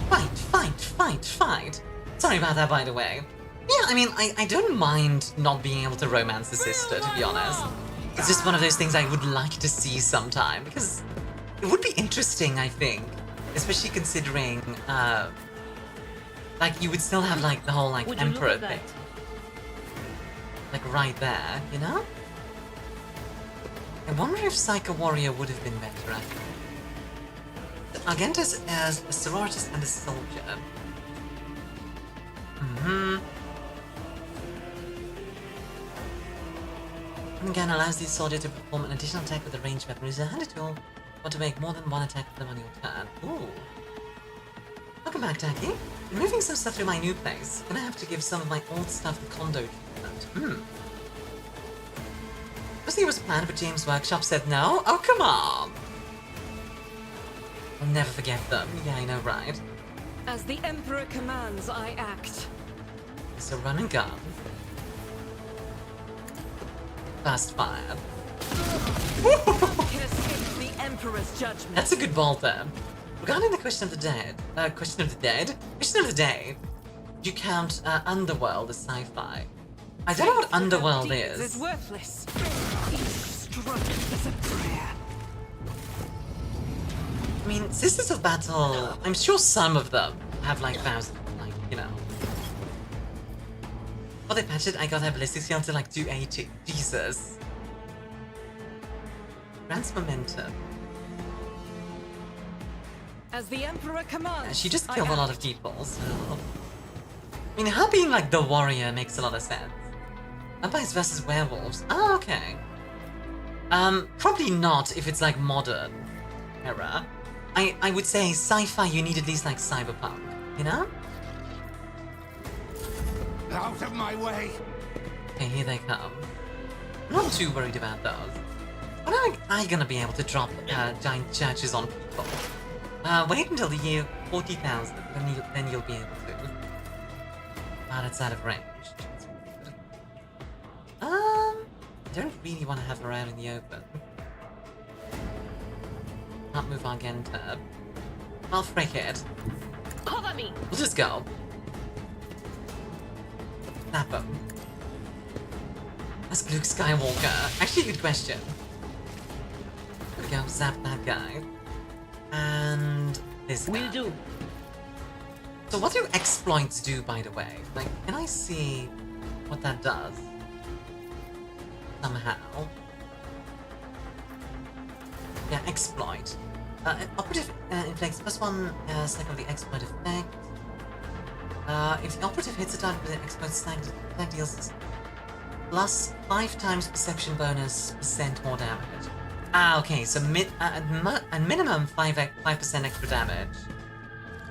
Fight, fight, fight, fight. Sorry about that, by the way. Yeah, I mean, I don't mind not being able to romance the sister, to be honest. It's just one of those things I would like to see sometime, because it would be interesting, I think. Especially considering, like, you would still have, like, the whole, like, Emperor thing. Like, right there, you know? I wonder if Psycho Warrior would have been better at it. Argentus as a sororist and a soldier. Again, allows the soldier to perform an additional attack with a ranged weapon. Use a handy tool or to make more than one attack with them on your turn. Ooh. Welcome back, Taki. I'm moving some stuff to my new place. Gonna have to give some of my old stuff the condo treatment. Mostly it was planned, but James' workshop said no? Oh, come on! I'll never forget them. Yeah, I know, right? As the Emperor commands, I act. So run and gun. Fast fire. Can escape the Emperor's judgment. That's a good vault there. Regarding the question of the dead, question of the day, do you count Underworld as sci-fi? I don't know what Underworld is. It's worthless. Each stroke is a prayer. I mean, Sisters of Battle, I'm sure some of them have like thousands, like, you know. Oh, they patched it, I got her ballistic skill to like 280. Jesus. grants momentum. As the Emperor commands. Yeah, she just killed a lot of people, so... I mean, her being like the warrior makes a lot of sense. Vampires versus werewolves. Oh, okay. Probably not if it's like modern era. I would say sci-fi you need at least like cyberpunk, you know? Out of my way! Okay, here they come. I'm not too worried about those. When am I gonna be able to drop giant churches on people? Wait until the year 40,000, then you'll be able to. But it's out of range. I don't really want to have her out in the open. Can't move Argenta. I'll frick it. Cover me! We'll just go. Snap him. Ask Luke Skywalker. Actually, good question. There we go, zap that guy. And this guy. Will do. So what do exploits do, by the way? Like, can I see what that does? Somehow. Yeah, exploit. Operative inflicts +1 stack of the exploit effect. If the operative hits a target with an exploit stack, the stack deals plus 5 times perception bonus % more damage. Ah, okay, so at minimum 5% extra damage.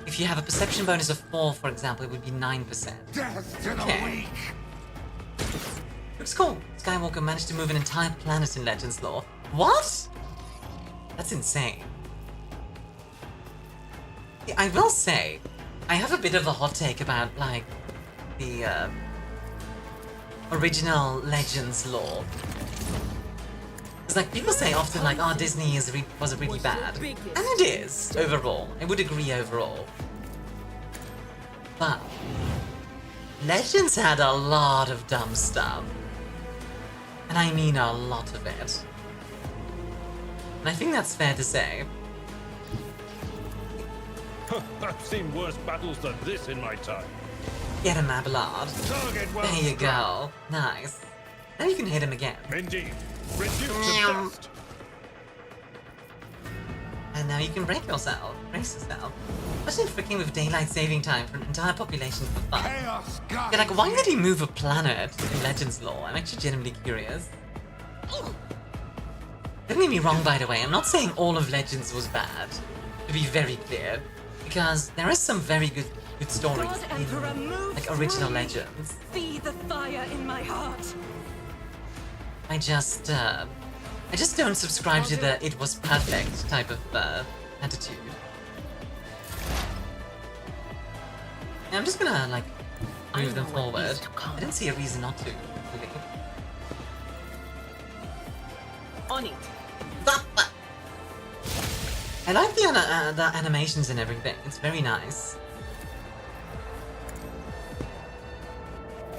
If you have a perception bonus of 4, for example, it would be 9%. Okay. Looks cool. Skywalker managed to move an entire planet in Legends lore. What? That's insane. Yeah, I will say, I have a bit of a hot take about, like, the original Legends lore. Because, like, people say often, like, oh, Disney was really bad. And it is, overall. I would agree overall. But Legends had a lot of dumb stuff. And I mean a lot of it. And I think that's fair to say. I've seen worse battles than this in my time. Get him, Abelard. There you go. Nice. Now you can hit him again. Indeed. Reduce to dust. And now you can break yourself. Brace yourself. Imagine freaking with daylight saving time for an entire population for fun. Yeah, like, why did he move a planet in Legends lore? I'm actually genuinely curious. Don't get me wrong, by the way. I'm not saying all of Legends was bad. To be very clear. Because there is some very good stories in, like, original Legends. See the fire in my heart. I just don't subscribe to the "it was perfect" type of attitude. And I'm just gonna, like, move them forward. I didn't see a reason not to, really. On it. I like the animations and everything. It's very nice.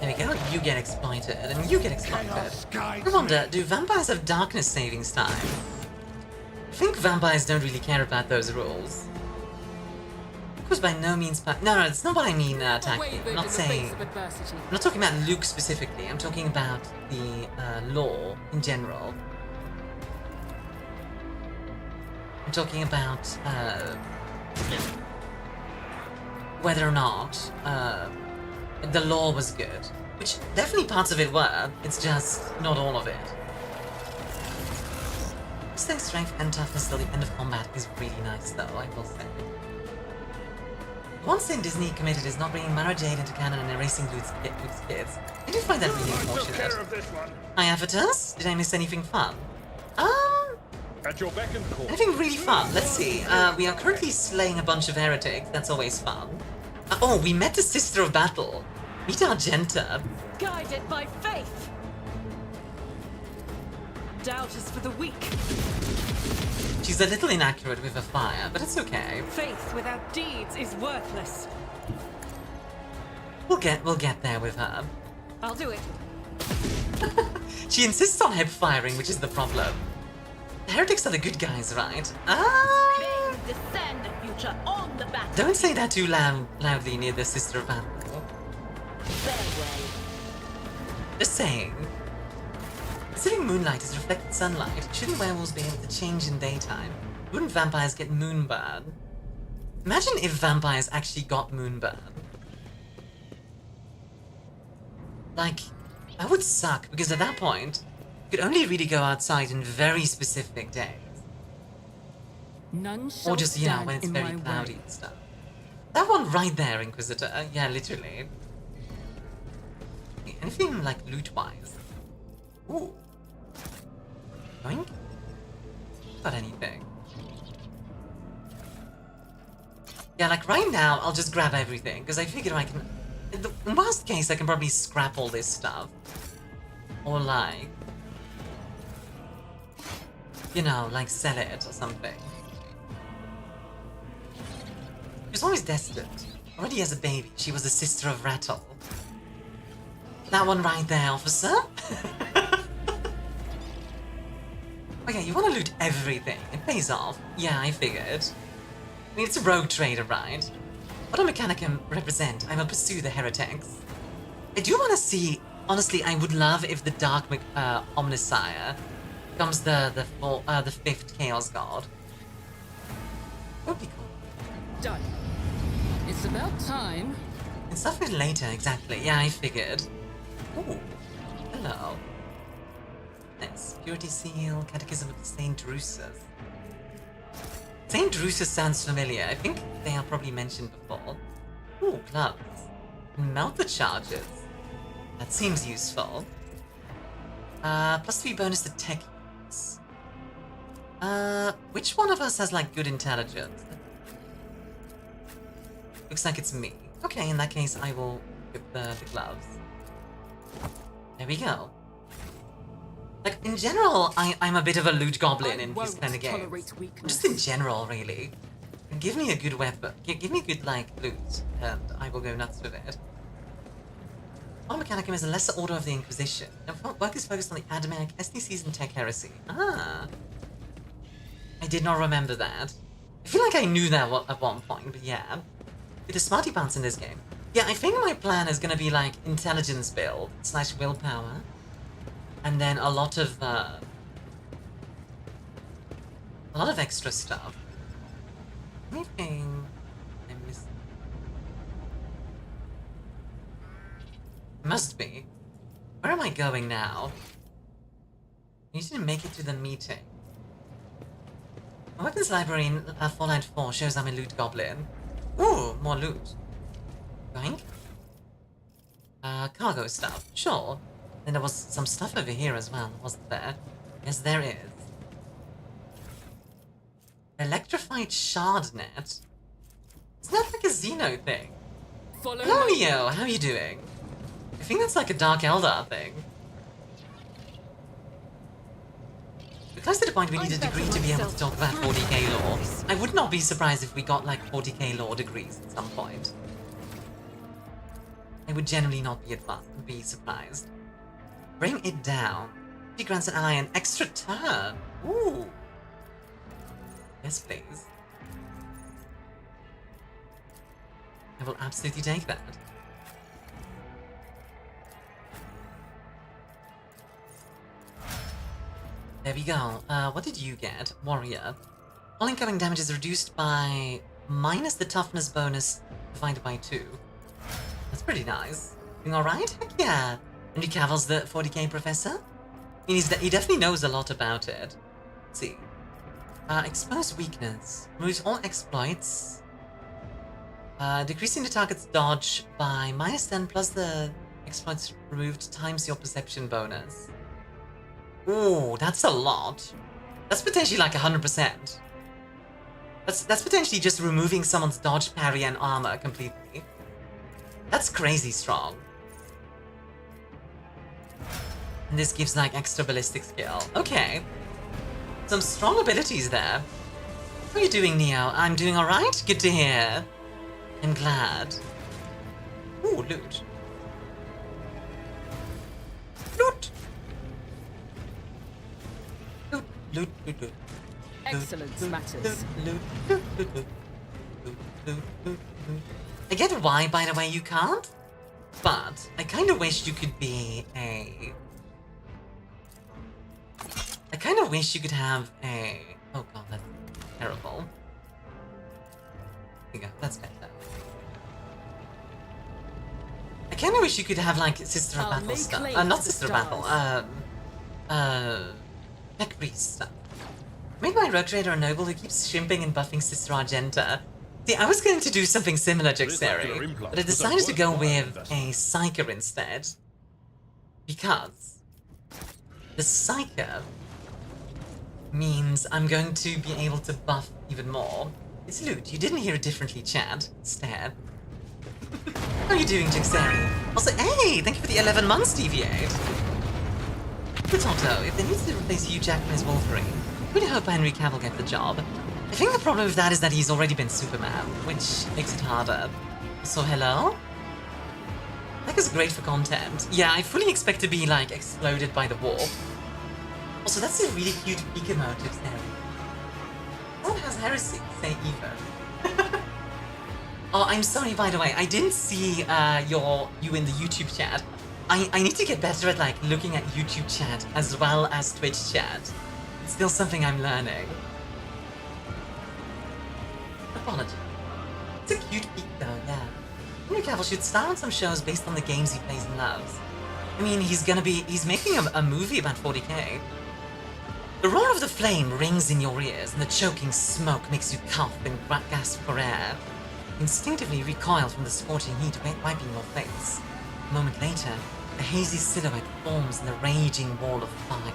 There we go. You get exploited, and you get exploited. I wonder, do vampires have darkness savings time? I think vampires don't really care about those rules. Of course, by no means. No, it's not what I mean, Taki. I'm not saying. I'm not talking about Luke specifically. I'm talking about the lore in general. I'm talking about whether or not the lore was good. Which definitely parts of it were, it's just not all of it. Staying strength and toughness till the end of combat is really nice though, I will say. One thing Disney committed is not bringing Mara Jade into canon and erasing Luke's kids. I do find that really unfortunate. Hi, Avatars? Did I miss anything fun? At your beck and call. Anything really fun? Let's see. We are currently slaying a bunch of heretics. That's always fun. Oh, we met the Sister of Battle. Meet Argenta. Guided by faith. Doubt is for the weak. She's a little inaccurate with her fire, but it's okay. Faith without deeds is worthless. We'll get there with her. I'll do it. She insists on hip firing, which is the problem. The heretics are the good guys, right? Descend the future on the battle. Don't say that too loudly near the Sister of Battle. Just saying. Considering moonlight is reflected sunlight, shouldn't werewolves be able to change in daytime? Wouldn't vampires get moonburn? Imagine if vampires actually got moonburn. Like, that would suck, because at that point, you could only really go outside in very specific days. None shall Or just, you know, stand when it's in very my cloudy way. and stuff. That one right there, Inquisitor. Yeah, literally. Okay, anything, like, loot-wise? Ooh. Yoink. Got anything? Yeah, like, right now, I'll just grab everything, because I figure I can... In the worst case, I can probably scrap all this stuff. Or, like... You know, like, sell it or something. She was always destined. Already as a baby, she was the sister of Rattle. That one right there, officer? Okay, you want to loot everything. It pays off. Yeah, I figured. I mean, it's a rogue trader, right? What do Mechanicum represent? I will pursue the heretics. I do want to see... Honestly, I would love if the Dark Omnisire becomes the fifth Chaos God. Would be cool. Done. It's about time. And stuff is later, exactly. Yeah, I figured. Ooh. Hello. Nice. Purity Seal, Catechism of St. Drusus. St. Drusus sounds familiar. I think they are probably mentioned before. Ooh, gloves. Melt the charges. That seems useful. +3 bonus to tech use. Which one of us has, like, good intelligence? Looks like it's me. Okay, in that case, I will get the gloves. There we go. Like, in general, I'm a bit of a loot goblin in these kind of games. Just in general, really. Give me a good weapon. Give me a good, like, loot, and I will go nuts with it. Mechanicum is a lesser order of the Inquisition. Work is focused on the Adamic, SDCs, and Tech Heresy. Ah. I did not remember that. I feel like I knew that at one point, but yeah. With the smarty pants in this game. Yeah, I think my plan is gonna be like intelligence build / willpower. And then a lot of extra stuff. Anything I missed? Must be. Where am I going now? I need to make it to the meeting. My weapons library in Fallout 4 shows I'm a loot goblin. Ooh, more loot. Going? Cargo stuff. Sure. Then there was some stuff over here as well, wasn't there? Yes, there is. Electrified shard net. Isn't that like a Xeno thing? Hello, Neo. How are you doing? I think that's like a Dark Eldar thing. We're close to the point we need a degree to be able to talk about 40k lore. I would not be surprised if we got like 40k lore degrees at some point. I would generally not be surprised. Bring it down. She grants an ally an extra turn. Ooh. Yes, please. I will absolutely take that. There we go. What did you get? Warrior. All incoming damage is reduced by minus the toughness bonus divided by 2. That's pretty nice. Doing alright? Heck yeah. And he cavils the 40k professor? He definitely knows a lot about it. Let's see. Exposed weakness. Removes all exploits. Decreasing the target's dodge by -10 plus the exploits removed times your perception bonus. Ooh, that's a lot. That's potentially like 100%. That's potentially just removing someone's dodge, parry, and armor completely. That's crazy strong. And this gives like extra ballistic skill. Okay. Some strong abilities there. How are you doing, Neo? I'm doing alright? Good to hear. I'm glad. Ooh, loot. Loot! Loot, loot, loot, loot. Excellence matters. I get why, by the way, you can't, but I kind of wish you could be a I kind of wish you could have a... Oh god, that's terrible. There you go, that's better. I kind of wish you could have, like, Sister of Battle stuff. Not Sister of Battle, Tech Priest stuff. Made my Rogue Trader a noble who keeps shrimping and buffing Sister Argenta. See, I was going to do something similar, Jexeri, but I decided to go with a Psyker instead. Because the Psyker means I'm going to be able to buff even more. It's loot. You didn't hear it differently, Chad. Stare. How are you doing, Jexeri? Also, hey, thank you for the 11 months, DV8. Potato, if they need to replace Hugh Jackman as Wolverine, I really hope Henry Cavill gets the job. I think the problem with that is that he's already been Superman, which makes it harder. So, hello? That is great for content. Yeah, I fully expect to be, like, exploded by the warp. Also, that's a really cute peek emote, Jexeri. Someone has heresy, say Eva. Oh, I'm sorry, by the way, I didn't see you in the YouTube chat. I need to get better at, like, looking at YouTube chat as well as Twitch chat. It's still something I'm learning. Apology. It's a cute peek, though, yeah. Henry Cavill should star on some shows based on the games he plays and loves. I mean, he's making a movie about 40k. The roar of the flame rings in your ears, and the choking smoke makes you cough and gasp for air. Instinctively recoil from the scorching heat wiping your face. A moment later, a hazy silhouette forms in the raging wall of fire.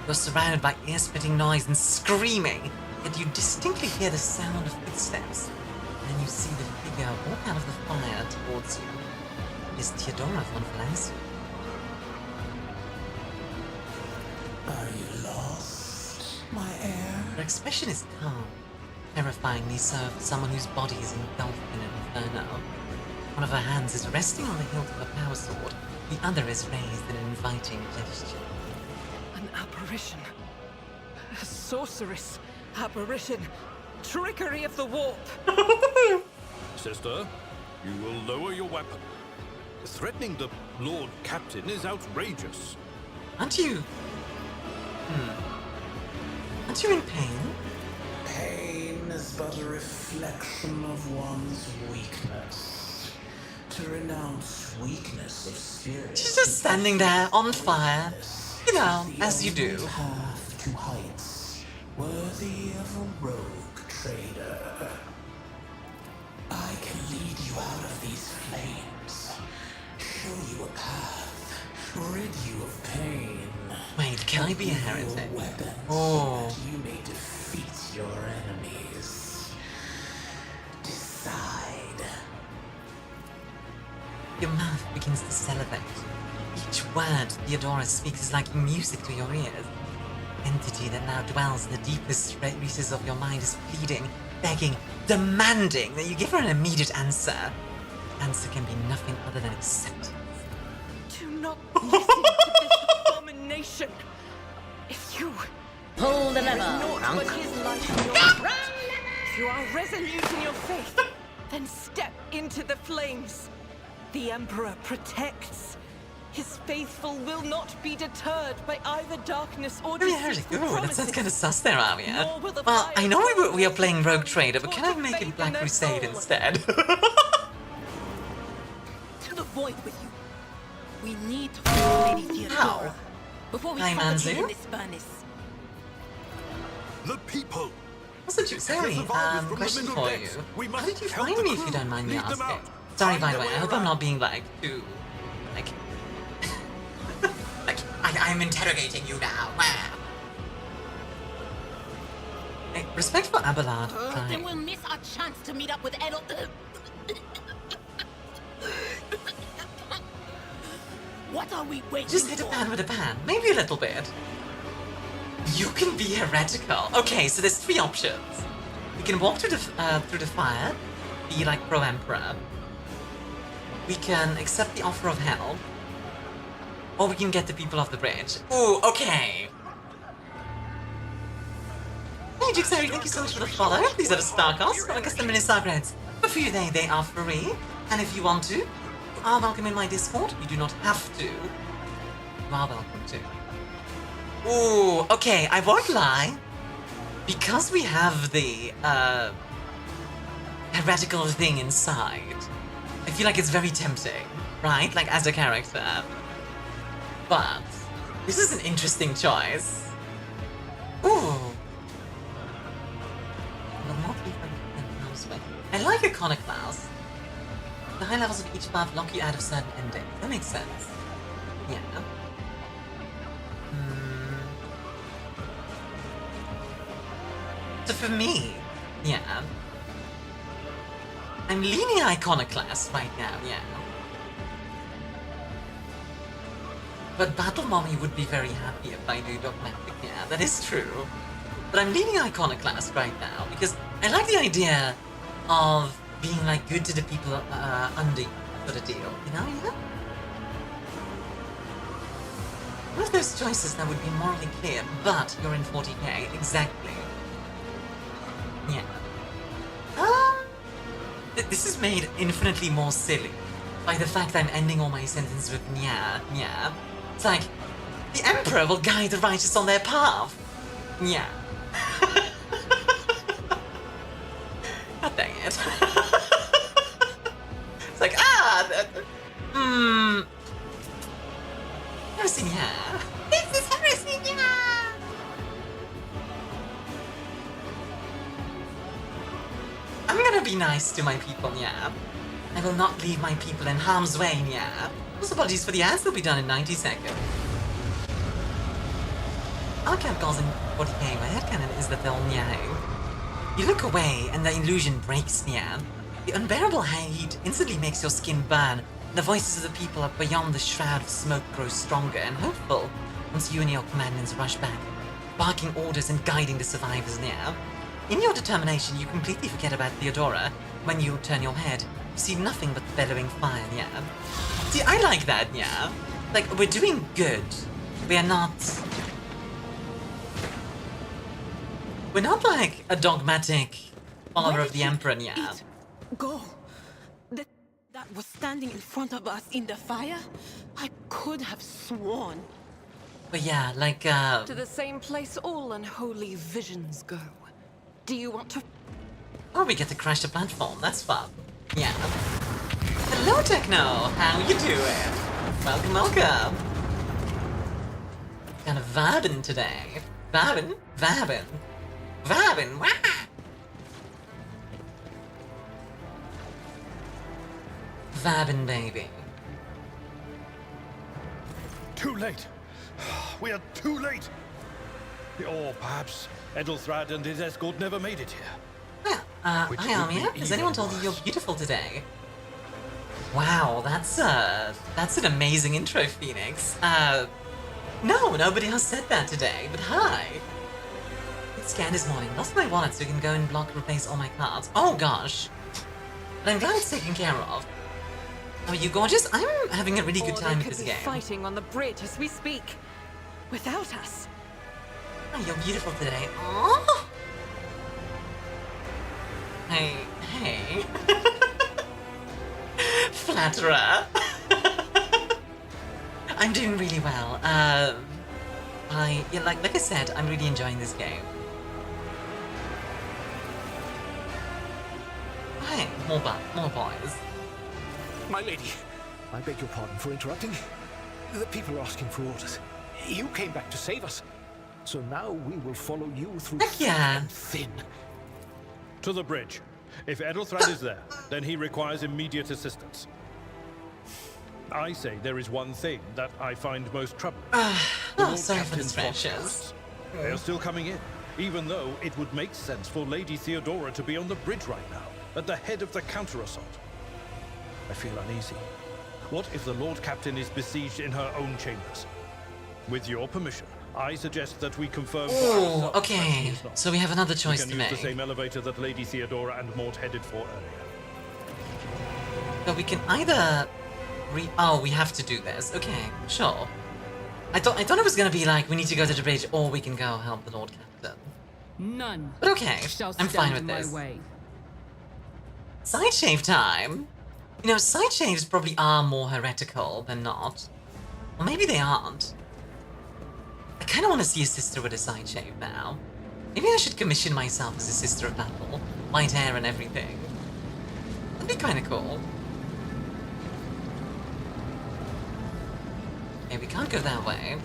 You're surrounded by ear-splitting noise and screaming, yet you distinctly hear the sound of footsteps. And then you see the figure walk out of the fire towards you. It is Theodora von Valencia. Are you lost, my heir? Her expression is calm, terrifyingly so for someone whose body is engulfed in an inferno. One of her hands is resting on the hilt of a power sword, the other is raised in an inviting gesture. An apparition. A sorceress. Apparition. Trickery of the warp. Sister, you will lower your weapon. Threatening the Lord Captain is outrageous. Aren't you... Aren't you in pain? Pain is but a reflection of one's weakness. To renounce weakness of spirit. She's just standing there, on fire. You know, as you do. Path to heights worthy of a rogue trader. I can lead you out of these flames, show you a path, rid you of pain. Wait, can I be a heretic? Oh. That you may defeat your enemies. Decide. Your mouth begins to salivate. Each word Theodora speaks is like music to your ears. Entity that now dwells in the deepest recesses of your mind is pleading, begging, demanding that you give her an immediate answer. The answer can be nothing other than acceptance. Do not listen to this abomination. If you pull the lever, naught but his light in your heart. If you are resolute in your faith, then step into the flames. The Emperor protects. His faithful will not be deterred by either darkness or deceitful promises. That sounds kind of sus there, Armia. Well, I know we are playing Rogue Trader, but can I make it Black Crusade instead? To the void with you. We need to find Lady Theodora before we suffocate in this furnace. The people. Also, sorry, question for you. How did you find me, if you don't mind me asking? Sorry, by the way, I hope I'm not being, like, too, like... like, I'm interrogating you now. Hey, respect for Abelard. Then we'll miss our chance to meet up with Edel. What are we waiting for? Just hit a pan with a pan. Maybe a little bit. You can be heretical. Okay, so there's three options. We can walk through the fire, be like pro-emperor. We can accept the offer of hell, or we can get the people off the bridge. Ooh, okay. Hey, Jixari, thank you so much for the follow. These are the Starkos. I guess the mini Stargrades. But for you, they are free. And if you want to, you are welcome in my Discord. You do not have to. You are welcome to. Ooh, okay, I won't lie. Because we have the, heretical thing inside, I feel like it's very tempting, right? Like, as a character. But, this is an interesting choice. Ooh. I like Iconoclast. The high levels of each path lock you out of certain endings. That makes sense. Yeah. So for me, yeah. I'm leaning Iconoclast right now, yeah. But Battle Mommy would be very happy if I do Dogmatic, yeah, that is true. But I'm leaning Iconoclast right now because I like the idea of being like good to the people under you, sort of deal, you know, yeah? One of those choices that would be morally clear, but you're in 40k, exactly. Yeah. This is made infinitely more silly by the fact I'm ending all my sentences with nya, nya. It's like, the Emperor will guide the righteous on their path. Nya. God dang it. It's like, heresy, nya. This is heresy, nya. I'm gonna be nice to my people, yeah. I will not leave my people in harm's way, yeah. Those apologies for the ads will be done in 90 seconds. Our camp calls in 40k, my headcanon is that they'll nyang. You look away and the illusion breaks, yeah. The unbearable heat instantly makes your skin burn, and the voices of the people up beyond the shroud of smoke grow stronger and hopeful once you and your companions rush back, barking orders and guiding the survivors, yeah. In your determination, you completely forget about Theodora. When you turn your head, you see nothing but bellowing fire, yeah? See, I like that, yeah? Like, we're doing good. We are not... We're not like a dogmatic follower of the Emperor, yeah? Go. That was standing in front of us in the fire? I could have sworn. But yeah, like, To the same place all unholy visions go. Do you want to... Oh, we get to crash the platform. That's fun. Yeah. Hello, Techno. How you doing? Welcome, welcome. Kind of vibing today. Vibing, vibing, vibing. Wah! Vibing, baby. Too late. We are too late. Or perhaps Edelthrad and his escort never made it here. Hi Armia. Has anyone told you you're beautiful today? Wow, that's an amazing intro, Phoenix. No, nobody has said that today, but hi. It's scanned this morning. Lost my wallet so you can go and replace all my cards. Oh gosh. But I'm glad it's taken care of. How are you, gorgeous? I'm having a really good time with this game. Fighting on the bridge as we speak. Without us. Oh, you're beautiful today. Aww. Hey, hey. Flatterer. I'm doing really well. Like I said, I'm really enjoying this game. Hey, more boys. My lady, I beg your pardon for interrupting. The people are asking for orders. You came back to save us. So now we will follow you through thick and thin. To the bridge. If Edelthrad is there, then he requires immediate assistance. I say there is one thing that I find most troubling. Sorry for the stretches. They are still coming in, even though it would make sense for Lady Theodora to be on the bridge right now, at the head of the counter-assault. I feel uneasy. What if the Lord Captain is besieged in her own chambers? With your permission, I suggest that we confirm. Oh, okay. So we have another choice to make. We can use the same elevator that Lady Theodora and Mort headed for earlier. So we can either oh, we have to do this. Okay, sure. I thought it was gonna be like we need to go to the bridge, or we can go help the Lord Captain. None. But okay, I'm fine with this. Side shave time. You know, side shaves probably are more heretical than not. Or maybe they aren't. I kind of want to see a sister with a side shave now. Maybe I should commission myself as a sister of battle. White hair and everything. That'd be kind of cool. Okay, we can't go that way.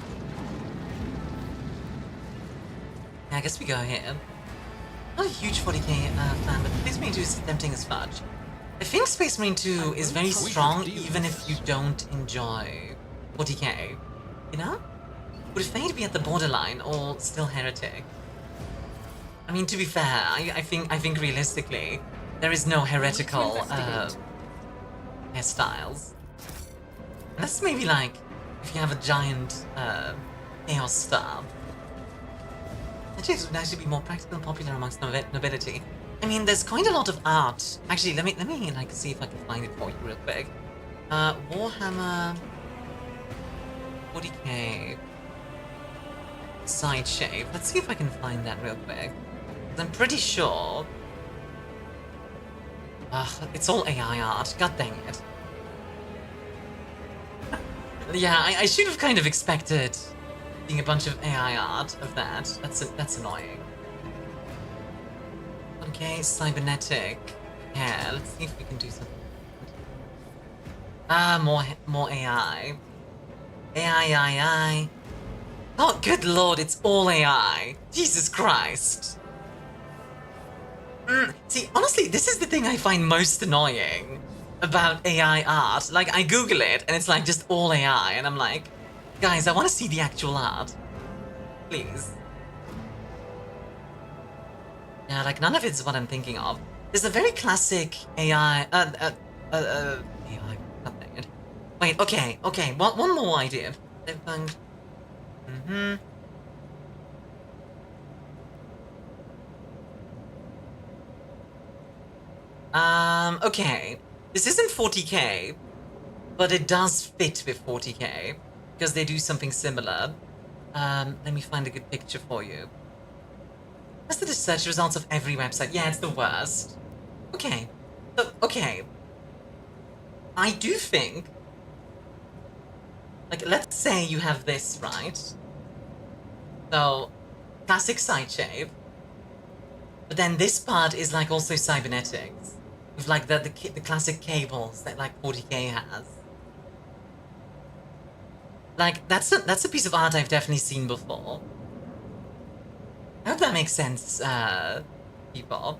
Yeah, I guess we go here. Not a huge 40k fan, but Space Marine 2 is tempting as fudge. I think Space Marine 2 is very strong even if you don't enjoy 40k. You know? Would Fade be at the borderline or still Heretic? I mean, to be fair, I think realistically, there is no heretical hairstyles. Unless maybe like, if you have a giant chaos star. That would actually be more practical and popular amongst nobility. I mean, there's quite a lot of art. Actually, let me like see if I can find it for you real quick. Warhammer 40k side shave. Let's see if I can find that real quick. I'm pretty sure. It's all AI art. God dang it. Yeah, I should have kind of expected seeing a bunch of AI art of that. That's annoying. Okay, cybernetic hair. Let's see if we can do something. More AI. AI. Oh, good lord, it's all AI. Jesus Christ. See, honestly, this is the thing I find most annoying about AI art. Like, I Google it, and it's like just all AI, and I'm like, guys, I want to see the actual art. Please. Yeah, like, none of it's what I'm thinking of. There's a very classic AI, AI, god dang it. Wait, okay, one more idea. Okay. This isn't 40k, but it does fit with 40k, because they do something similar. Let me find a good picture for you. That's the search results of every website. Yeah, it's the worst. Okay. So, okay. I do think... Like, let's say you have this, right? So, classic side shave. But then this part is, like, also cybernetics. With, like, the classic cables that, like, 40k has. Like, that's a piece of art I've definitely seen before. I hope that makes sense, people.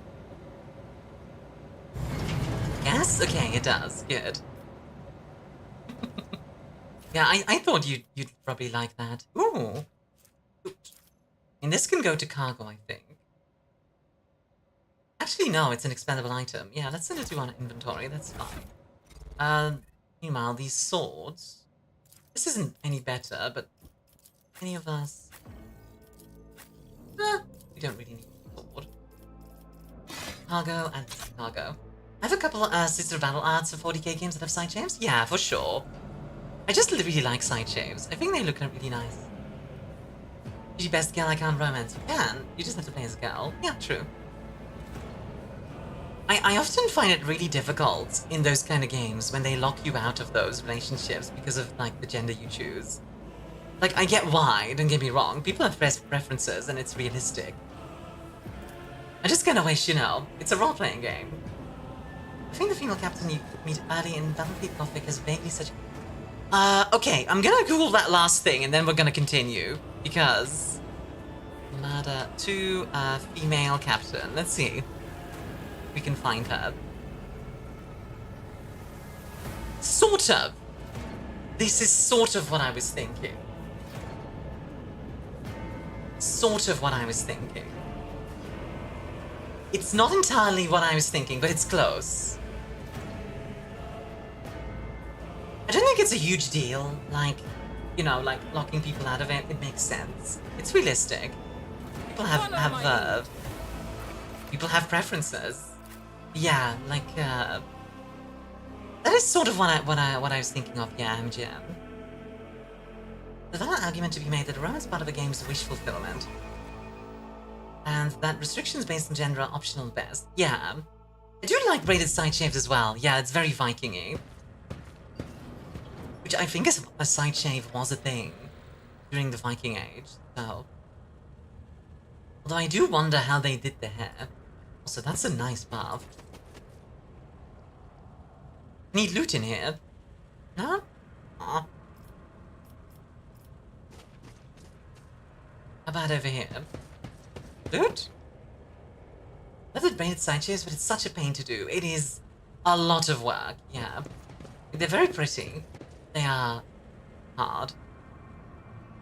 Yes? Okay, it does. Good. Yeah, I thought you'd probably like that. Ooh. And this can go to cargo, I think. Actually, no, it's an expendable item. Yeah, let's send it to our inventory. That's fine. Meanwhile, these swords. This isn't any better, but any of us... we don't really need a sword. Cargo and cargo. I have a couple Sister of Battle arts for 40k games that have side shaves. Yeah, for sure. I just really like side shaves. I think they look really nice. Is your best girl I can't romance? You can. You just have to play as a girl. Yeah, true. I often find it really difficult in those kind of games when they lock you out of those relationships because of, like, the gender you choose. Like, I get why, don't get me wrong. People have preferences and it's realistic. I just kind of wish, you know, it's a role-playing game. I think the female captain you meet early in Belphi Gothic has vaguely such... okay, I'm gonna Google that last thing and then we're gonna continue. Because... Murder to female captain. Let's see. We can find her. Sort of. This is sort of what I was thinking. Sort of what I was thinking. It's not entirely what I was thinking, but it's close. I don't think it's a huge deal, like, you know, like locking people out of it. It makes sense. It's realistic. People have preferences. Yeah, like, that is sort of what I was thinking of, yeah, MGM. There's another argument to be made that a romance part of a game's wish fulfillment. And that restrictions based on gender are optional at best. Yeah. I do like braided side shaves as well. Yeah, it's very Viking-y. Which I think a side shave was a thing during the Viking Age. Oh. Although I do wonder how they did the hair. Also, that's a nice bath. Need loot in here? No? Aw. How about over here? Loot? Love the braided side chairs, but it's such a pain to do. It is a lot of work, yeah. They're very pretty. They are hard.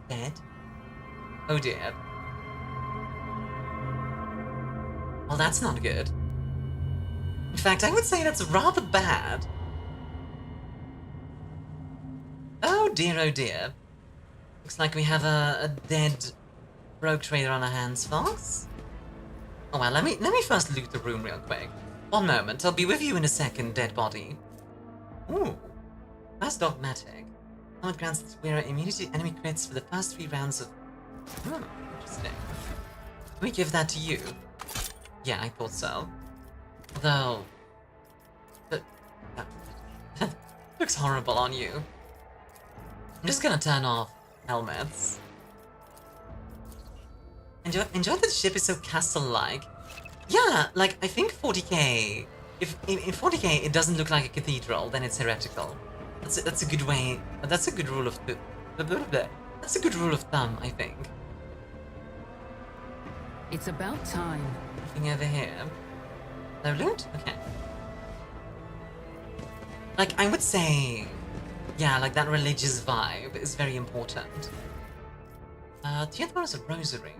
Dead. Oh dear. Well, that's not good. In fact, I would say that's rather bad. Oh dear, oh dear. Looks like we have a dead rogue trader on our hands, folks. Oh well, let me first loot the room real quick. One moment, I'll be with you in a second, dead body. Ooh, that's dogmatic. Helmet grants the wearer immunity to enemy crits for the first 3 rounds of... interesting. Let me give that to you. Yeah, I thought so. Though... But... that looks horrible on you. I'm just gonna turn off helmets. Enjoy that the ship is so castle-like. Yeah, like, I think 40k... If in 40k it doesn't look like a cathedral, then it's heretical. That's a good way... That's a good rule of... That's a good rule of thumb, I think. It's about time. Nothing over here. No loot? Okay. Like, I would say... Yeah, like, that religious vibe is very important. TF2 is a rosary.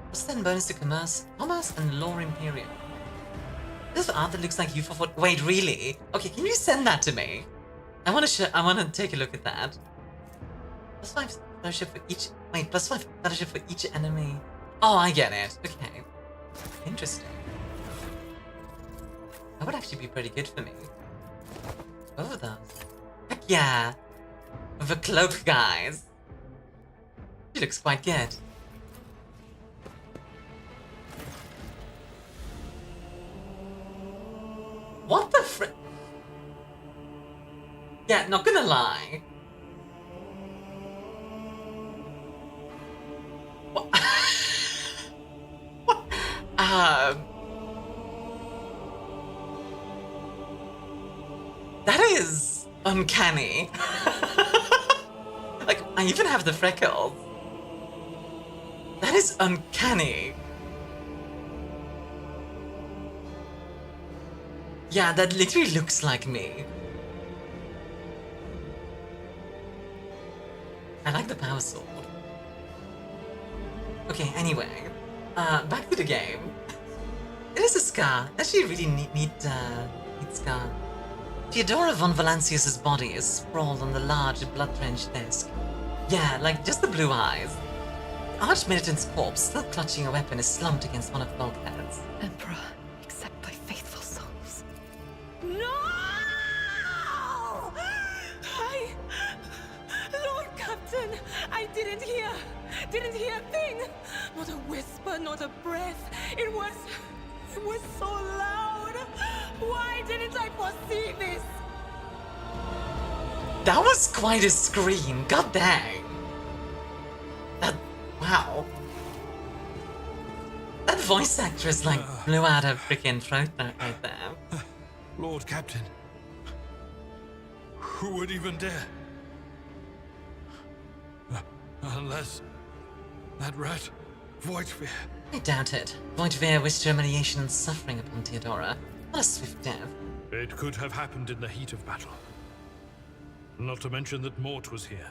What's then bonus to commerce and lore imperium? This art that looks like you for... Wait, really? Okay, can you send that to me? I want to take a look at that. +5 fellowship for each... Wait, +5 fellowship for each enemy. Oh, I get it. Okay. Interesting. That would actually be pretty good for me. Both of those. Heck yeah! The cloak, guys. She looks quite good. What the fr... Yeah, not gonna lie. What? That is uncanny. Like, I even have the freckles. That is uncanny. Yeah, that literally looks like me. I like the power sword. Okay, anyway. Back to the game. It is a scar. Actually, really neat scar. Theodora von Valancius's body is sprawled on the large, blood-drenched desk. Yeah, like just the blue eyes. The Archmilitant's corpse, still clutching a weapon, is slumped against one of the bulkheads. Emperor, accept thy faithful souls. No! Lord Captain, I didn't hear a thing. Not a whisper, not a breath. It was so loud. Why didn't I foresee this? That was quite a scream. God dang. Wow. That voice actress like blew out her freaking throat right there. Lord Captain. Who would even dare? Unless that rat, Voidsphere. I doubt it. Voidsphere wished humiliation and suffering upon Theodora. Not a swift death. It could have happened in the heat of battle. Not to mention that Mort was here.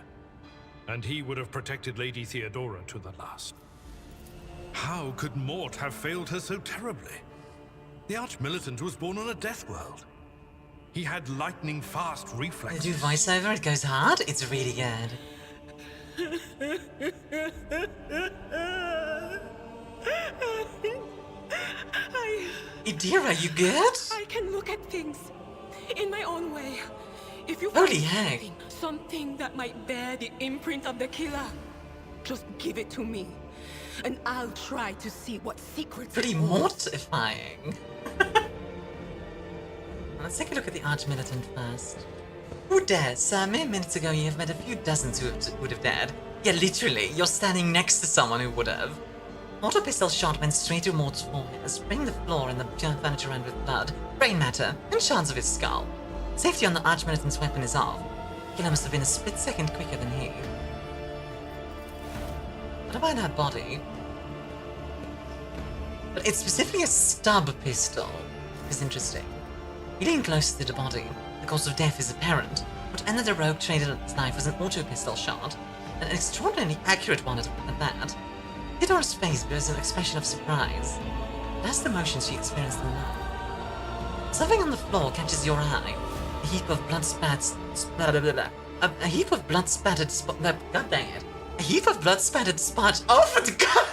And he would have protected Lady Theodora to the last. How could Mort have failed her so terribly? The Archmilitant was born on a death world. He had lightning-fast reflexes. Do voiceover, it goes hard. It's really good. Idira, you good? I can look at things in my own way. If you Holy find heck. something that might bear the imprint of the killer, just give it to me, and I'll try to see what secrets. Pretty it holds. mortifying. Let's take a look at the Archmilitant first. Who dares? Sir, mere minutes ago you have met a few dozens who would have dared. Yeah, literally, you're standing next to someone who would have. Auto pistol shot went straight to Mort's forehead, spraying the floor and the furniture around with blood, brain matter, and shards of his skull. Safety on the Archmilitant's weapon is off. Killer must have been a split second quicker than he. What about that body? But it's specifically a stub pistol. It's interesting. Getting close to the body, the cause of death is apparent. What ended the rogue traded his life was an auto pistol shot, an extraordinarily accurate one at that. Theodora's face bears an expression of surprise. That's the emotion she experienced in life. Something on the floor catches your eye. A heap of blood a heap of blood spattered God dang it. A heap of blood spattered spot. Oh, for the God!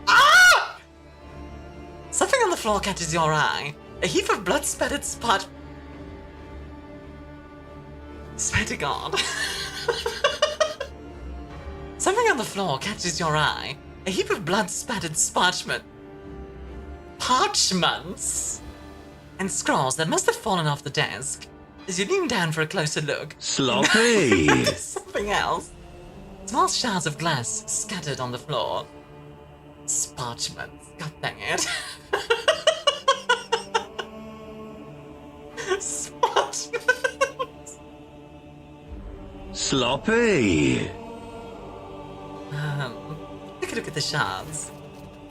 Ah! Something on the floor catches your eye. A heap of blood spattered spot. Swear to God. Something on the floor catches your eye. A heap of blood-spattered parchments and scrolls that must have fallen off the desk. As you lean down for a closer look, Sloppy! There's something else. Small shards of glass scattered on the floor. Parchments. God dang it. Parchments. Sloppy! Take a look at the shards.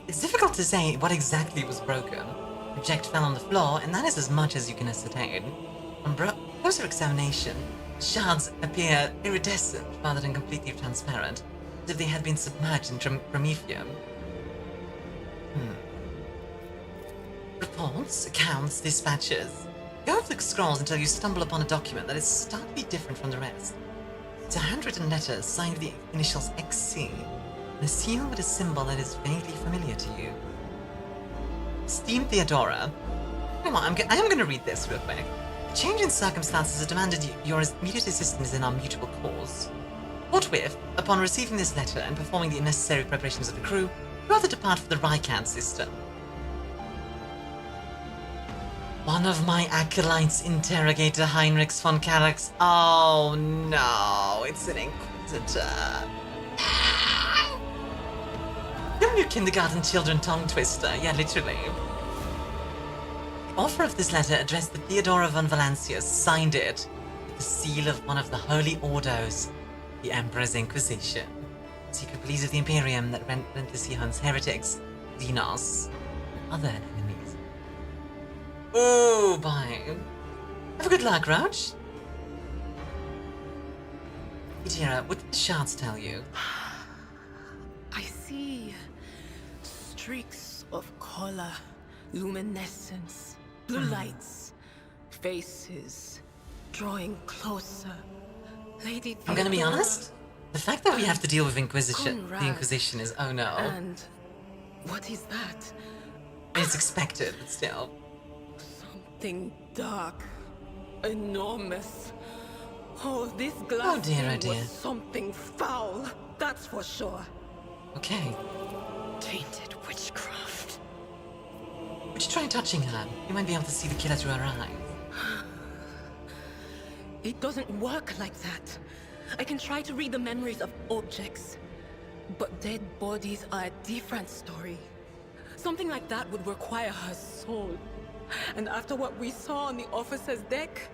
It's difficult to say what exactly was broken. The object fell on the floor, and that is as much as you can ascertain. On closer examination, shards appear iridescent rather than completely transparent, as if they had been submerged in promethium. Reports, accounts, dispatches. Go over the scrolls until you stumble upon a document that is starkly different from the rest. It's a handwritten letter signed with the initials XC, and a seal with a symbol that is vaguely familiar to you. Esteemed Theodora, come on, I am going to read this real quick. A change in circumstances has demanded your immediate assistance in our mutual cause. Forthwith, upon receiving this letter and performing the necessary preparations of the crew, you are to depart for the Rycan system. One of my acolytes, Interrogator Heinrich von Karax. Oh no, it's an Inquisitor. You're new kindergarten children tongue twister, yeah, literally. The author of this letter addressed to Theodora von Valancius, signed it with the seal of one of the Holy Ordos, the Emperor's Inquisition. Secret police of the Imperium that Rentisians heretics, Dinos, and other enemies. Oh, bye. Have a good luck, Roach. Idira, what did the shards tell you? I see streaks of color, luminescence, blue lights, faces, drawing closer. Lady I'm gonna be honest. The fact that we have to deal with the Inquisition is oh no. And what is that? It's expected, but still. Something dark, enormous. Oh, this glass oh dear. was something foul, that's for sure. Okay. Tainted witchcraft. Would you try touching her? You might be able to see the killer through her eyes. It doesn't work like that. I can try to read the memories of objects, but dead bodies are a different story. Something like that would require her soul. And after what we saw on the officer's deck,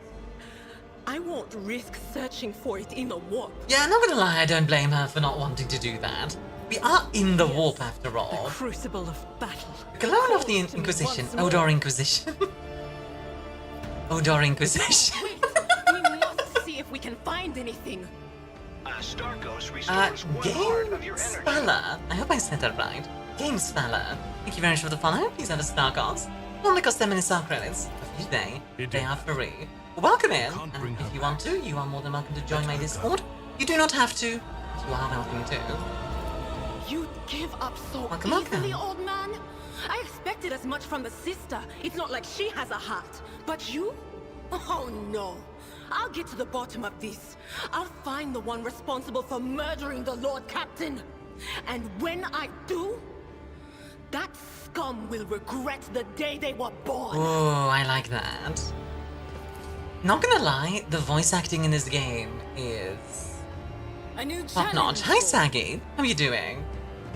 I won't risk searching for it in the warp. Yeah, I'm not gonna lie, I don't blame her for not wanting to do that. We are in the warp after all. The crucible of battle. The cologne of the Inquisition. Odor Inquisition. Odor Inquisition. We must see if we can find anything. Starkos restores 1 part of your energy. Spala. I hope I said that right. Game Spala. Thank you very much for the follow. Please have a Starkos. Only cost 10 minutes star credits. A few day. They are free. Welcome in. And if you want to, you are more than welcome to join my Discord. You do not have to, but you are welcome to. You give up so easily, old man? I expected as much from the sister. It's not like she has a heart. But you? Oh no. I'll get to the bottom of this. I'll find the one responsible for murdering the Lord Captain. And when I do, that scum will regret the day they were born. Oh, I like that. Not gonna lie, the voice acting in this game is A new Top notch. Hi, Saggy. How are you doing?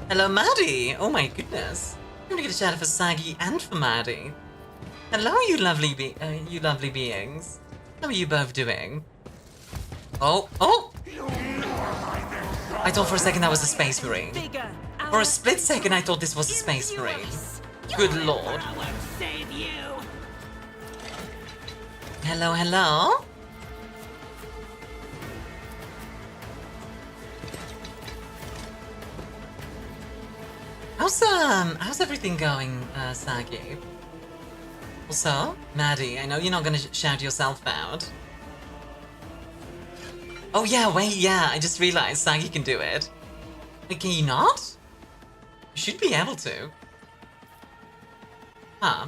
Hello, Maddie. Oh my goodness. I'm gonna get a shout out for Saggy and for Maddie. Hello, you lovely beings. How are you both doing? Oh, oh! I thought for a second that was a Space Marine. For a split second, I thought this was a Space Marine. Good lord. Hello, hello? How's everything going, Saggy? Also, Maddie, I know you're not gonna shout yourself out. Oh yeah, wait, yeah, I just realized Saggy can do it. Wait, can you not? You should be able to. Huh.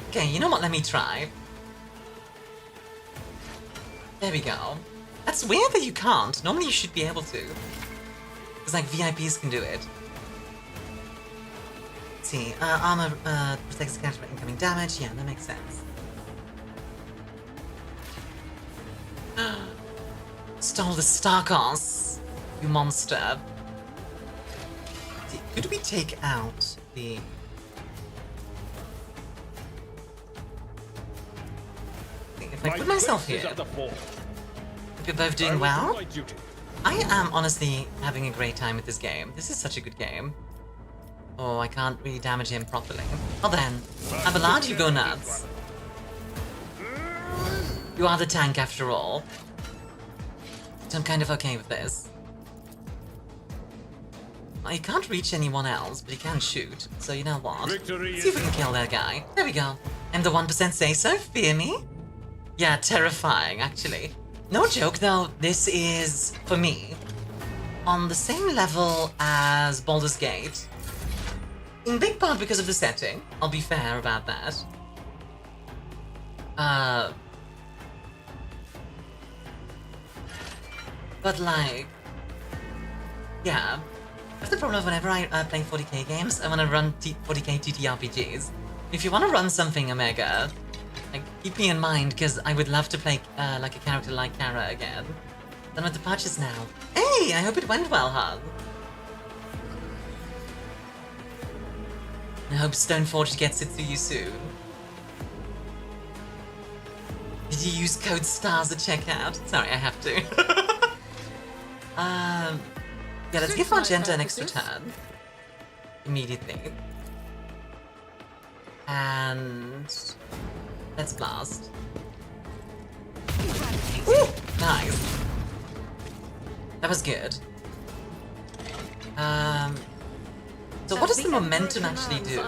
Okay, you know what, let me try. There we go. That's weird that you can't. Normally you should be able to. Because like VIPs can do it. Let's see, armor protects the character from incoming damage. Yeah, that makes sense. Stole the Starkos, you monster. See, could we take out the... If I put myself here, if you're both doing well, I am honestly having a great time with this game. This is such a good game. Oh, I can't really damage him properly. Well then, Abelard, you go nuts. You are the tank after all. So I'm kind of okay with this. Well, you can't reach anyone else, but you can shoot. So you know what? Let's see if we can kill that guy. There we go. And the 1% say so, fear me? Yeah, terrifying, actually. No joke though, this is, for me, on the same level as Baldur's Gate. In big part because of the setting, I'll be fair about that. But like, yeah. That's the problem whenever I play 40k games, I want to run 40k TTRPGs. If you want to run something Omega, like, keep me in mind, because I would love to play like a character like Kara again. Done with the patches now. Hey, I hope it went well, Hug. I hope Stoneforge gets it to you soon. Did you use code STARS at checkout? Sorry, I have to. Yeah, let's give Argenta an extra turn. Immediately. And... let's blast. Ooh, nice. That was good. So what does the momentum actually do?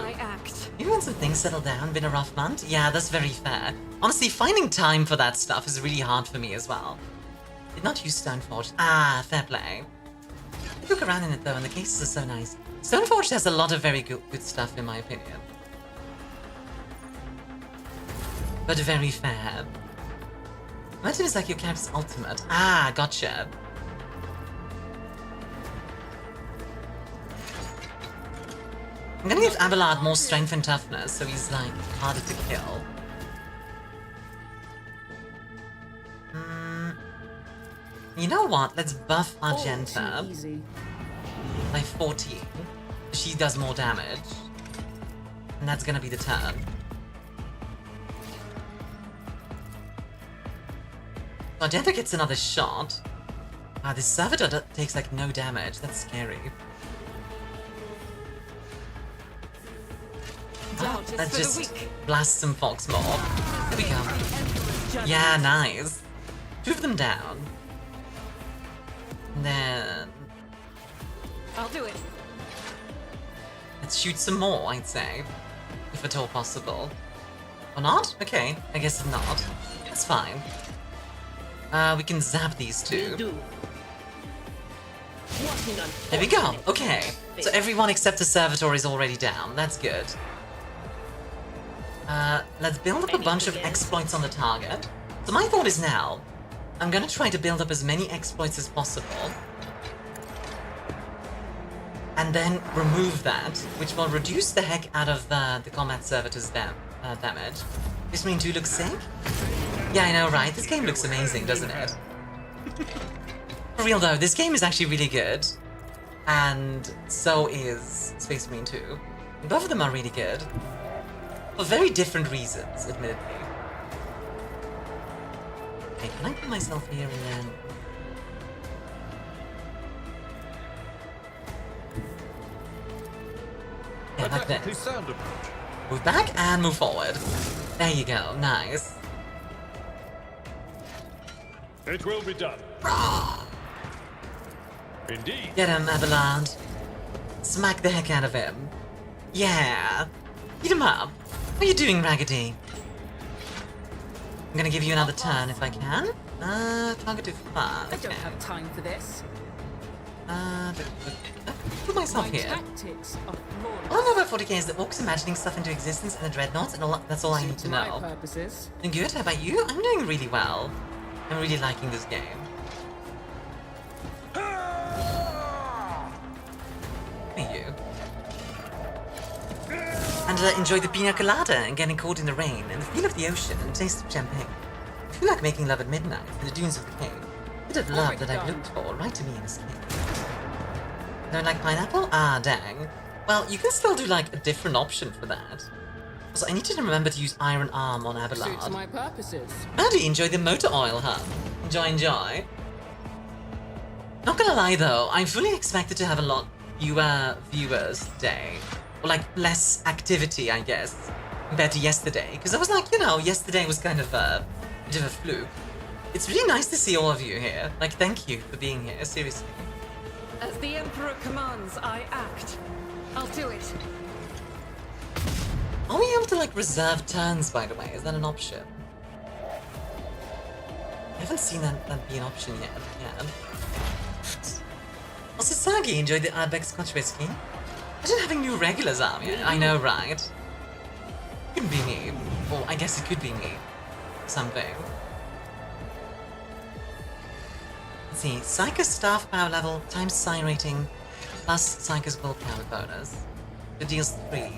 Even when some things settle down, been a rough month? Yeah, that's very fair. Honestly, finding time for that stuff is really hard for me as well. Did not use Stoneforge. Ah, fair play. I look around in it though, and the cases are so nice. Stoneforge has a lot of very good stuff in my opinion. But very fair. Momentum is like your character's ultimate. Ah, gotcha. I'm gonna give Abelard more strength and toughness, so he's like harder to kill. You know what? Let's buff Argenta by 14. She does more damage. And that's gonna be the turn. Argenta gets another shot. Ah, this Servitor takes like no damage. That's scary. Let's just blast some Fox more. There we go. Yeah, nice. 2 of them down. And then... I'll do it. let's shoot some more, I'd say. If at all possible. Or not? Okay, I guess not. That's fine. We can zap these 2. There we go. Okay. So everyone except the Servitor is already down. That's good. Let's build up a bunch of exploits on the target. So my thought is now, I'm gonna try to build up as many exploits as possible. And then remove that, which will reduce the heck out of the combat servitor's damage. This Marine 2 looks sick? Yeah, I know, right? This game looks amazing, doesn't it? For real though, this game is actually really good. And so is Space Marine 2. Both of them are really good. For very different reasons, admittedly. Okay, can I put myself here and then... Yeah, like this. Move back and move forward. There you go, nice. It will be done. Indeed. Get him, Avalanche. Smack the heck out of him. Yeah. Beat him up. What are you doing, Raggedy? I'm gonna give you another turn if I can. Target to 5. I don't have time for this. Put myself here. Tactics are flawless. All I know about 40k is that orcs imagining stuff into existence and the dreadnoughts, and that's all I need to know. Purposes. And good, how about you? I'm doing really well. I'm really liking this game. Thank you. And enjoy the pina colada and getting caught in the rain and the feel of the ocean and the taste of champagne. I feel like making love at midnight in the dunes of the cave. A bit of love that I've looked for right to me in a escape. Don't like pineapple? Ah, dang. Well, you can still do like a different option for that. Also, I need to remember to use Iron Arm on Abelard. Suits my purposes. Andy, enjoy the motor oil, huh? Enjoy, enjoy. Not gonna lie though, I fully expected to have a lot fewer viewers today. Or like less activity, I guess, compared to yesterday. Because I was like, you know, yesterday was kind of a bit of a fluke. It's really nice to see all of you here. Like, thank you for being here, seriously. As the Emperor commands, I act. I'll do it. Are we able to like reserve turns, by the way? Is that an option? I haven't seen that be an option yet. Yeah. Also, Sagi enjoyed the Ardbeg Scotch whiskey. Imagine having new regulars, Armia. I know, right? Couldn't be me. Or I guess it could be me. Something. Let's see. Psycho's staff power level times psi rating plus Psycho's willpower bonus. It deals 3.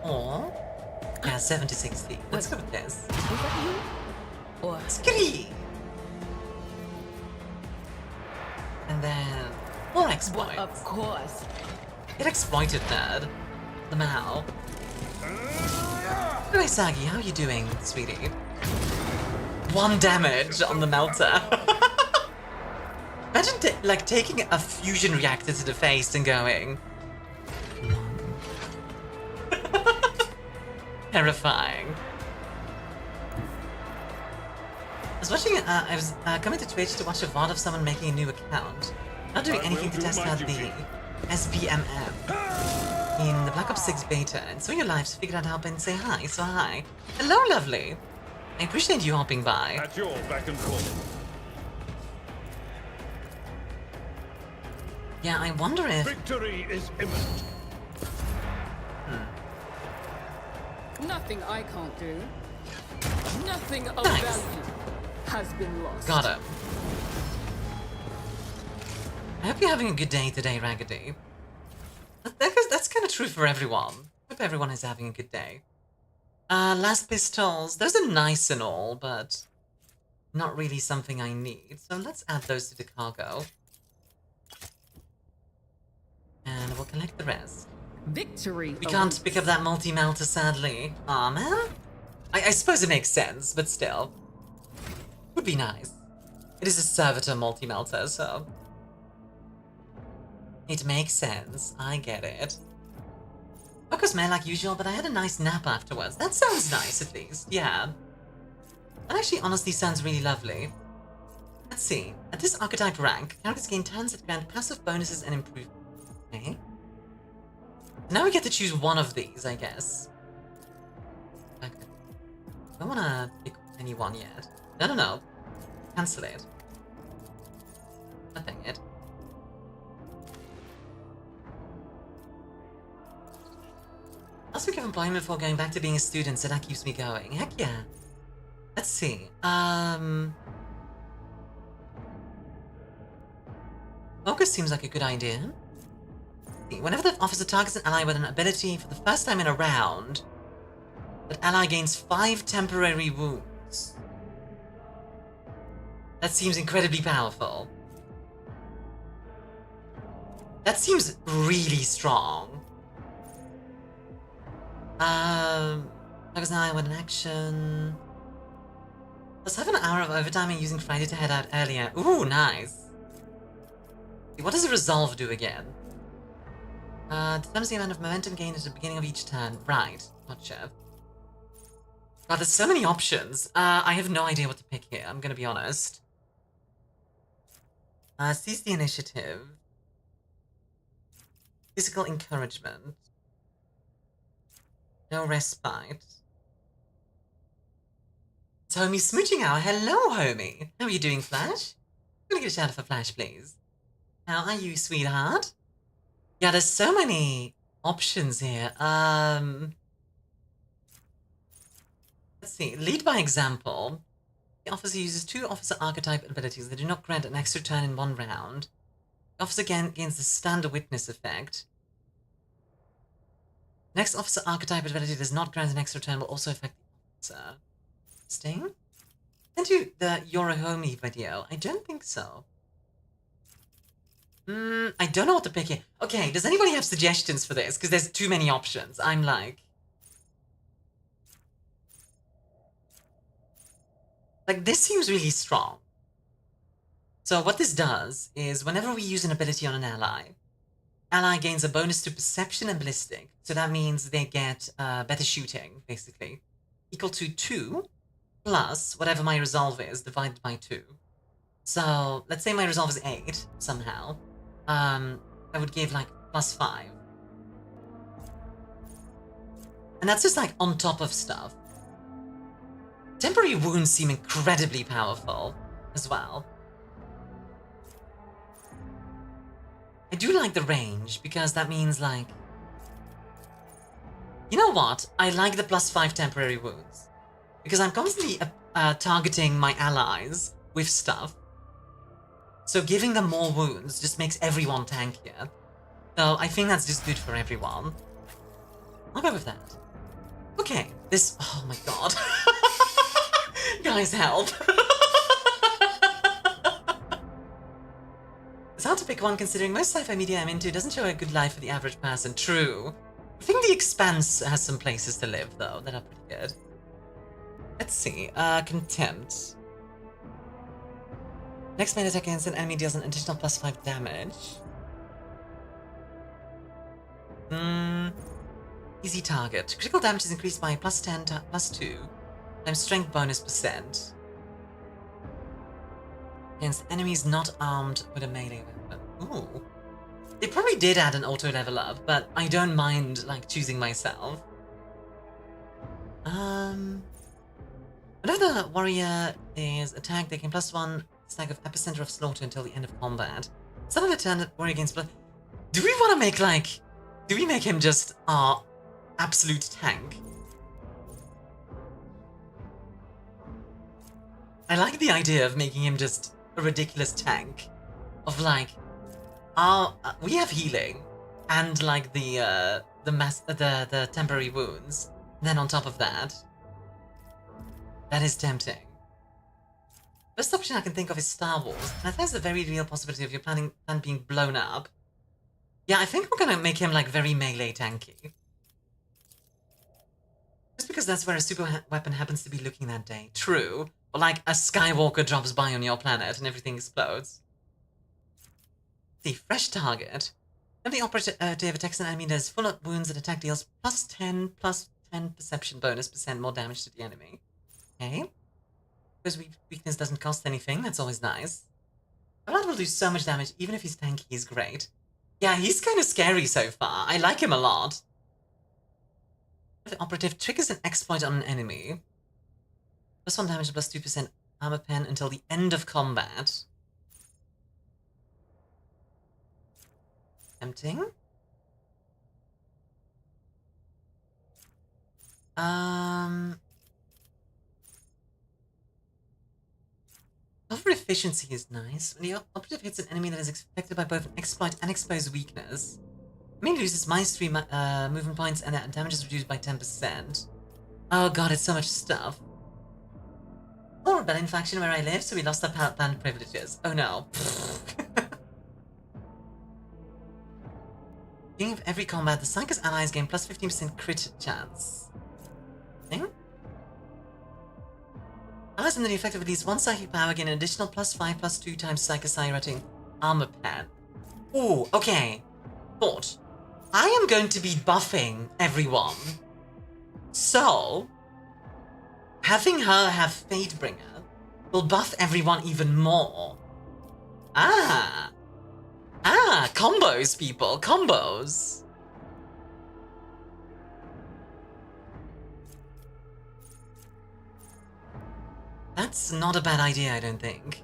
Or... yeah, 7 to 60. Let's go with this. Is that you? Or... Scree! And then... more exploits. Well, of course. Get exploited, nerd. The Mao. Anyway, Sagi, how are you doing, sweetie? 1 damage on the melter. Imagine like taking a fusion reactor to the face and going... Terrifying. I was watching, I was coming to Twitch to watch a VOD of someone making a new account. Not doing anything to test out the SBMM in the Black Ops 6 beta, and saw your lives, figured out how to say hi, so hi. Hello, lovely. I appreciate you hopping by. At your back and forth. Yeah, I wonder if... Victory is imminent. Nothing I can't do. Nothing of Nice. value has been lost. Got him. I hope you're having a good day today, Raggedy. That's kind of true for everyone. I hope everyone is having a good day. Last pistols. Those are nice and all, but not really something I need. So let's add those to the cargo. And we'll collect the rest. Victory. We can't pick up that multi-melter, sadly. Aw, man. I suppose it makes sense, but still. Would be nice. It is a servitor multi-melter, so... it makes sense. I get it. Focus may like usual, but I had a nice nap afterwards. That sounds nice, at least. Yeah. That actually honestly sounds really lovely. Let's see. At this archetype rank, characters gain turns that grant passive bonuses and improvements. Okay. Now we get to choose one of these, I guess. Okay. I don't want to pick any one yet. No. Cancel it. Nothing it. Last week of employment before going back to being a student, so that keeps me going. Heck yeah. Let's see. Focus seems like a good idea. Whenever the officer targets an ally with an ability for the first time in a round, that ally gains 5 temporary wounds. That seems incredibly powerful. That seems really strong. Focus now with an action. Let's have an hour of overtime and using Friday to head out earlier. Ooh, nice. What does the resolve do again? Determines the amount of momentum gained at the beginning of each turn. Right, gotcha. God, there's so many options. I have no idea what to pick here, I'm gonna be honest. Seize the initiative. Physical encouragement. No respite. It's Homie Smooching Hour. Hello, Homie. How are you doing, Flash? I'm gonna get a shout out for Flash, please. How are you, sweetheart? Yeah, there's so many options here. Let's see. Lead by example. The officer uses 2 officer archetype abilities that do not grant an extra turn in 1 round. The officer gains the standard witness effect. Next officer archetype ability does not grant an extra turn, will also affect the officer. Sting? Sent you the You're a Homie video? I don't think so. I don't know what to pick here. Okay, does anybody have suggestions for this? Because there's too many options. I'm like... this seems really strong. So what this does is whenever we use an ability on an ally gains a bonus to perception and ballistic. So that means they get better shooting, basically. Equal to 2 plus whatever my resolve is divided by 2. So let's say my resolve is 8 somehow. I would give like +5. And that's just like on top of stuff. Temporary wounds seem incredibly powerful as well. I do like the range because that means like... You know what? I like the +5 temporary wounds. Because I'm constantly targeting my allies with stuff. So giving them more wounds just makes everyone tankier. So I think that's just good for everyone. I'll go with that. Okay, this... Oh my god. Guys, help. It's hard to pick one considering most sci-fi media I'm into doesn't show a good life for the average person. True. I think The Expanse has some places to live, though, that are pretty good. Let's see. Contempt. Next melee attack against an enemy deals an additional +5 damage. Easy target. Critical damage is increased by +10 to +2 times strength bonus %. Against enemies not armed with a melee weapon. Ooh. They probably did add an auto level up, but I don't mind, like, choosing myself. Whenever the warrior is attacked, they can +1 stack of epicenter of slaughter until the end of combat. Some of the turn that warrior gains blood. Do we want to make, like... Do we make him just our absolute tank? I like the idea of making him just a ridiculous tank. Of like, we have healing, and like the temporary wounds. And then on top of that, that is tempting. First option I can think of is Star Wars, and there's a very real possibility of your plan being blown up. Yeah, I think we're gonna make him like very melee tanky. Just because that's where a super weapon happens to be looking that day. True. Or like a Skywalker drops by on your planet and everything explodes. See, fresh target. If the operative attacks an enemy that has full up wounds and attack deals +10 perception bonus % more damage to the enemy. Okay. Because weakness doesn't cost anything, that's always nice. Blood will do so much damage, even if he's tanky, he's great. Yeah, he's kind of scary so far. I like him a lot. If the operative triggers an exploit on an enemy, +1 damage and +2% armor pen until the end of combat. Tempting. Cover efficiency is nice. When the operative hits an enemy that is affected by both an exploit and exposed weakness, the enemy loses -3 movement points and that damage is reduced by 10%. Oh god, it's so much stuff. Or a rebellion faction where I live, so we lost our land privileges. Oh no. Beginning of every combat, the Starkos allies gain plus 15% crit chance. Okay. Allies under the effect of at least one psychic power gain an additional +5/+2 times Starkos rating armor pan. Ooh, okay. Thought. I am going to be buffing everyone. So, having her have Fatebringer will buff everyone even more. Ah! Ah, combos, people, combos. That's not a bad idea, I don't think.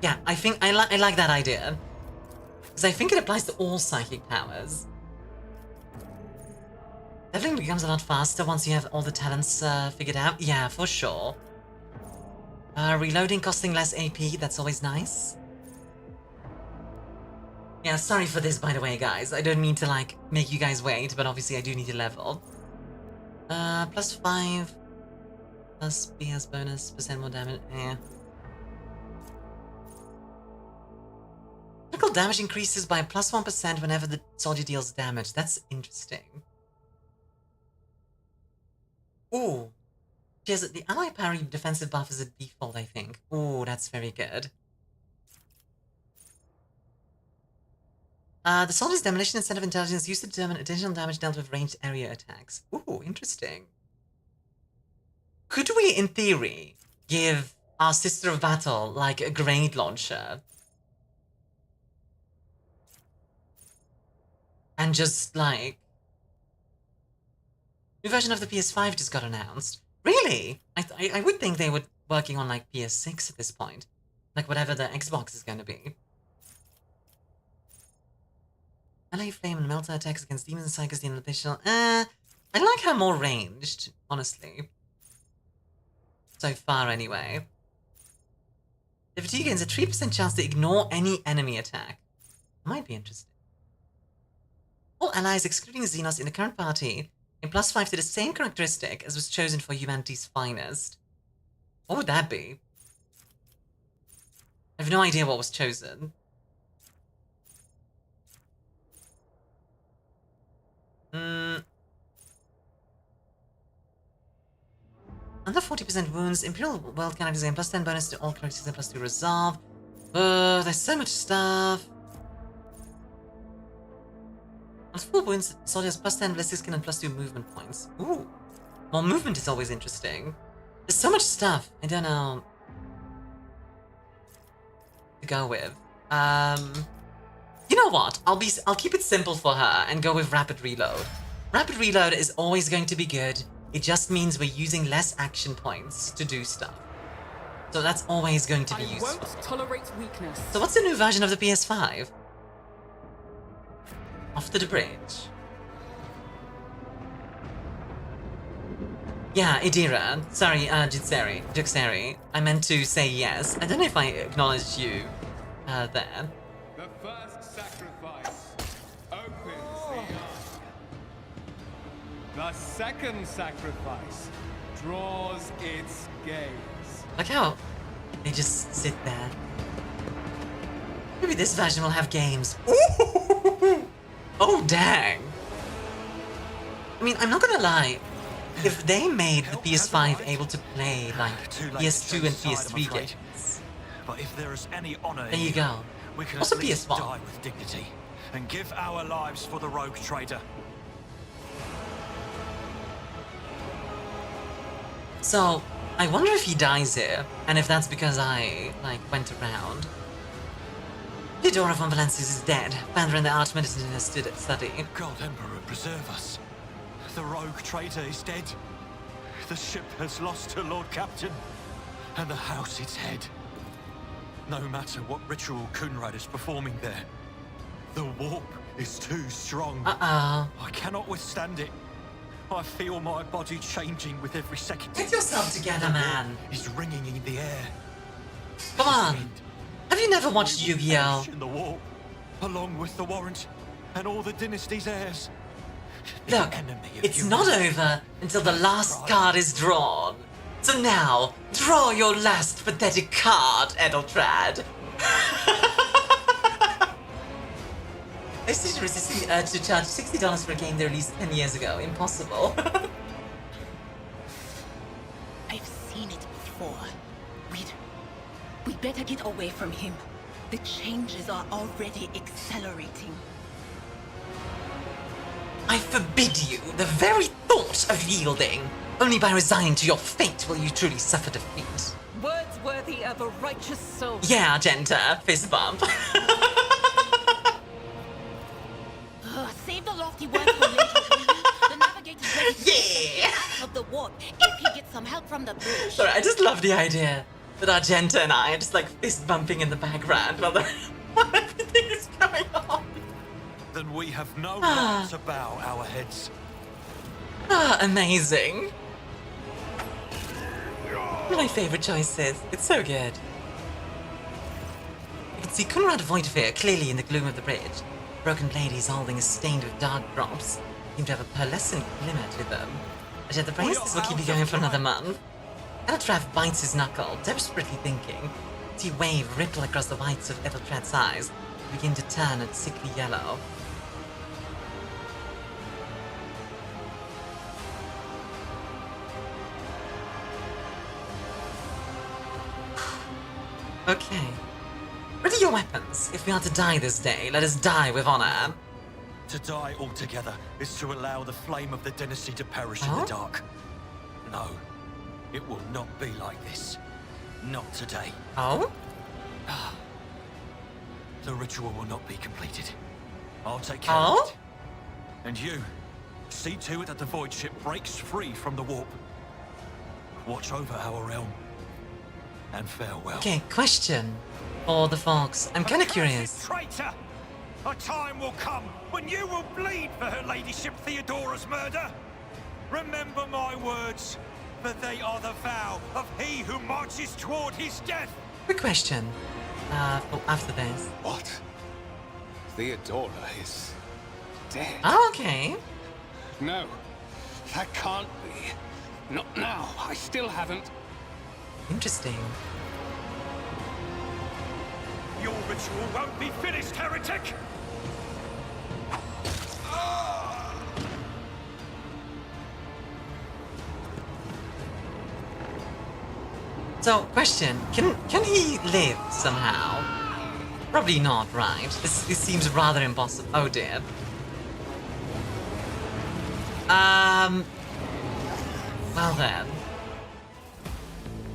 Yeah, I think I like that idea. Because I think it applies to all psychic powers. Leveling becomes a lot faster once you have all the talents figured out. Yeah, for sure. Reloading costing less AP, that's always nice. Yeah, sorry for this, by the way, guys. I don't mean to, like, make you guys wait, but obviously I do need to level. +5. Plus BS bonus, % more damage, yeah. Critical damage increases by +1% whenever the soldier deals damage. That's interesting. Ooh. Yes, the ally parry defensive buff is a default, I think. Ooh, that's very good. The soldier's demolition instead of intelligence used to determine additional damage dealt with ranged area attacks. Ooh, interesting. Could we, in theory, give our Sister of Battle, like, a grenade launcher? And just, like... New version of the PS5 just got announced. Really? I would think they were working on, like, PS6 at this point. Like, whatever the Xbox is going to be. LA Flame and Melter attacks against demons and psychos, the additional... I like her more ranged, honestly. So far, anyway. The fatigue gains a 3% chance to ignore any enemy attack. Might be interesting. All allies, excluding Xenos in the current party, gain +5 to the same characteristic as was chosen for humanity's finest. What would that be? I have no idea what was chosen. Under 40% wounds, Imperial World characters gain +10 bonus to all characters and +2 resolve. There's so much stuff. On full wounds, soldiers +10 ballistic skill and +2 movement points. Ooh. More movement is always interesting. There's so much stuff. I don't know to go with. You know what? I'll keep it simple for her and go with rapid reload. Rapid reload is always going to be good. It just means we're using less action points to do stuff. So that's always going to be useful. I won't tolerate weakness. So what's the new version of the PS5? Off to the bridge. Yeah, Idira. Sorry, Juxeri. I meant to say yes. I don't know if I acknowledged you there. The first sacrifice opens the ark. The second sacrifice draws its gaze. Look how they just sit there. Maybe this version will have games. Ooh! Oh, dang. I mean, I'm not gonna lie. If they made the PS5 able to play, like, PS2 and PS3 games. But if there is any honor there you go. We can also at least PS1. die with dignity and give our lives for the rogue trader. So, I wonder if he dies here, and if that's because I, like, went around. Theodora von Valencius is dead. Founder in the art medicine study. God Emperor preserve us. The rogue trader is dead. The ship has lost her Lord Captain, and the house its head. No matter what ritual Kunrad is performing there, the warp is too strong. I cannot withstand it. I feel my body changing with every second. Get yourself together, man. It's ringing in the air. Come on. Have you never watched Yu-Gi-Oh? In the warp, along with the warrant and all the dynasty's heirs. Look, it's not over until the last card is drawn. So now, draw your last pathetic card, Edeltrad. PlayStation resisting the urge to charge $60 for a game they released 10 years ago. Impossible. I've seen it before. We'd better get away from him. The changes are already accelerating. I forbid you the very thought of yielding. Only by resigning to your fate will you truly suffer defeat. Words worthy of a righteous soul. Yeah, Genta. Fist bump. Save the lofty words for later, will you? The navigator's ready to Yeah! of the warp if he gets some help from the bridge. Sorry, I just love the idea that Argenta and I are just like fist bumping in the background while everything is going on. Then we have no right to bow our heads. Amazing. One of my favorite choices. It's so good. You can see Conrad Voidfear clearly in the gloom of the bridge. Broken ladies holding is stained with dark drops. Seem to have a pearlescent glimmer to them. But yet the braces will keep you going for another month. Eltrav bites his knuckle, desperately thinking. See wave ripple across the whites of Etheltrad's eyes, begin to turn a sickly yellow. Okay. Ready your weapons. If we are to die this day, let us die with honor. To die altogether is to allow the flame of the dynasty to perish in the dark. No, it will not be like this. Not today. Oh? The ritual will not be completed. I'll take care of it. And you, see to it that the void ship breaks free from the warp. Watch over our realm. And farewell. Okay, question for the folks. I'm kind of curious. Traitor! A time will come when you will bleed for her ladyship Theodora's murder. Remember my words, for they are the vow of he who marches toward his death. Quick question. For after this. What? Theodora is dead. Oh, okay. No, that can't be. Not now. I still haven't. Interesting. Your ritual won't be finished, heretic! So, question. Can he live somehow? Probably not, right? This seems rather impossible. Oh dear. Well then.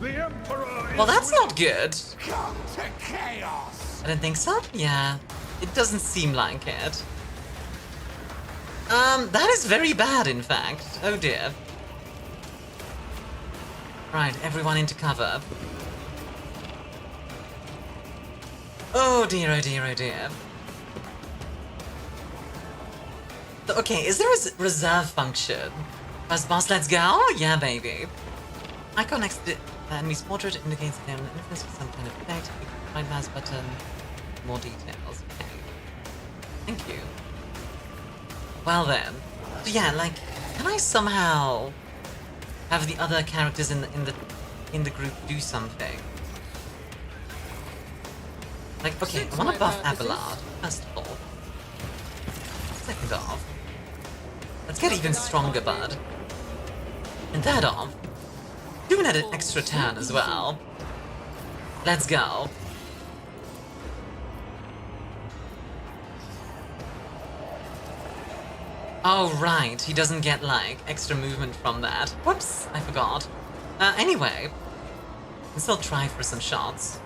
The Emperor Well, that's not good. Come to chaos. I don't think so. Yeah, it doesn't seem like it. That is very bad, in fact. Oh dear. Right, everyone into cover. Oh dear, oh dear, oh dear. Okay, is there a reserve function? First boss, let's go? Yeah, baby. Icon next to the enemy's portrait indicates that they're influenced with some kind of effect. Right mouse button. More details. Okay. Thank you. Well then. So yeah, like, can I somehow have the other characters in the group do something? Like, okay, I want to buff Abelard, first of all. Second off, let's get even stronger, bud. And third off, do an extra turn as well. Let's go. Oh, right, he doesn't get, like, extra movement from that. Whoops, I forgot. Anyway, can still try for some shots.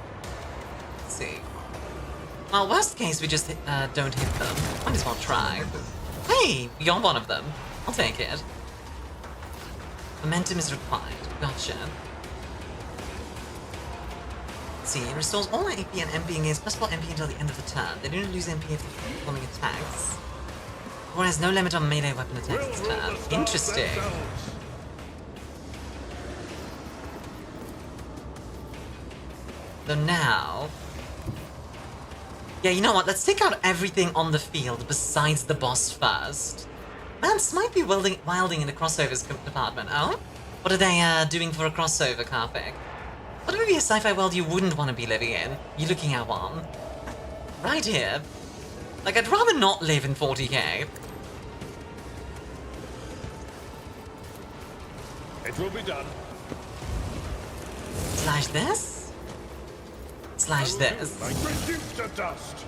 Let's see. Well, worst case, we just don't hit them. Might as well try. Hey, you're one of them. I'll take it. Momentum is required. Gotcha. Let's see, it restores all my AP and MP against plus 4 MP until the end of the turn. They don't lose MP if they're performing attacks. Or has no limit on melee weapon attacks this turn. Interesting. So now... Yeah, you know what? Let's take out everything on the field besides the boss first. Man, this might be wilding in the crossovers department. Oh? What are they doing for a crossover, Karthik? What would be a sci-fi world you wouldn't want to be living in? You're looking at one. Right here. Like, I'd rather not live in 40k. It will be done. Slash this. Slash this. Like reduced to dust.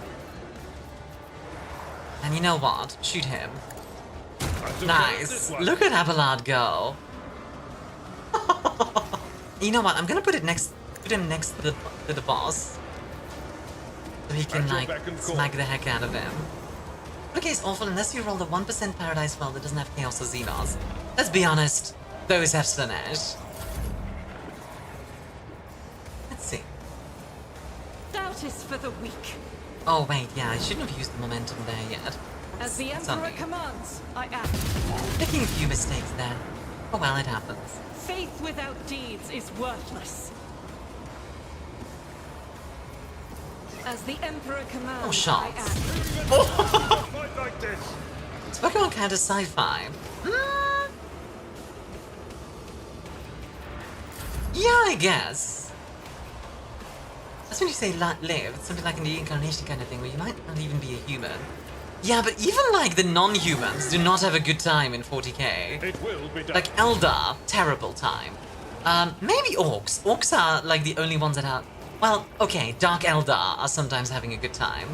And you know what? Shoot him. This Nice. one. Look at Abelard go. You know what? I'm gonna put him next to the boss, so he can like smack the heck out of him. Okay, it's awful unless you roll the 1% Paradise Well that doesn't have Chaos or Xenos. Let's be honest, those have Slanesh. Let's see. Doubt is for the weak. Oh wait, yeah, I shouldn't have used the momentum there yet. As the It's on Emperor me. commands, I act. Making a few mistakes there. Oh well, it happens. Faith without deeds is worthless. As the Emperor commands, Oh, shots. I act. Fight like this. It's Pokemon counter sci-fi. Yeah, I guess. That's when you say live, it's something like an reincarnation kind of thing where you might not even be a human. Yeah, but even like the non-humans do not have a good time in 40k. It will be done. Like Eldar, terrible time. Maybe Orcs. Orcs are like the only ones that are... Well, okay, Dark Eldar are sometimes having a good time.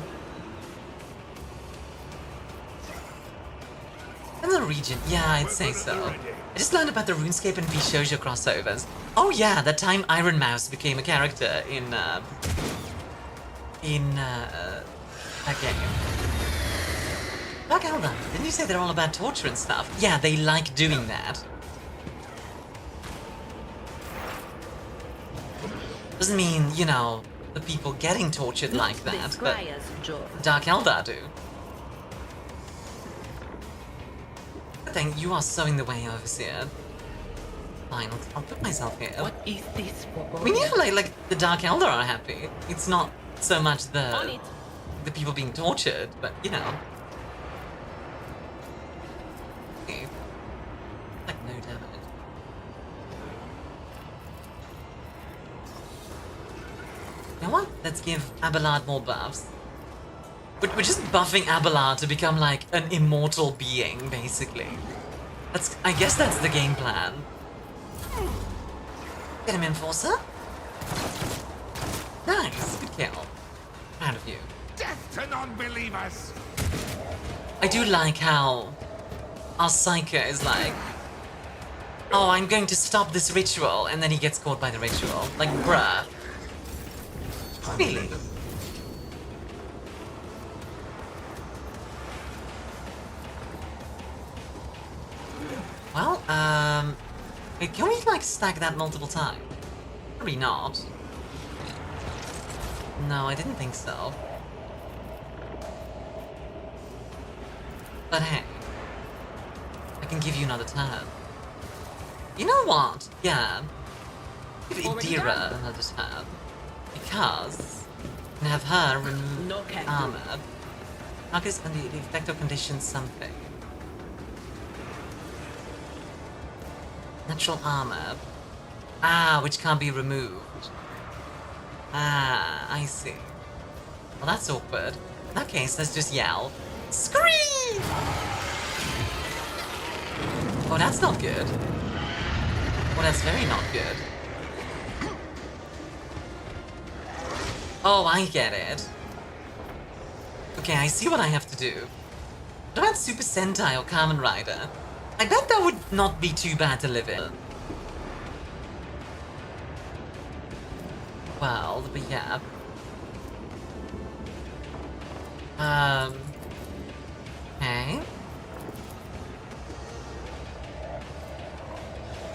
And the region, yeah, I'd say so. I just learned about the RuneScape and Vishoja crossovers. Oh yeah, that time Iron Mouse became a character in that game. Dark Eldar, didn't you say they're all about torture and stuff? Yeah, they like doing that. Doesn't mean, you know, the people getting tortured like that, but Dark Eldar do. Good thing you are so in the way, Overseer. Fine, I'll put myself here. What is this for? We need to like the Dark Eldar are happy. It's not so much the people being tortured, but you know. Okay. Like no damage. You know what? Let's give Abelard more buffs. But we're just buffing Abelard to become like an immortal being, basically. I guess that's the game plan. Get him, Enforcer. Nice, good kill. Proud of you. Death to non-believers! I do like how our Psyker is like, oh, I'm going to stop this ritual, and then he gets caught by the ritual. Like, bruh. Really? Well, wait, can we, like, stack that multiple times? Probably not. No, I didn't think so. But hey, I can give you another turn. You know what? Yeah. Give Idira another turn. Because I can have her remove armor. Targets and the effect of condition something. Natural armor. Ah, which can't be removed. Ah, I see. Well, that's awkward. In that case, let's just yell. Scream! Oh, that's not good. Oh, that's very not good. Oh, I get it. Okay, I see what I have to do. What about Super Sentai or Kamen Rider? I bet that would not be too bad to live in. Well, but yeah. Okay.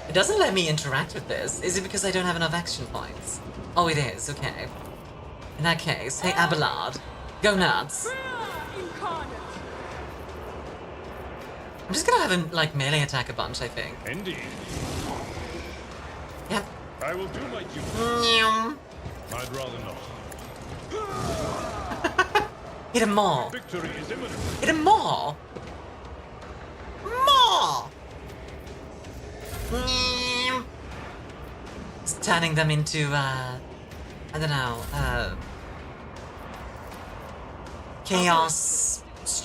It doesn't let me interact with this. Is it because I don't have enough action points? Oh, it is, okay. In that case, hey Abelard, go nuts. I'm just gonna have him, like, melee attack a bunch, I think. Indeed. Yep. I will do my duty. I'd rather not. Hit him more. Victory is imminent. Hit him more. More. It's turning them into, I don't know, chaos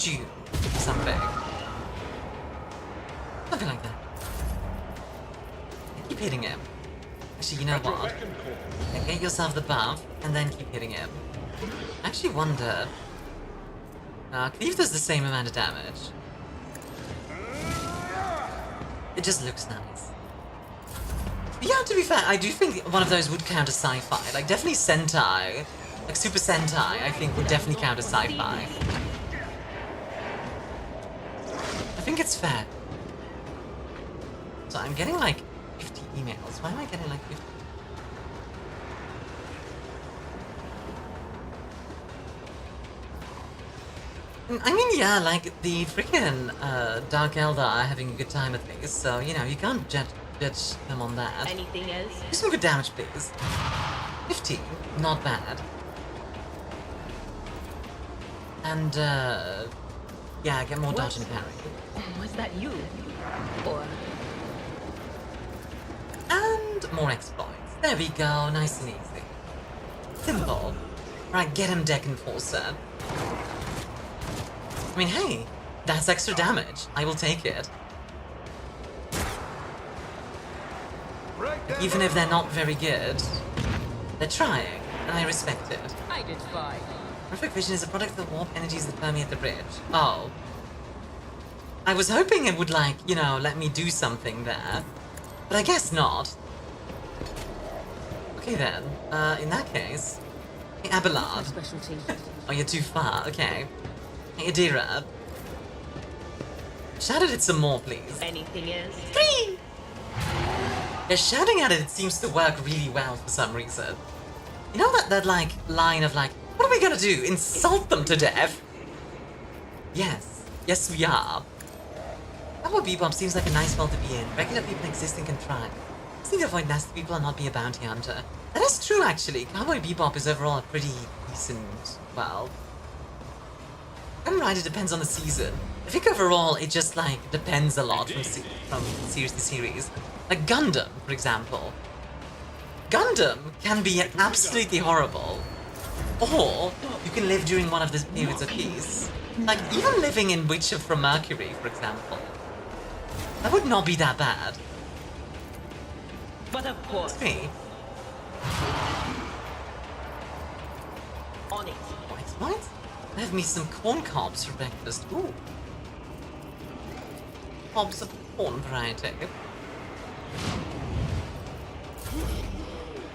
June or something. Something like that. Keep hitting him. Actually, you know what? Get yourself the buff, and then keep hitting him. I actually wonder... Cleave does the same amount of damage. It just looks nice. But yeah, to be fair, I do think one of those would count as sci-fi. Like, definitely Sentai. Like, Super Sentai, I think, would definitely count as sci-fi. I think it's fair. So I'm getting, like, 50 emails. Why am I getting, like, 50? I mean, yeah, like, the freaking Dark Elder are having a good time at least, so, you know, you can't judge them on that. Anything else? Do some good damage, please. 15, not bad. And, yeah, get more dodge and parry. Was that you? Or... And more exploits. There we go, nice and easy. Simple. Right, get him, Deck Enforcer. I mean, hey, that's extra damage. I will take it. Even if they're not very good, they're trying, and I respect it. I did fine. Perfect Vision is a product of the warp energies that permeate the bridge. Oh. I was hoping it would, like, you know, let me do something there. But I guess not. Okay then, in that case... Hey, Abelard. Oh, you're too far, okay. Hey, Adira. Shout at it some more, please. Anything else? 3! Yeah, shouting at it, it seems to work really well for some reason. You know that like, line of like, what are we gonna do? Insult them to death? Yes. Yes, we are. Cowboy Bebop seems like a nice world to be in. Regular people exist and can try. Just need to avoid nasty people and not be a bounty hunter. That is true, actually. Cowboy Bebop is overall a pretty decent world. I'm right, it depends on the season. I think overall, it just, like, depends a lot from series to series. Like Gundam, for example. Gundam can be absolutely horrible. Or, you can live during one of the periods of peace. Like, even living in Witcher from Mercury, for example. That would not be that bad. But of course. It's me. On it. What? I have me some corn cobs for breakfast. Ooh. Cobs of corn variety.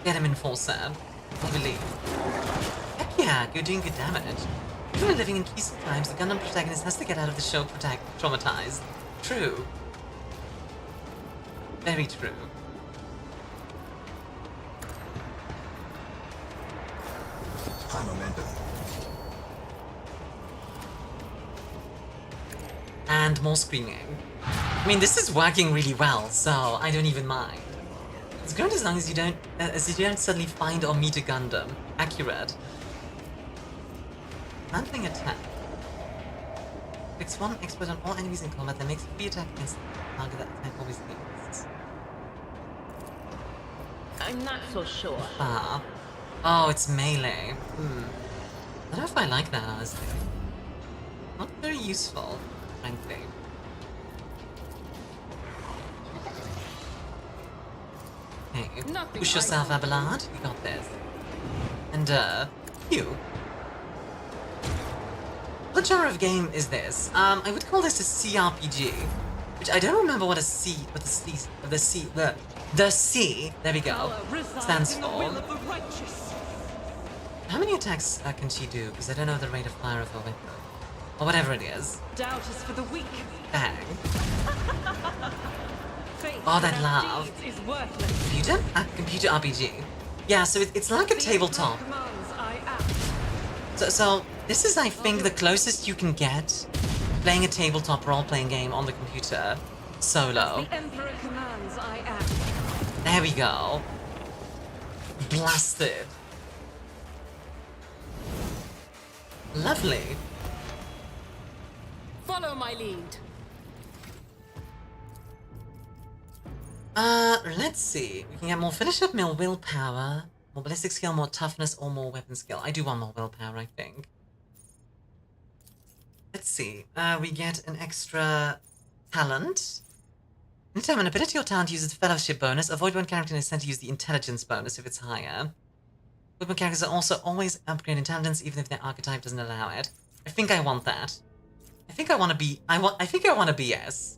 Get him in full serve, I believe. Heck yeah, you're doing good damage. Even when living in peaceful times, the Gundam protagonist has to get out of the show traumatized. True. Very true. High momentum. And more screaming. I mean, this is working really well, so I don't even mind. It's good as long as you don't suddenly find or meet a Gundam. Accurate. Handling attack. Fix one expert on all enemies in combat that makes free attack against the target that attack always hits. I'm not so sure. Ah. Oh, it's melee. I don't know if I like that, honestly. Not very useful, frankly. Hey, push yourself, Abelard. You got this. And, you. What genre of game is this? I would call this a CRPG, which I don't remember what the C, there we go, stands for. How many attacks can she do? Because I don't know the rate of fire of her weapon. Or whatever it is. Doubt is for the weak. Bang. Oh, that laugh. Computer? Computer RPG. Yeah, so it's like a tabletop. So this is, I think, the closest you can get playing a tabletop role-playing game on the computer solo. The Emperor commands, I act. There we go. Blasted. Lovely. Follow my lead. Let's see. We can get more finish up, more willpower, more ballistic skill, more toughness, or more weapon skill. I do want more willpower, I think. Let's see. We get an extra talent. Anytime an ability or talent uses fellowship bonus, avoid one character is sent to use the intelligence bonus if it's higher. Football characters are also always upgrade intelligence even if their archetype doesn't allow it. I think I want that. I think I want to be. I think I want a BS.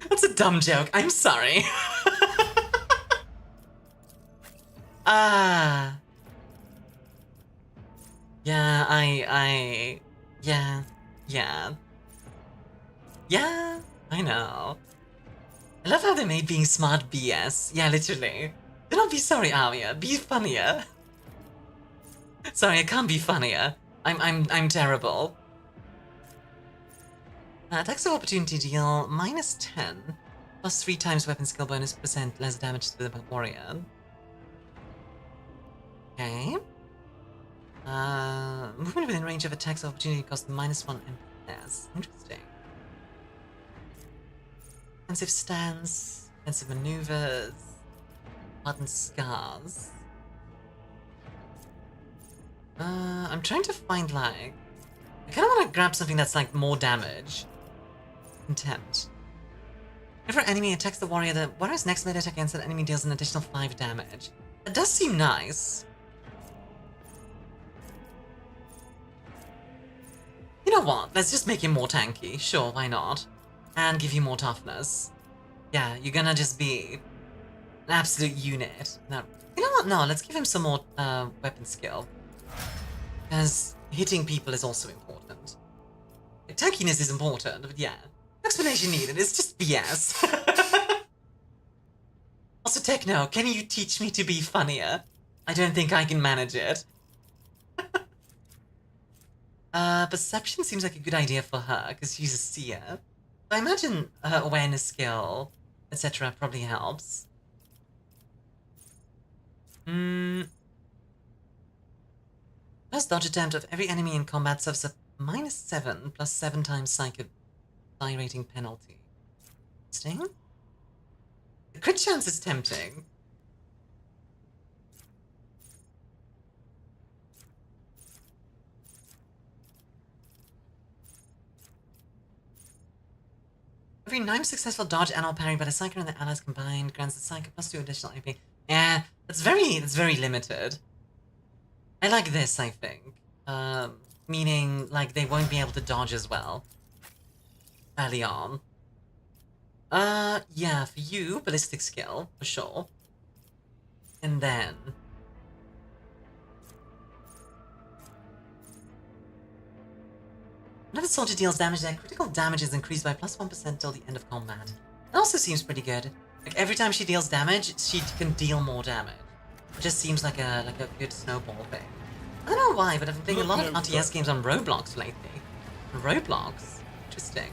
That's a dumb joke. I'm sorry. Yeah, Yeah, I know. I love how they made being smart BS. Yeah, literally. Do not be sorry, Armia. Be funnier. Sorry, I can't be funnier. I'm terrible. Attacks of opportunity deal -10, plus 3 times weapon skill bonus % less damage to the warrior. Okay. Movement within range of attacks of opportunity costs -1 FPS. Interesting. Defensive stance, defensive maneuvers, hardened scars. I'm trying to find like... I kind of want to grab something that's like more damage. Contempt. Whenever an enemy attacks the warrior, the warrior's next melee attack against that enemy deals an additional 5 damage. That does seem nice. You know what? Let's just make him more tanky. Sure, why not? And give you more toughness. Yeah, you're gonna just be an absolute unit. No, you know what? No, let's give him some more weapon skill. Because hitting people is also important. Tankiness is important, but yeah. No explanation needed, it's just BS. Also, Techno, can you teach me to be funnier? I don't think I can manage it. Perception seems like a good idea for her, because she's a seer. I imagine her awareness skill, etc. probably helps. First dodge attempt of every enemy in combat serves a -7 plus 7 times psychic die rating penalty. Interesting. The crit chance is tempting. Every 9 successful dodge and or parry by the Psyker and the allies combined grants the Psyker plus 2 additional AP. Yeah, that's very limited. I like this, I think. Meaning, like, they won't be able to dodge as well. Early on. Yeah, for you, ballistic skill, for sure. And then... whenever the soldier deals damage, their critical damage is increased by +1% till the end of combat. That also seems pretty good. Like, every time she deals damage, she can deal more damage. It just seems like a good snowball thing. I don't know why, but I've been playing a lot of RTS games on Roblox lately. Roblox? Interesting.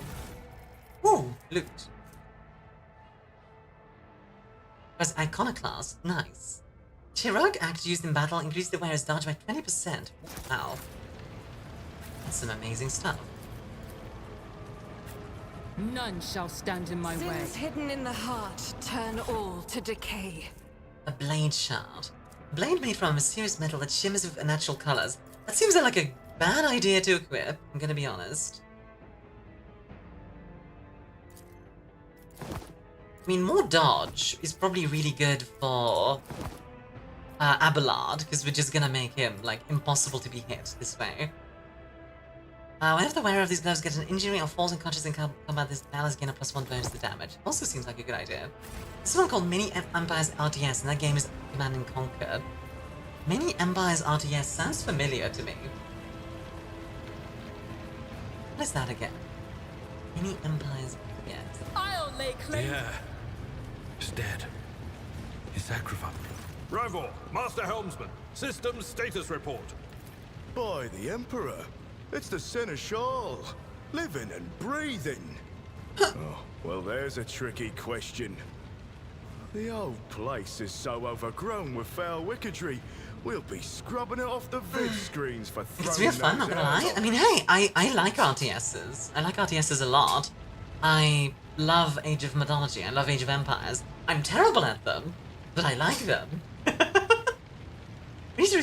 Ooh, loot. As Iconoclast, nice. Heroic act used in battle increased the wearer's dodge by 20%. Wow. That's some amazing stuff. None shall stand in my way. Sins hidden in the heart turn all to decay. A blade shard. A blade made from a mysterious metal that shimmers with unnatural colors. That seems like a bad idea to equip, I'm gonna be honest. I mean, more dodge is probably really good for Abelard, because we're just gonna make him, like, impossible to be hit this way. Whenever the wearer of these gloves gets an injury or falls unconscious in combat, this allies gain a +1 bonus to damage. Also seems like a good idea. This is one called Mini Empires RTS, and that game is Command and Conquer. Mini Empires RTS sounds familiar to me. What is that again? Mini Empires RTS. I'll lay claim. Yeah. He's dead. He's sacrificed. Rival, Master Helmsman, Systems Status Report. By the Emperor. It's the Seneschal, living and breathing. Oh, well, there's a tricky question. The old place is so overgrown with foul wickedry, we'll be scrubbing it off the vid screens for throwing It's real fun, not gonna lie. I mean, hey, I like RTSs. I like RTSs a lot. I love Age of Mythology. I love Age of Empires. I'm terrible at them, but I like them. We need to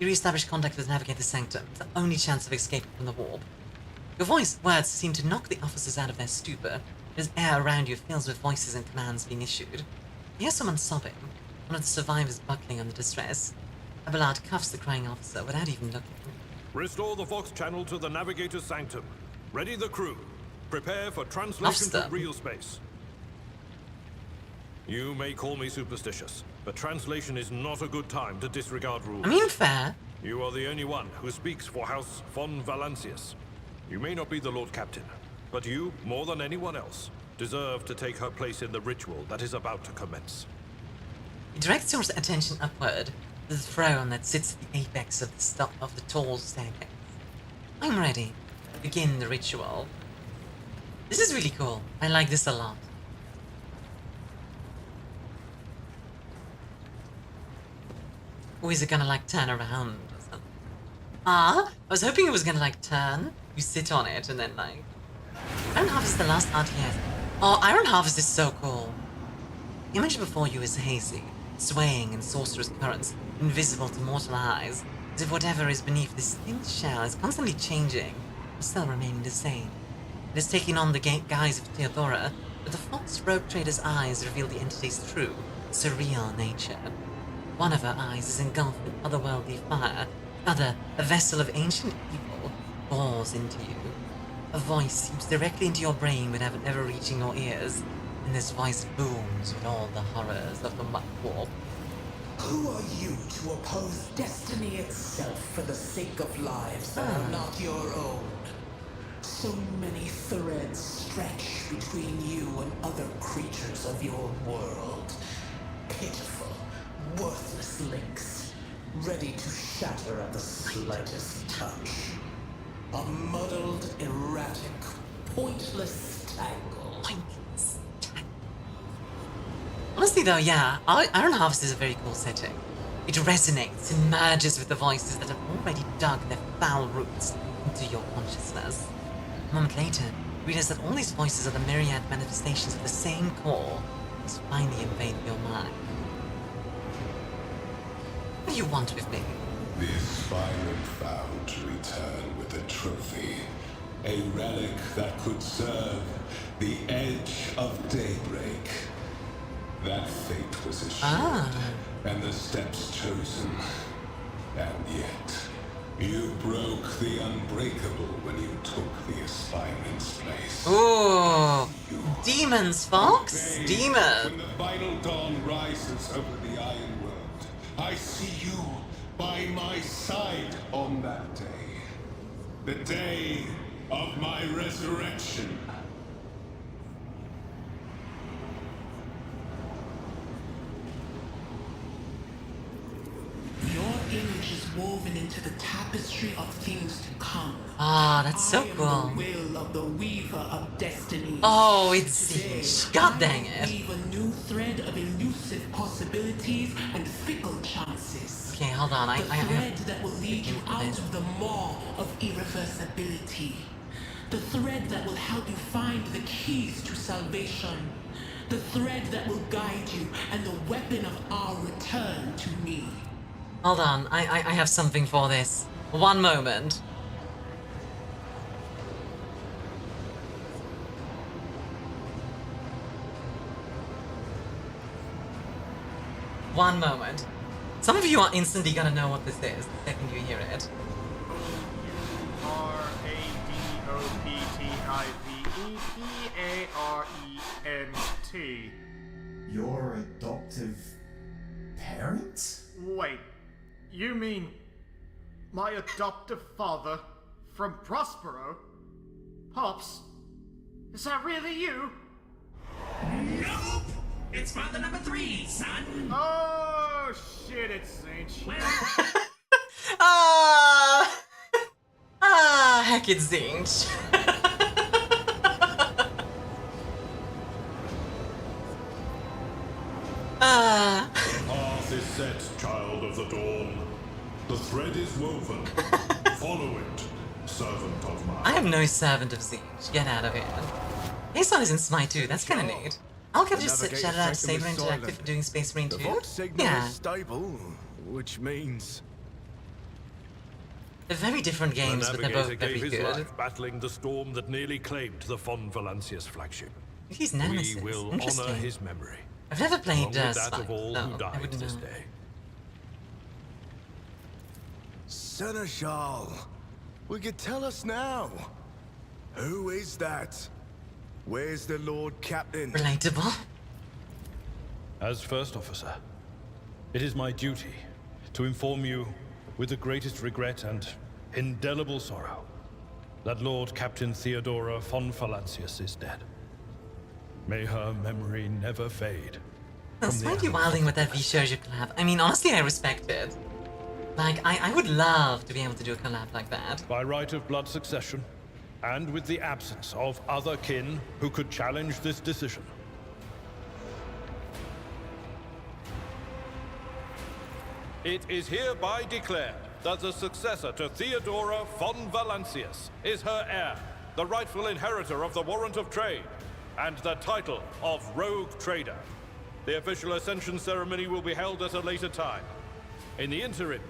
You re-establish contact with Navigator Sanctum, the only chance of escaping from the warp. Your words seem to knock the officers out of their stupor. There's air around you fills with voices and commands being issued. You hear someone sobbing, one of the survivors buckling under distress. Abelard cuffs the crying officer without even looking. Restore the Vox channel to the Navigator Sanctum. Ready the crew. Prepare for translation to real space. You may call me superstitious, but translation is not a good time to disregard rules. I mean, fair. You are the only one who speaks for House von Valancius. You may not be the Lord Captain, but you, more than anyone else, deserve to take her place in the ritual that is about to commence. He directs your attention upward to the throne that sits at the apex of the tall staircase. I'm ready. Begin the ritual. This is really cool. I like this a lot. Or is it gonna like turn around or something? I was hoping it was gonna like turn. You sit on it and then like... Iron Harvest is the last RTS. Oh, Iron Harvest is so cool. The image before you is hazy, swaying in sorcerous currents, invisible to mortal eyes, as if whatever is beneath this thin shell is constantly changing, but still remaining the same. It is taking on the guise of Theodora, but the false rogue trader's eyes reveal the entity's true, surreal nature. One of her eyes is engulfed in otherworldly fire, the other, a vessel of ancient evil, bores into you. A voice seeps directly into your brain without ever reaching your ears, and this voice booms with all the horrors of the muck warp. Who are you to oppose destiny itself for the sake of lives that are not your own? So many threads stretch between you and other creatures of your world. Pitiful, worthless links, ready to shatter at the slightest touch. A muddled, erratic, pointless tangle. Honestly though, yeah, Iron Harvest is a very cool setting. It resonates and merges with the voices that have already dug their foul roots into your consciousness. A moment later, you realize that all these voices are the myriad manifestations of the same core that's finally invaded your mind. What do you want with me? The aspirant vowed to return with a trophy. A relic that could serve the edge of daybreak. That fate was assured, and the steps chosen. And yet, you broke the unbreakable when you took the aspirant's place. Ooh, demons, Fox, demons. When the final dawn rises over the Iron World, I see you by my side on that day. The day of my resurrection. Your image is woven into the tapestry of things to come. Ah, that's so cool. I am the will of the weaver of destiny. Oh, it's Siege. God dang it. Weave a new thread of elusive possibilities and fickle chances. Okay, hold on. The thread that will lead you out of the maw of irreversibility. The thread that will help you find the keys to salvation. The thread that will guide you and the weapon of our return to me. Hold on, I have something for this. One moment. One moment. Some of you are instantly gonna know what this is the second you hear it. RADOPTIVEPARENT. Your adoptive parent? Wait, you mean my adoptive father from Prospero? Pops, is that really you? Nope! It's father number 3, son! Oh, shit, it's Zinch. Heck, it's Zinch. Path is set, child of the dawn. The thread is woven. Follow it, servant of mine. I am no servant of Zinch. Get out of here. Jason is in Smite too. That's kind of neat. I'll get just shout out to Saber Interactive for doing Space Marine 2. The Vox signal Yeah. is stable, which means They're very different games, the but they're navigator both very gave his good. life battling the storm that nearly claimed the Von Valancius flagship. He's nemesis. We will Interesting. honor his memory. I've never played along with that Spike, of all so who I died wouldn't this know. day. Seneschal, will you tell us now? Who is that? Where's the Lord Captain? Relatable. As First Officer, it is my duty to inform you with the greatest regret and indelible sorrow that Lord Captain Theodora von Valancius is dead. May her memory never fade. That's slightly wilding with that V-Shoujo collab. I mean, honestly, I respect it. Like, I would love to be able to do a collab like that. By right of blood succession, and with the absence of other kin who could challenge this decision. It is hereby declared that the successor to Theodora von Valancius is her heir, the rightful inheritor of the Warrant of Trade, and the title of Rogue Trader. The official ascension ceremony will be held at a later time. In the interim,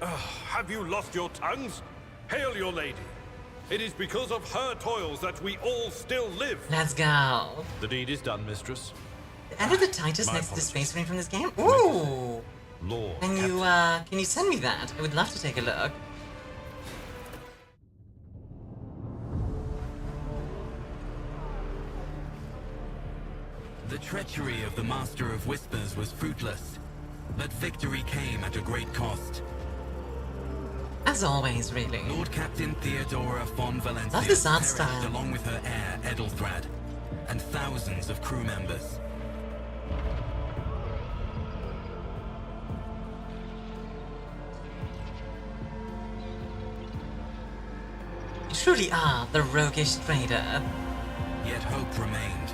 have you lost your tongues? Hail your lady. It is because of her toils that we all still live. Let's go. The deed is done, mistress. They added the Titus My next to the apologies. space marine from this game? Ooh! Lord Can you send me that? I would love to take a look. The treachery of the Master of Whispers was fruitless, but victory came at a great cost. As always, really. Lord Captain Theodora von Valancius Love this art perished style. along with her heir Edelthrad, and thousands of crew members. You truly are the roguish trader. Yet hope remained.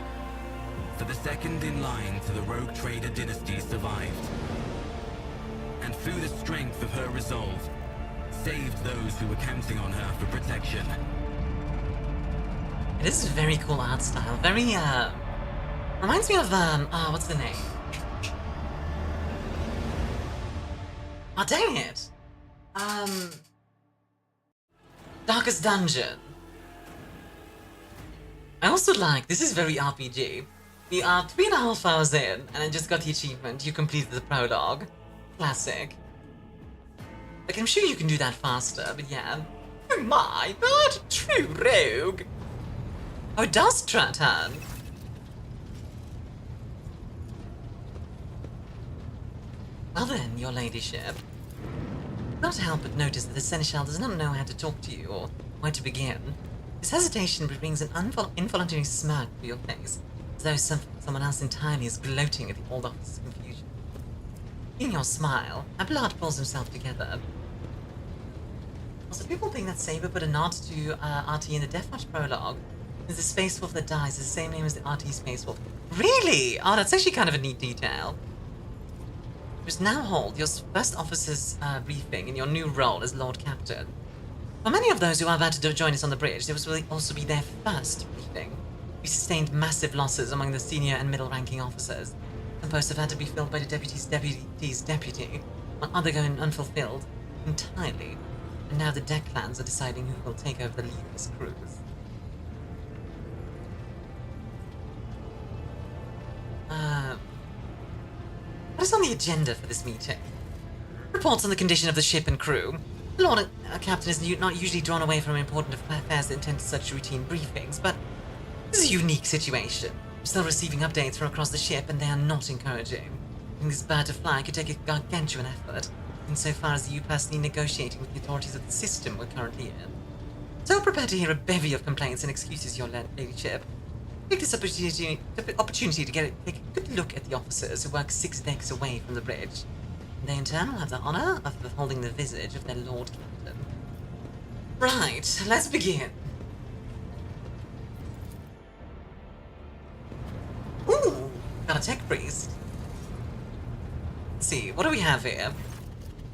For the second in line to the Rogue Trader dynasty survived. And through the strength of her resolve, saved those who were counting on her for protection. This is a very cool art style. Very, reminds me of, what's the name? Oh, dang it! Darkest Dungeon. I also like, this is very RPG. We are 3.5 hours in, and I just got the achievement. You completed the prologue. Classic. Like, I'm sure you can do that faster, but yeah. Oh my, not true rogue. Oh, it does turn. Well then, your ladyship. Not help but notice that the Seneschal does not know how to talk to you, or where to begin. His hesitation brings an involuntary smirk to your face, as though someone else entirely is gloating at the old officer's confusion. In your smile, Abelard pulls himself together. Also, people think that Saber put a nod to RT in the Deathwatch prologue. Is the Space Wolf that dies is the same name as the RT Space Wolf. Really? Oh, that's actually kind of a neat detail. You must now hold your first officer's briefing in your new role as Lord Captain. For many of those who are about to join us on the bridge, this will also be their first briefing. We sustained massive losses among the senior and middle-ranking officers. Some posts have had to be filled by the deputy's deputy, while others go unfulfilled entirely. And now the deck clans are deciding who will take over the lead of this cruise. What is on the agenda for this meeting? Reports on the condition of the ship and crew. The Lord Captain is not usually drawn away from important affairs that intend such routine briefings, but this is a unique situation. We're still receiving updates from across the ship, and they are not encouraging. Getting this bird to fly could take a gargantuan effort, insofar as you personally negotiating with the authorities of the system we're currently in. So prepare to hear a bevy of complaints and excuses, your ladyship. Take this opportunity to take a good look at the officers who work 6 decks away from the bridge. They in turn will have the honor of beholding the visage of their Lord Captain. Right, let's begin. Ooh, got a tech priest. Let's see, what do we have here?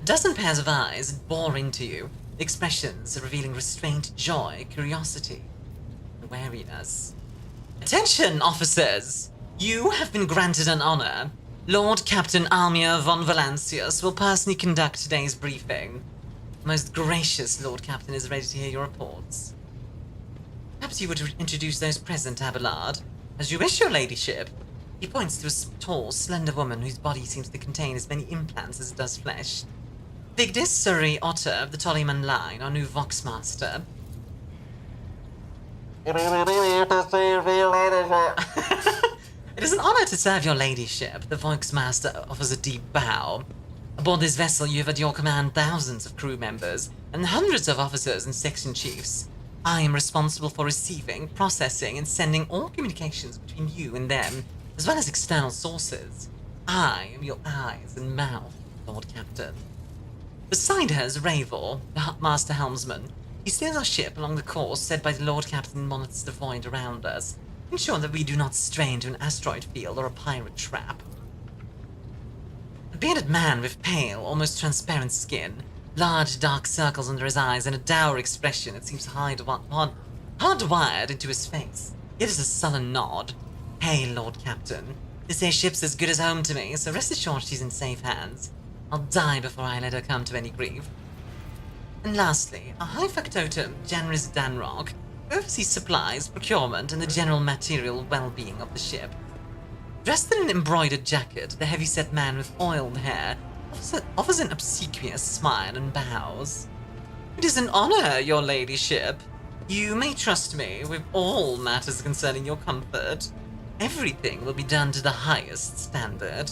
A dozen pairs of eyes bore into you, expressions revealing restraint, joy, curiosity, and wariness. Attention, officers! You have been granted an honor. Lord Captain Armia von Valancius will personally conduct today's briefing. Most gracious Lord Captain is ready to hear your reports. Perhaps you would introduce those present, Abelard. As you wish, your ladyship. He points to a tall, slender woman whose body seems to contain as many implants as it does flesh. Vigdis Surrey Otter of the Tollyman line, our new Voxmaster. It is an honor to serve your ladyship. The Voxmaster offers a deep bow. Aboard this vessel, you have at your command thousands of crew members and hundreds of officers and section chiefs. I am responsible for receiving, processing, and sending all communications between you and them, as well as external sources. I am your eyes and mouth, Lord Captain. Beside her is Ravor, the Master Helmsman. He steers our ship along the course set by the Lord Captain and monitors the void around us, ensure that we do not stray into an asteroid field or a pirate trap. A bearded man with pale, almost transparent skin, large dark circles under his eyes, and a dour expression that seems hardwired into his face. It is a sullen nod. Hey, Lord Captain. This airship's as good as home to me, so rest assured she's in safe hands. I'll die before I let her come to any grief. And lastly, a high factotum, Janris Danrock, who oversees supplies, procurement, and the general material well-being of the ship. Dressed in an embroidered jacket, the heavy-set man with oiled hair offers an obsequious smile and bows. It is an honor, your ladyship. You may trust me with all matters concerning your comfort. Everything will be done to the highest standard.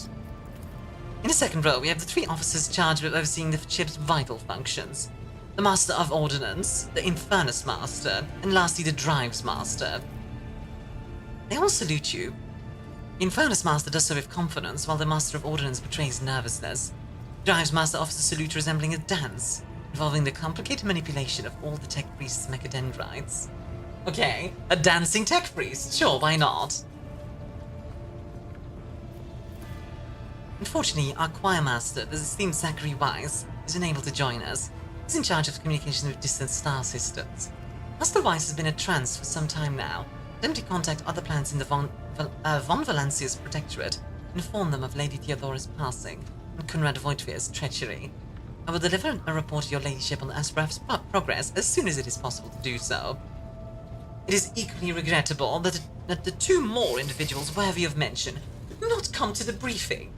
In the second row, we have the 3 officers charged with overseeing the ship's vital functions. The Master of Ordnance, the Infernus Master, and lastly the Drives Master. They all salute you. The Infernus Master does so with confidence, while the Master of Ordnance betrays nervousness. The Drives Master offers a salute resembling a dance, involving the complicated manipulation of all the Tech Priest's mechadendrites. Okay, a dancing Tech Priest, sure, why not? Unfortunately, our choir master, the esteemed Zachary Weiss, is unable to join us. He's in charge of communication with distant star systems. Master Weiss has been in trance for some time now, attempting to contact other planets in the Von Valancia's protectorate, and inform them of Lady Theodora's passing, and Conrad Voigtvir's treachery. I will deliver a report to your ladyship on the Aspraf's progress as soon as it is possible to do so. It is equally regrettable that the 2 more individuals worthy of mention did not come to the briefing.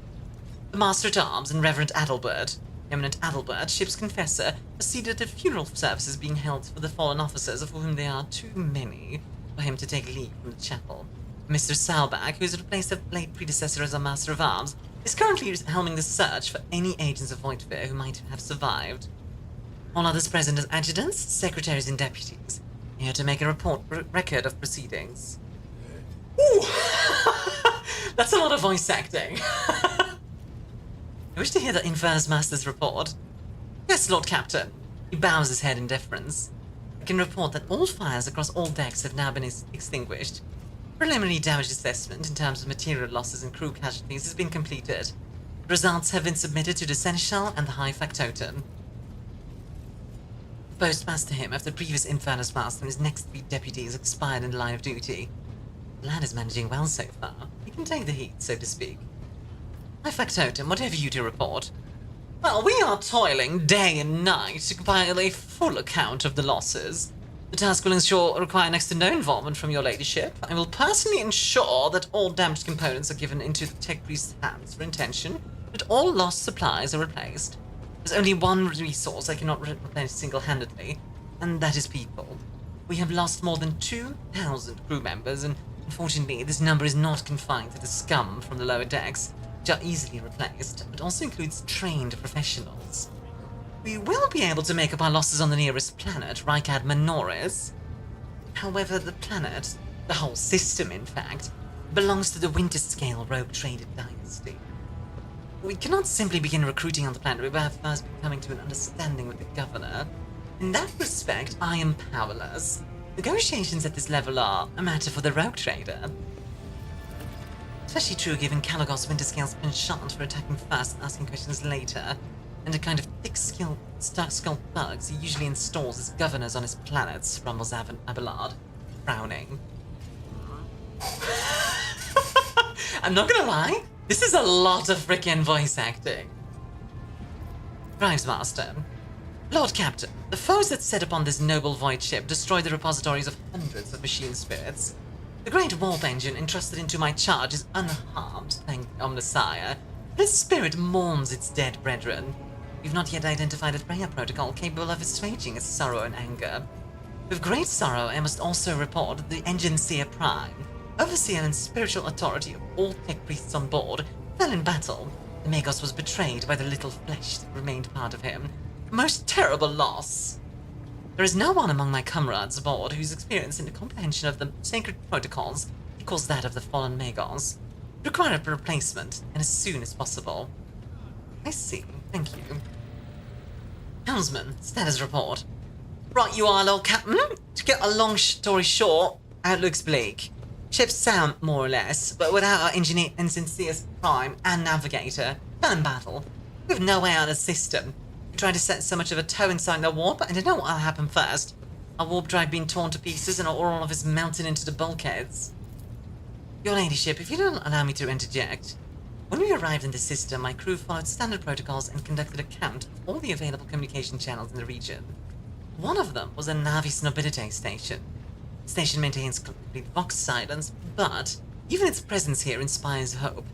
The Master-at-Arms and Reverend Adalbert, Eminent Adalbert, ship's confessor, are seated at funeral services being held for the fallen officers, of whom there are too many for him to take leave from the chapel. Mr. Salbach, who has replaced a late predecessor as a Master of Arms, is currently helming the search for any agents of Voigtwir who might have survived. All others present as adjutants, secretaries, and deputies, here to make a record of proceedings. Ooh! That's a lot of voice acting. I wish to hear the Infernus Master's report. Yes, Lord Captain. He bows his head in deference. I can report that all fires across all decks have now been extinguished. Preliminary damage assessment in terms of material losses and crew casualties has been completed. Results have been submitted to the Seneschal and the High Factotum. The post passed to him after the previous Infernus Master and his next 3 deputies expired in the line of duty. The lad is managing well so far. He can take the heat, so to speak. High Factotum, what have you to report? Well, we are toiling day and night to compile a full account of the losses. The task will require next to no involvement from your ladyship. I will personally ensure that all damaged components are given into the Tech Priest's hands for intention, that all lost supplies are replaced. There's only one resource I cannot replenish single-handedly, and that is people. We have lost more than 2,000 crew members, and unfortunately this number is not confined to the scum from the lower decks, which are easily replaced, but also includes trained professionals. We will be able to make up our losses on the nearest planet, Rykad Minoris. However, the planet, the whole system in fact, belongs to the Winterscale rogue-traded dynasty. We cannot simply begin recruiting on the planet without first coming to an understanding with the governor. In that respect, I am powerless. Negotiations at this level are a matter for the rogue trader. Especially true given Kalagos Winterscale's penchant for attacking first and asking questions later, and the kind of thick-skulled bugs he usually installs as governors on his planets, rumbles Abelard, frowning. I'm not gonna lie, this is a lot of frickin' voice acting. Drives Master. Lord Captain, the foes that set upon this noble void ship destroyed the repositories of hundreds of machine spirits. The great warp engine entrusted into my charge is unharmed, thank Omnisire, but its spirit mourns its dead brethren. We've not yet identified a prayer protocol capable of assuaging its sorrow and anger. With great sorrow, I must also report that the Engine Seer Prime, overseer and spiritual authority of all tech priests on board, fell in battle. The Magos was betrayed by the little flesh that remained part of him. A most terrible loss. There is no one among my comrades aboard whose experience in the comprehension of the sacred protocols equals that of the fallen Magos. We require a replacement, and as soon as possible. I see, thank you. Helmsman, status report. Right you are, Lord Captain. To get a long story short, outlook's bleak. Ship's sound, more or less, but without our engineer and sincere prime and navigator, fell in battle. We have no way out of the system. We tried to set so much of a toe inside the warp, and I don't know what will happen first. Our warp drive being torn to pieces and all of us melted into the bulkheads. Your ladyship, if you don't allow me to interject. When we arrived in the system, my crew followed standard protocols and conducted a count of all the available communication channels in the region. One of them was a Navis Nobilite station. The station maintains complete vox silence, but even its presence here inspires hope.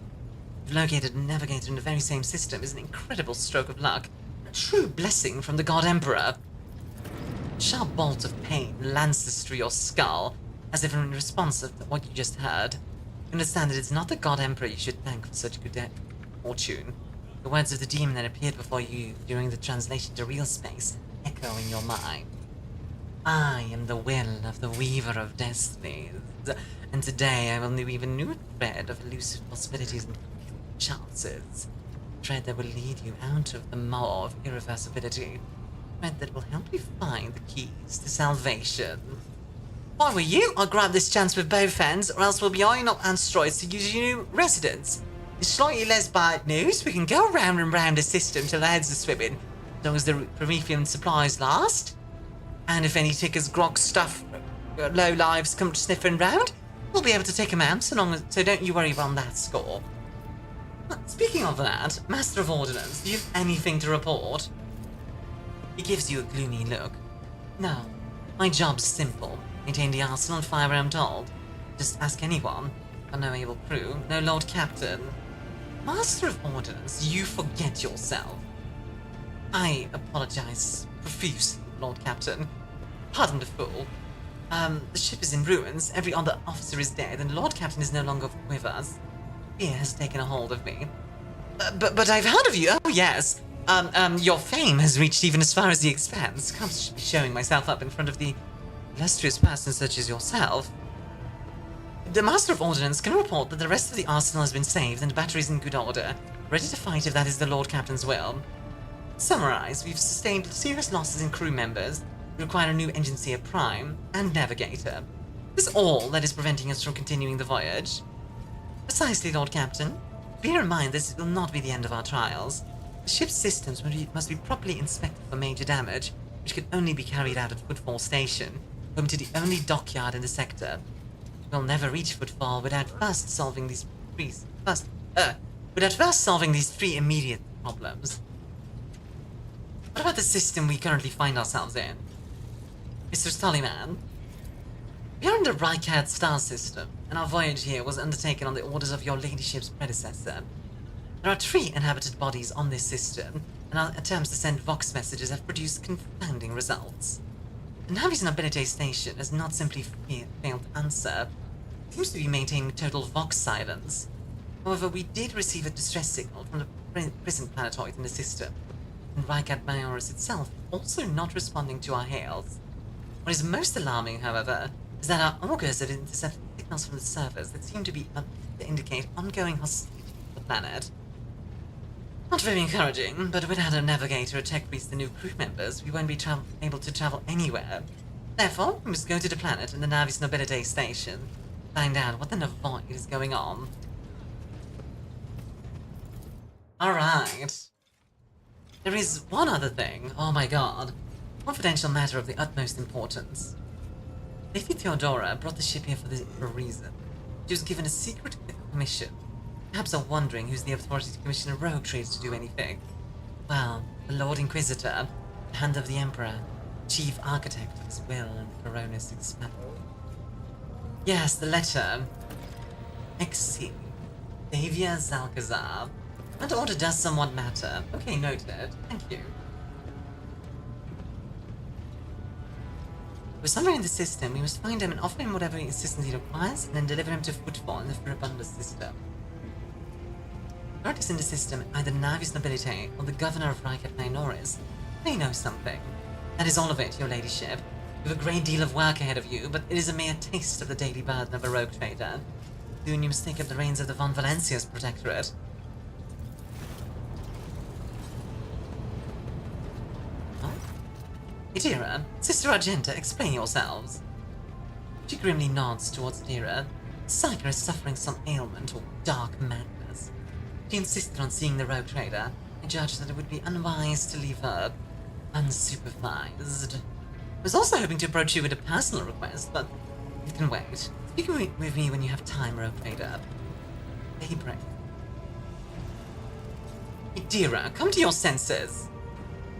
We've located a navigator in the very same system is an incredible stroke of luck. A true blessing from the God Emperor. A sharp bolt of pain lances through your skull, as if in response to what you just heard. You understand that it's not the God Emperor you should thank for such good fortune. The words of the demon that appeared before you during the translation to real space echo in your mind. I am the will of the Weaver of Destinies, and today I will weave a new thread of elusive possibilities and chances. A thread that will lead you out of the maw of irreversibility. A thread that will help you find the keys to salvation. If I were you, I'd grab this chance with both hands, or else we'll be eyeing up asteroids to use your new residence. In slightly less bad news, we can go round and round the system till the heads are swimming, as long as the Promethean supplies last. And if any tickers, grog, stuff, low lives come sniffing round, we'll be able to take them out, so don't you worry on that score. Speaking of that, Master of Ordnance, do you have anything to report? He gives you a gloomy look. No, my job's simple. Maintain the arsenal and fire where I'm told. Just ask anyone. Got no able crew, no Lord Captain. Master of Ordnance, you forget yourself. I apologize profusely, Lord Captain. Pardon the fool. The ship is in ruins, every other officer is dead, and Lord Captain is no longer with us. Fear has taken a hold of me. But I've heard of you, oh yes. Your fame has reached even as far as the Expanse. Can't be showing myself up in front of the illustrious person such as yourself. The Master of Ordnance can report that the rest of the arsenal has been saved and the batteries in good order, ready to fight if that is the Lord Captain's will. To summarize, we've sustained serious losses in crew members. We require a new Engine Seer Prime and Navigator. This is all that is preventing us from continuing the voyage. Precisely, Lord Captain. Bear in mind this will not be the end of our trials. The ship's systems must be properly inspected for major damage, which can only be carried out at Footfall Station, home to the only dockyard in the sector. We'll never reach Footfall without first solving these three immediate problems. What about the system we currently find ourselves in? Mr. Stollyman? We are in the Reactive star system, and our voyage here was undertaken on the orders of your ladyship's predecessor. There are 3 inhabited bodies on this system, and our attempts to send Vox messages have produced confounding results. The Navis Nobilite station has not simply failed to answer, it seems to be maintaining total Vox silence. However, we did receive a distress signal from the prison planetoid in the system, and Reactive Majoris itself also not responding to our hails. What is most alarming, however, is that our augurs have intercepted signals from the servers that seem to indicate ongoing hostility to the planet. Not very encouraging, but without a navigator, a tech priest, and new crew members, we won't be able to travel anywhere. Therefore, we must go to the planet and the Navis Nobilite station, find out what in the void is going on. Alright. There is one other thing, oh my god. Confidential matter of the utmost importance. Lady Theodora brought the ship here for a reason. She was given a secret commission. Perhaps are wondering who's the authority to commission a rogue trader to do anything. Well, the Lord Inquisitor. the hand of the Emperor, chief architect of his will and Coronis expanded. Yes, the letter. XC. Davia Zalcazar. That order does somewhat matter. Okay, noted. Thank you. We're somewhere in the system. We must find him and offer him whatever assistance he requires, and then deliver him to Footfall in the Furibunda system. Artists in the system, either Navis Nobility or the governor of Rykat Minoris, they know something. That is all of it, your ladyship. You have a great deal of work ahead of you, but it is a mere taste of the daily burden of a rogue trader. Soon you must take up the reins of the Von Valencia's protectorate. Huh? Idira, Sister Argenta, explain yourselves. She grimly nods towards Idira. Psyker is suffering some ailment or dark madness. She insisted on seeing the rogue trader. I judged that it would be unwise to leave her unsupervised. I was also hoping to approach you with a personal request, but it can wait. Speak with me when you have time, rogue trader. Daybreak. Idira, come to your senses.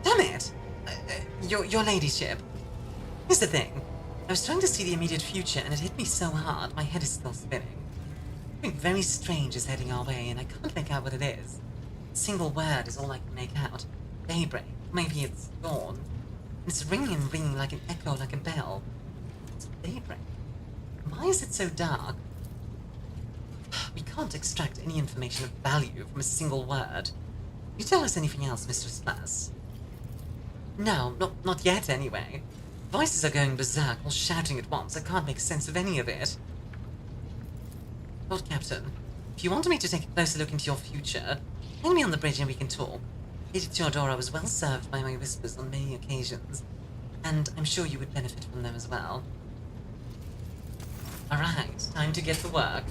Damn it! Your ladyship. Here's the thing. I was trying to see the immediate future, and it hit me so hard, my head is still spinning. Something very strange is heading our way, and I can't make out what it is. A single word is all I can make out. Daybreak. Maybe it's dawn. It's ringing and ringing like an echo, like a bell. It's daybreak. Why is it so dark? We can't extract any information of value from a single word. You tell us anything else, Mistress Bass? No, not yet anyway. Voices are going berserk, all shouting at once. I can't make sense of any of it. Lord Captain, if you want me to take a closer look into your future, hang me on the bridge and we can talk. Lady Theodora was well served by my whispers on many occasions, and I'm sure you would benefit from them as well. Alright, time to get to work.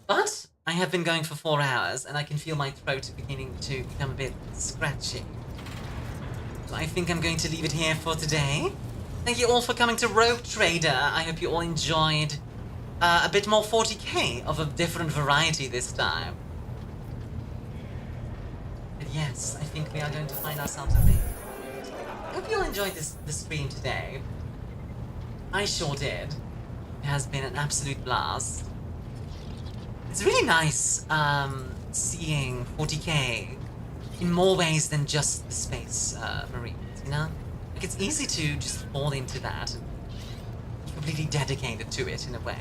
But I have been going for 4 hours, and I can feel my throat beginning to become a bit scratchy. So I think I'm going to leave it here for today. Thank you all for coming to Rogue Trader. I hope you all enjoyed a bit more 40k of a different variety this time. But yes, I think we are going to find ourselves a bit. I hope you all enjoyed the stream today. I sure did. It has been an absolute blast. It's really nice seeing 40k in more ways than just the Space Marines, you know? Like, it's easy to just fall into that and be completely dedicated to it in a way.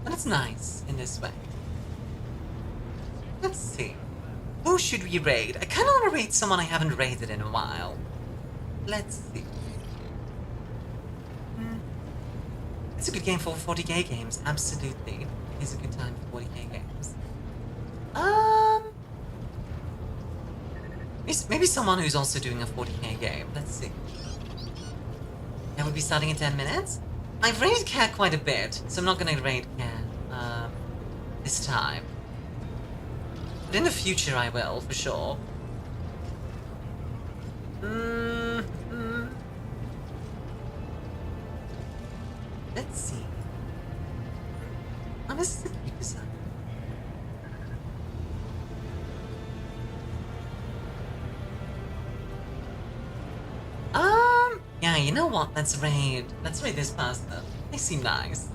And it's nice in this way. Let's see. Who should we raid? I kind of want to raid someone I haven't raided in a while. Let's see. It's a good game for 40k games, absolutely. It's a good time for 40k games. Maybe someone who's also doing a 40k game. Let's see. That would be starting in 10 minutes. I've raided Care quite a bit, so I'm not gonna raid Care this time. But in the future I will, for sure. Let's see. Oh, this is a cute design. Yeah, you know what? Let's raid this person. They seem nice.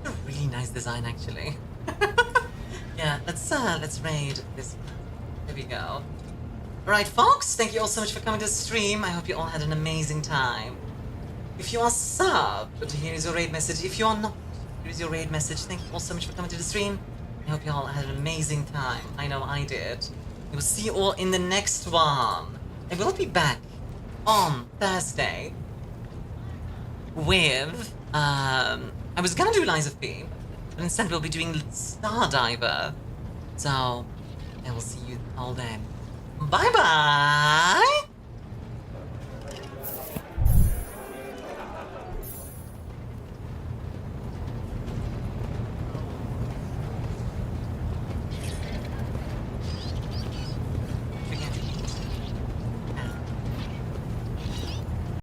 A really nice design, actually. Yeah, let's raid this one. There we go. Alright, folks, thank you all so much for coming to the stream. I hope you all had an amazing time. If you are subbed, here is your raid message. If you are not, here is your raid message. Thank you all so much for coming to the stream. I hope you all had an amazing time. I know I did. We will see you all in the next one. I will be back on Thursday with, I was gonna do Liza P, but instead we'll be doing Stardiver. So, I will see you all then. Bye-bye!